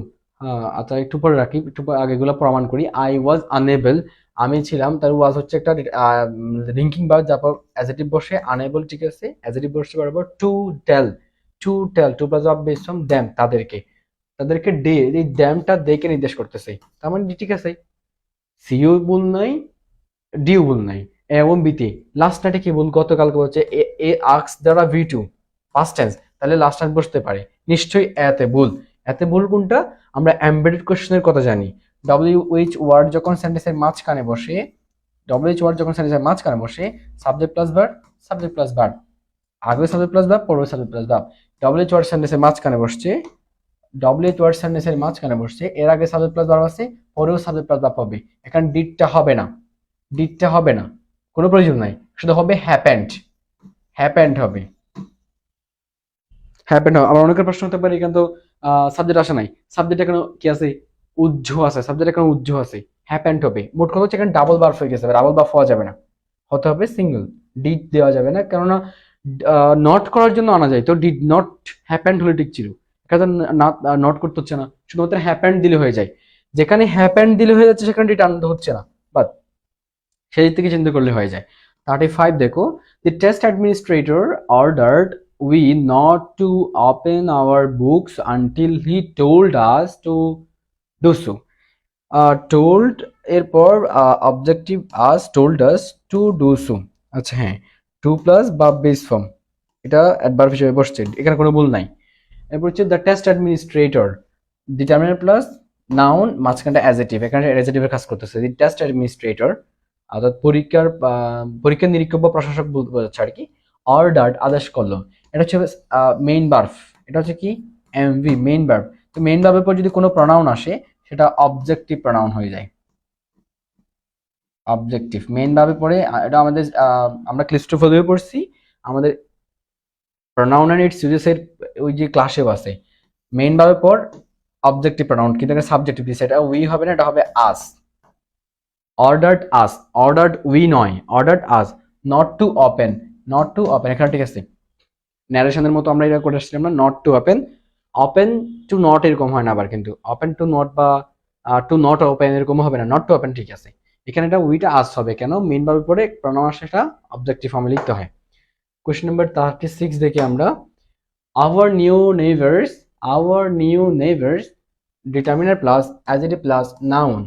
আচ্ছা একটু পরে রাখি, একটু পরে আগেগুলো প্রমাণ করি। আই ওয়াজ আনএবল, আমি ছিলাম, তার ওয়াজ হচ্ছে একটা লিঙ্কিং ভার্ব, তারপর অ্যাডজেক্টিভ বসে, আনএবল ঠিক আছে, অ্যাডজেক্টিভ বসে বরাবর to tell, to plus of base from them, তাদেরকে, তাদেরকে ডে, এই দ্যামটা দেকে নির্দেশ করতেছে, তার মানে ঠিক আছে, সিও ভুল নাই, ডিও ভুল নাই, এবং বিতে লাস্ট নাইটে কি ভুল, গতকালকে হচ্ছে এ আক্স দ্বারা V2 পাস্ট টেন্স, তাহলে লাস্ট নাইট বসতে পারে, নিশ্চয়ই এতে ভুল। এতে ভুল কোনটা, আমরা এমবেডেড কোশ্চেনের কথা জানি, WH ওয়ার্ড যখন সেন্টেন্সের মাঝখানে বসে, WH ওয়ার্ড যখন সেন্টেন্সের মাঝখানে বসে, subject plus verb, subject plus verb, আগে সাবজেক্ট প্লাস ভার্ব, পরে subject plus verb, WH word সেন্টেন্সের মাঝখানে বসছে, WH ওয়ার্ড সেন্টেন্সের মাঝখানে বসছে, এর আগে সাবজেক্ট প্লাস ভার্ব আছে, পরেও সাবজেক্ট প্লাস ভার্ব হবে, এখানে ডিডটা হবে না, ডিডটা হবে না, কোনো প্রয়োজন নাই, শুধু হবে হ্যাপেন্ড, হ্যাপেন্ড হবে, হ্যাপেন্ড হবে। আবার অনেকের প্রশ্ন হতে পারে এখানে তো সাবজেক্ট আসে নাই, সাবজেক্ট এখানে কি আছে, উজ্জ আছে, সাবজেক্ট এখানে উজ্জ আছে, হ্যাপেন্ড হবে। মোট কথা হচ্ছে এখানে ডাবল বার্ব হয়ে গেছে, ডাবল বার্ব হওয়া যাবে না, হতে হবে সিঙ্গেল। ডিড দেওয়া যাবে না, কেননা নট করার জন্য আনা যায়, তো ডিড নট হ্যাপেন্ড হলে ঠিক ছিল। এখানে নট করতে হচ্ছে না, শুধুমাত্র হ্যাপেন্ড দিলে হয়ে যায়। যেখানে হ্যাপেন্ড দিলে হয়ে যাচ্ছে সেখানে ডিড আনতে হচ্ছে না, বাট সেই দিক থেকে চিন্তা করলে হয়ে যায়। 35 দেখো, the test administrator ordered we not to open our books until he told us to do so. told এরপর objective us told us to do so। আচ্ছা হ্যাঁ, টু প্লাস বা বেস ফর্ম, এটা অ্যাডভার্ব হিসেবে বসছে, এখানে কোনো ভুল নাই। এরপর হচ্ছে the test administrator, determiner plus noun, মাঝখানটা অ্যাজেটিভ, এখানে অ্যাজেটিভের কাজ করতেছে। দি টেস্ট অ্যাডমিনিস্ট্রেটর অর্থাৎ পরীক্ষা নিরীক্ষক বা প্রশাসক বোঝাচ্ছে আর কি। অর্ডার আদেশ করলো, এটা হচ্ছে মেইন ভার্ব, এটা হচ্ছে কি এমভি মেইন ভার্ব। তো মেইন ভার্বের পর যদি কোনো প্রনাউন আসে সেটা অবজেক্টিভ প্রনাউন হয়ে যায়। অবজেক্টিভ মেইন ভার্বের পরে এটা আমাদের আমরা ক্লিস্টোফোলিও পড়ছি, আমাদের প্রনাউন এন্ড ইটস ইউজেসের ওই যে ক্লাসেও আছে, মেইন ভার্বের পর অবজেক্টিভ প্রনাউন, কিন্তু এখানে সাবজেক্টিভ দিয়েছে, এটা উই হবে না, এটা হবে আস। অর্ডার্ড আস, অর্ডার্ড উই নয়, ordered us not to open, not to open, এখানে ঠিক আছে ন্যারেশনের মতো আমরা এটা করে আসছিলাম না, not to open, open to not এরকম হয় না আবার, কিন্তু ওপেন টু নট বা টু নট ওপেন এরকম হবে না, নট টু ওপেন ঠিক আছে। এখানে এটা উইটা আস হবে, কেন মেইন ভার্বের পরে প্রনাউন আসে, এটা অবজেক্টিভ ফর্মে লিখতে হয়। কোশ্চেন নাম্বার 36 দেখি আমরা, our new neighbors, our new neighbors, determiner plus adjective plus noun,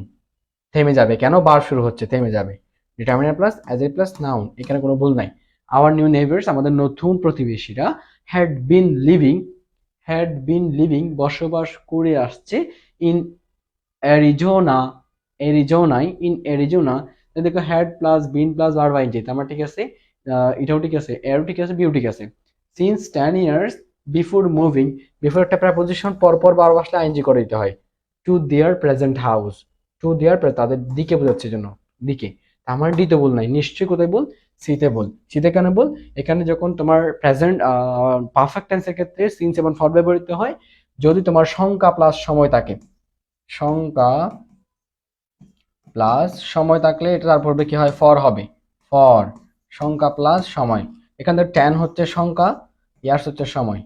থেমে যাবে কেন, বার শুরু হচ্ছে থেমে যাবে, determiner plus adjective plus noun, এখানে কোনো ভুল নাই। আওয়ার নিউ নেইবার্স, আমাদের নতুন প্রতিবেশীরা, হ্যাড বিন লিভিং বসবাস করে আসছে, ইন অ্যারিজোনা, অ্যারিজোনায়, ইন অ্যারিজোনা। দেখো had plus been plus verb ING, আমার ঠিক আছে, এটাও ঠিক আছে, এরও ঠিক আছে, বিও ঠিক আছে। Since 10 years before moving, before একটা প্রেপোজিশন পরপর ভার্ব আসলে আইএনজি করে দিতে হয়। To their present house, to their তাদের দিকে বোঝাচ্ছে জন্য, দিকে, আমার ডিতে বল নাই, নিশ্চয়ই কোথায় বল, সিতে বল। সিতে কেন বল, এখানে যখন তোমার প্রেজেন্ট পারফেক্ট টেন্সের ক্ষেত্রে সিন্স এবং ফর ব্যবহৃত হয় যদি তোমার সংখ্যা প্লাস সময় থাকে, সংখ্যা প্লাস সময় থাকলে এটা তারপর কি হয়, ফর হবে, ফর সংখ্যা প্লাস সময়। এখানে 10 হচ্ছে সংখ্যা, ইয়ার্স হচ্ছে সময়,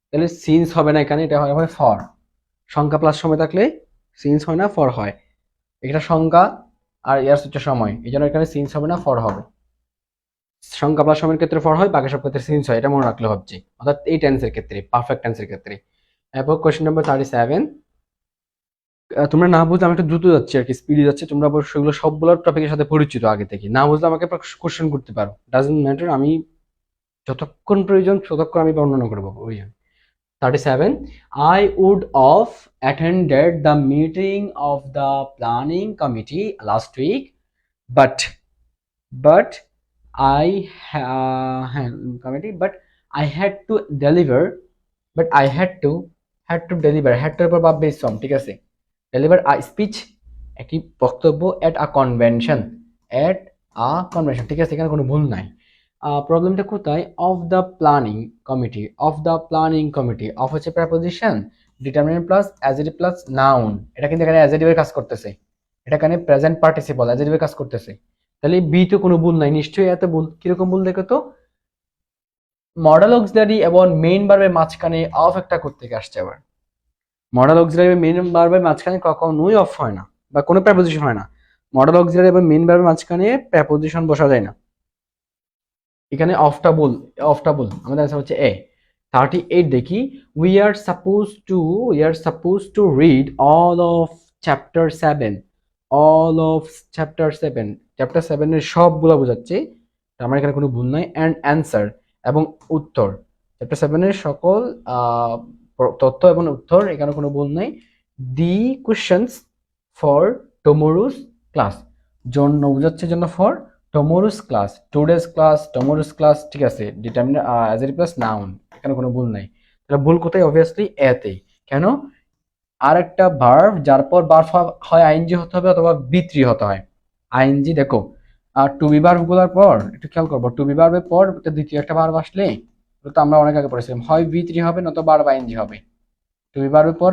তাহলে সিন্স হবে না এখানে, এটা হবে ফর। সংখ্যা প্লাস সময় থাকলে সিন্স হয় না, ফর হয়। এটা সংখ্যা আর ইয়ার্স হচ্ছে সময়, এই জন্য এখানে সিন্স হবে না, ফর হবে। সংখ্যা প্লাস সময়ের ক্ষেত্রে ফর হয়, বাকি সব ক্ষেত্রে সিন্স হয়, এটা মনে রাখলে হচ্ছে, অর্থাৎ এই টেন্সের ক্ষেত্রে, পারফেক্ট টেন্সের ক্ষেত্রে। এরপর কোশ্চেন নাম্বার 37, তোমরা না বুঝলে আমি একটু দ্রুত যাচ্ছি আর কি, স্পিডে যাচ্ছে, তোমরা অবশ্যই এগুলো সবগুলো টপিকের সাথে পরিচিত আগে থেকে, না বুঝলে আমাকে কোশ্চেন করতে পারো, ডাজন্ট ম্যাটার, আমি যতক্ষণ প্রয়োজন ততক্ষণ আমি বর্ণনা করবো। ওই 37, I would have attended the meeting of the planning committee last week, but I committee, but I had to deliver, but I had to deliver, had to এর বেস ফর্ম, ঠিক আছে, deliver a speech, একটি বক্তব্য at a convention, at a convention, ঠিক আছে, এখানে কোনো ভুল নাই। প্রবলেমটা কোথায়, of the planning committee, of the planning committee, of হচ্ছে preposition, determinant plus adjective plus noun, এটা কিন্তু এখানে অ্যাডজেক্টিভের কাজ করতেছে, এটা এখানে প্রেজেন্ট পার্টিসিপল অ্যাডজেক্টিভের কাজ করতেছে, তাহলে বি তো কোনো ভুল নাই, নিশ্চয়ই এত ভুল, কিরকম ভুল দেখো তো, মডেল অক্সিলারি এবং মেইন ভার্বের মাঝখানে অফ একটা করতে আসছে, আবার মডেল অক্সিলারি এবং মেইন ভার্বের মাঝখানে কখনোই অফ হয় না, বা কোনো প্রেপোজিশন হয় না, মডেল অক্সিলারি এবং মেইন ভার্বের মাঝখানে প্রেপোজিশন বসা যায় না, এখানে অফটা বল, অফটা বল, আমাদের আনসার হচ্ছে এ। 38 দেখি, we are supposed to read all of chapter 7, all of chapter 7, chapter 7 এর সবগুলো বোঝাচ্ছে, আমার এখানে কোনো ভুল নাই, and answer এবং উত্তর, চ্যাপ্টার 7 এর সকল তথ্য এবং উত্তর, এখানে কোনো ভুল নাই। the questions for tomorrow's class, জন্য বোঝাচ্ছে জন্য for tomorrow's class, today's class, tomorrow's class, ঠিক আছে, ডিটারমিনার অ্যাডজেক্টিভ প্লাস নাউন, এখানে কোনো ভুল নাই। তাহলে ভুল কোথায়, অবভিয়াসলি এতেই, কেন, আর একটা ভার্ব যার পর ভার্ব হয় আইএনজি হতে হবে অথবা বি3 হতে হয়, আইএনজি দেখো, আর টু বি ভার্ব গুলোর পর একটু খেয়াল করবো, টু বি ভার্বের পর দ্বিতীয় একটা ভার্ব আসলে, তো আমরা অনেক আগে পড়েছিলাম, হয় বি3 হবে নয়তো ভার্ব আইএনজি হবে, টু বি ভার্বের পর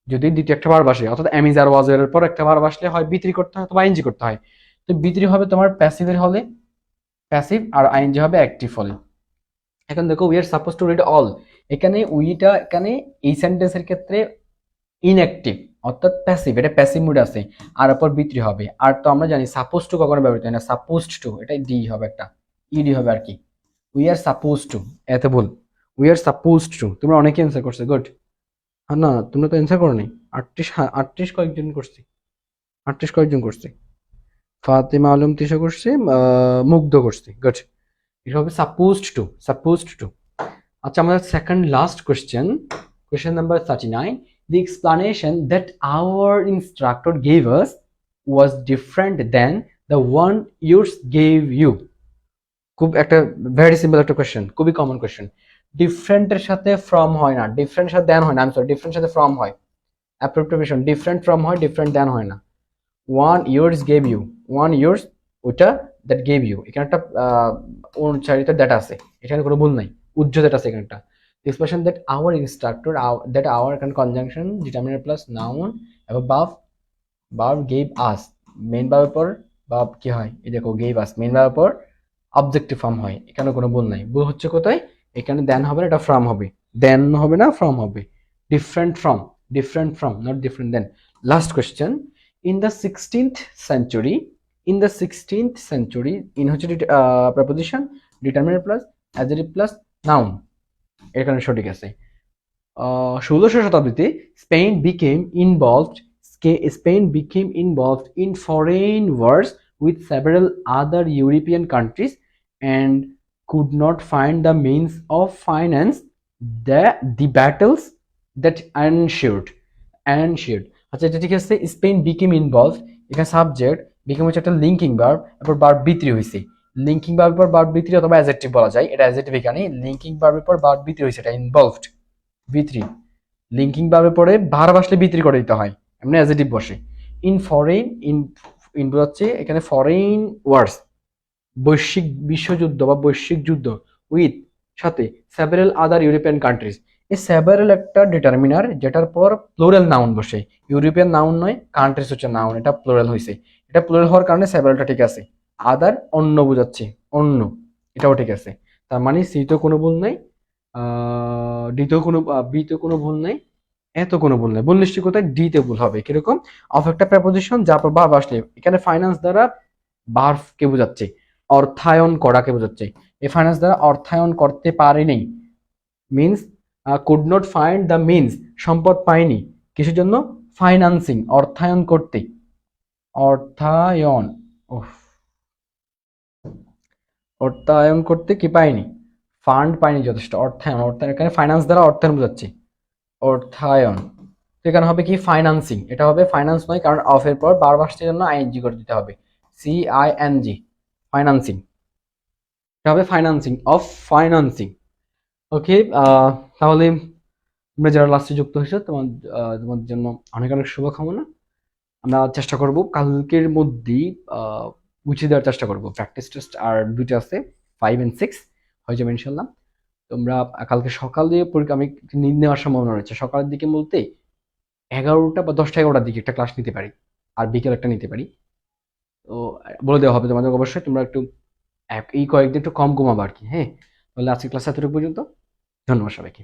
যদি দ্বিতীয় একটা ভার্ব আসে, অর্থাৎ এম ইজ আর ওয়াজ এর পর একটা ভার্ব আসলে হয় বি3 করতে হয় অথবা আইএনজি করতে হয়। তো বি3 হবে তোমার প্যাসিভের হলে প্যাসিভ, আর আইএনজি হবে অ্যাক্টিভ হলে। এখন দেখো we are suppose to read all, এখানে উইটা এখানে এই সেন্টেন্সের ক্ষেত্রে ইনঅ্যাক্টিভ অর্থাৎ প্যাসিভ, এটা প্যাসিভ মুড আছে, আর উপর বি3 হবে। আর তো আমরা জানি সাপোজ টু কখনো ব্যবহৃত হয় না, সাপোজড টু এটা ডি হবে, একটা ইডি হবে আর কি। উই আর সাপোজ টু, এতে বল উই আর সাপোজ টু। তোমরা অনেকে অ্যান্সার করছে, গুড। হ্যাঁ না, তোমরা তো অ্যান্সার করো নি। 38, 38 কয়েকজন করছে, 38 কয়েকজন করছে। ফাতেমা আলম তিশা করছে, মুগ্ধ করছে, গুড। এটা হবে সাপোজড টু, সাপোজড টু। আচ্ছা, আমাদের second last question, question number 39, the explanation that our instructor gave us was different than the one yours gave you. খুব একটা ভেরি সিম্পল একটা কোয়েশ্চেন, খুবই কমন কোয়েশ্চেন। ডিফারেন্টের সাথে ফ্রম হয় না, ডিফারেন্টের সাথে দেন হয় না, আমি সরি, ডিফারেন্টের সাথে ফ্রম হয়। অ্যাপ্রোপ্রিয়েশন, ডিফারেন্ট ফ্রম হয়, ডিফারেন্ট দেন হয় না। One years gave you, one years ওইটা দ্যাট গেভ ইউ, এখানে একটা অনুচ্চারিত দ্যাট আছে, এখানে কোনো ভুল নাই, উজ্জ্ব দ্যাট আছে এখানে একটা। Expression that our instructor, that our এখানে কনজাংশন ডিটারমিনার প্লাস নাউন এবং বার্ব গেভ আস, মেইন ভার্বের পর বার্ব কি হয়, এই দেখো গেভ আস, মেইন ভার্বের পর অবজেক্টিভ ফর্ম হয়, এখানে কোনো ভুল নাই। ভুল হচ্ছে কোথায়, এখানে দেন হবে না, এটা ফ্রম হবে, দেন হবে না, ফ্রম হবে। Different from, different from, not different than. Last question, in the 16th century, in the 16th century, in হচ্ছে preposition determiner plus adjective plus noun, এখানে সঠিক আছে। 16শ শতাব্দীতে Spain became involved in foreign wars with several other European countries and could not find the means of finance the battles that ensued. আচ্ছা, এটা ঠিক আছে। স্পেন বিকেম ইনভলভ, এখানে সাবজেক্ট, বিকেম হচ্ছে একটা লিঙ্কিং ভার্ব, এরপর ভার্ব বি3 হয়েছে। লিঙ্কিং ভার্বের পর ভার্ব বি3 অথবা অ্যাডজেক্টিভ বলা যায়, এটা অ্যাডজেক্টিভ এখানে। লিঙ্কিং ভার্বের পর ভার্ব বি3 হয়েছে, এটা ইনভলভড বি3। লিঙ্কিং ভার্বের পরে ভার্ব আসলে বি3 করে দিতে হয়, এমনি অ্যাডজেক্টিভ বসে। ইন ফরেন, ইন বোঝাচ্ছে এখানে ফরেন ওয়ার্স, বৈশ্বিক বিশ্বযুদ্ধ বা বৈশ্বিক যুদ্ধ, উইথ সাথে সেভারেল আদার ইউরোপিয়ান কান্ট্রিজ। এই সেভারেল একটা ডিটারমিনার যেটার পর প্লুরাল নাউন বসে, ইউরোপিয়ান নাউন নয়, কান্ট্রিজ হচ্ছে নাউন, এটা প্লুরাল হয়েছে। এটা প্লুরাল হওয়ার কারণে সেভারেলটা ঠিক আছে। আদার অন্য বোঝাচ্ছে, অন্য, এটাও ঠিক আছে। তার মানে সিতেও কোনো ভুল নাই, ডিতেও কোনো, বিতেও কোনো ভুল নাই, এত কোনো ভুল নাই। ভুল নিশ্চয় কোথায়, ডিতে ভুল হবে। কিরকম, অফ একটা প্রেপোজিশন যার পর ভার্ব আসলে, এখানে ফাইন্যান্স দ্বারা ভার্বকে বোঝাচ্ছে, অর্থায়ন করাকে বোঝাচ্ছে। এই ফাইন্যান্স দ্বারা অর্থায়ন করতে পারেনি, means could not find the means, সম্পদ পায়নি কিসের জন্য, ফাইন্যান্সিং, অর্থায়ন করতে, অর্থায়ন, অর্থায়ন করতে কি পায়নি, ফান্ড পায়নি যথেষ্ট, অর্থায়ন, অর্থায়ন এখানে ফাইন্যান্স দ্বারা অর্থায়ন বোঝাচ্ছে, অর্থায়ন। তো এখানে হবে কি, ফাইন্যান্সিং, এটা হবে ফাইন্যান্স নয়, কারণ অফ এর পর ভার্ব আসছে জন্য আইএনজি করে দিতে হবে, CING, ফাইন্যান্সিং, এটা হবে ফাইন্যান্সিং, অফ ফাইন্যান্সিং। ওকে, তাহলে তোমরা যারা লাস্টে যুক্ত হয়েছো, তোমাদের জন্য অনেক অনেক শুভকামনা। আমরা চেষ্টা করব কালকের মধ্যেই গুছিয়ে দেওয়ার চেষ্টা করব। প্র্যাকটিস টেস্ট আর দুইটা আছে, 5 and 6 হয়ে যাবে ইনশাল্লাহ। তোমরা কালকে সকালে পরীক্ষা, আমি নিদ নেওয়ার সম্ভাবনা রয়েছে সকালের দিকে, বলতে 11টা বা 10টা 11টার দিকে একটা ক্লাস নিতে পারি, আর বিকেল একটা নিতে পারি। তো বলে দেওয়া হবে তোমাদের, অবশ্যই তোমরা একটু এই কয়েকদিন একটু কম ঘুমাবো আর কি। হ্যাঁ, তাহলে আজকে ক্লাস এতটুকু পর্যন্ত। ধন্যবাদ সবাইকে।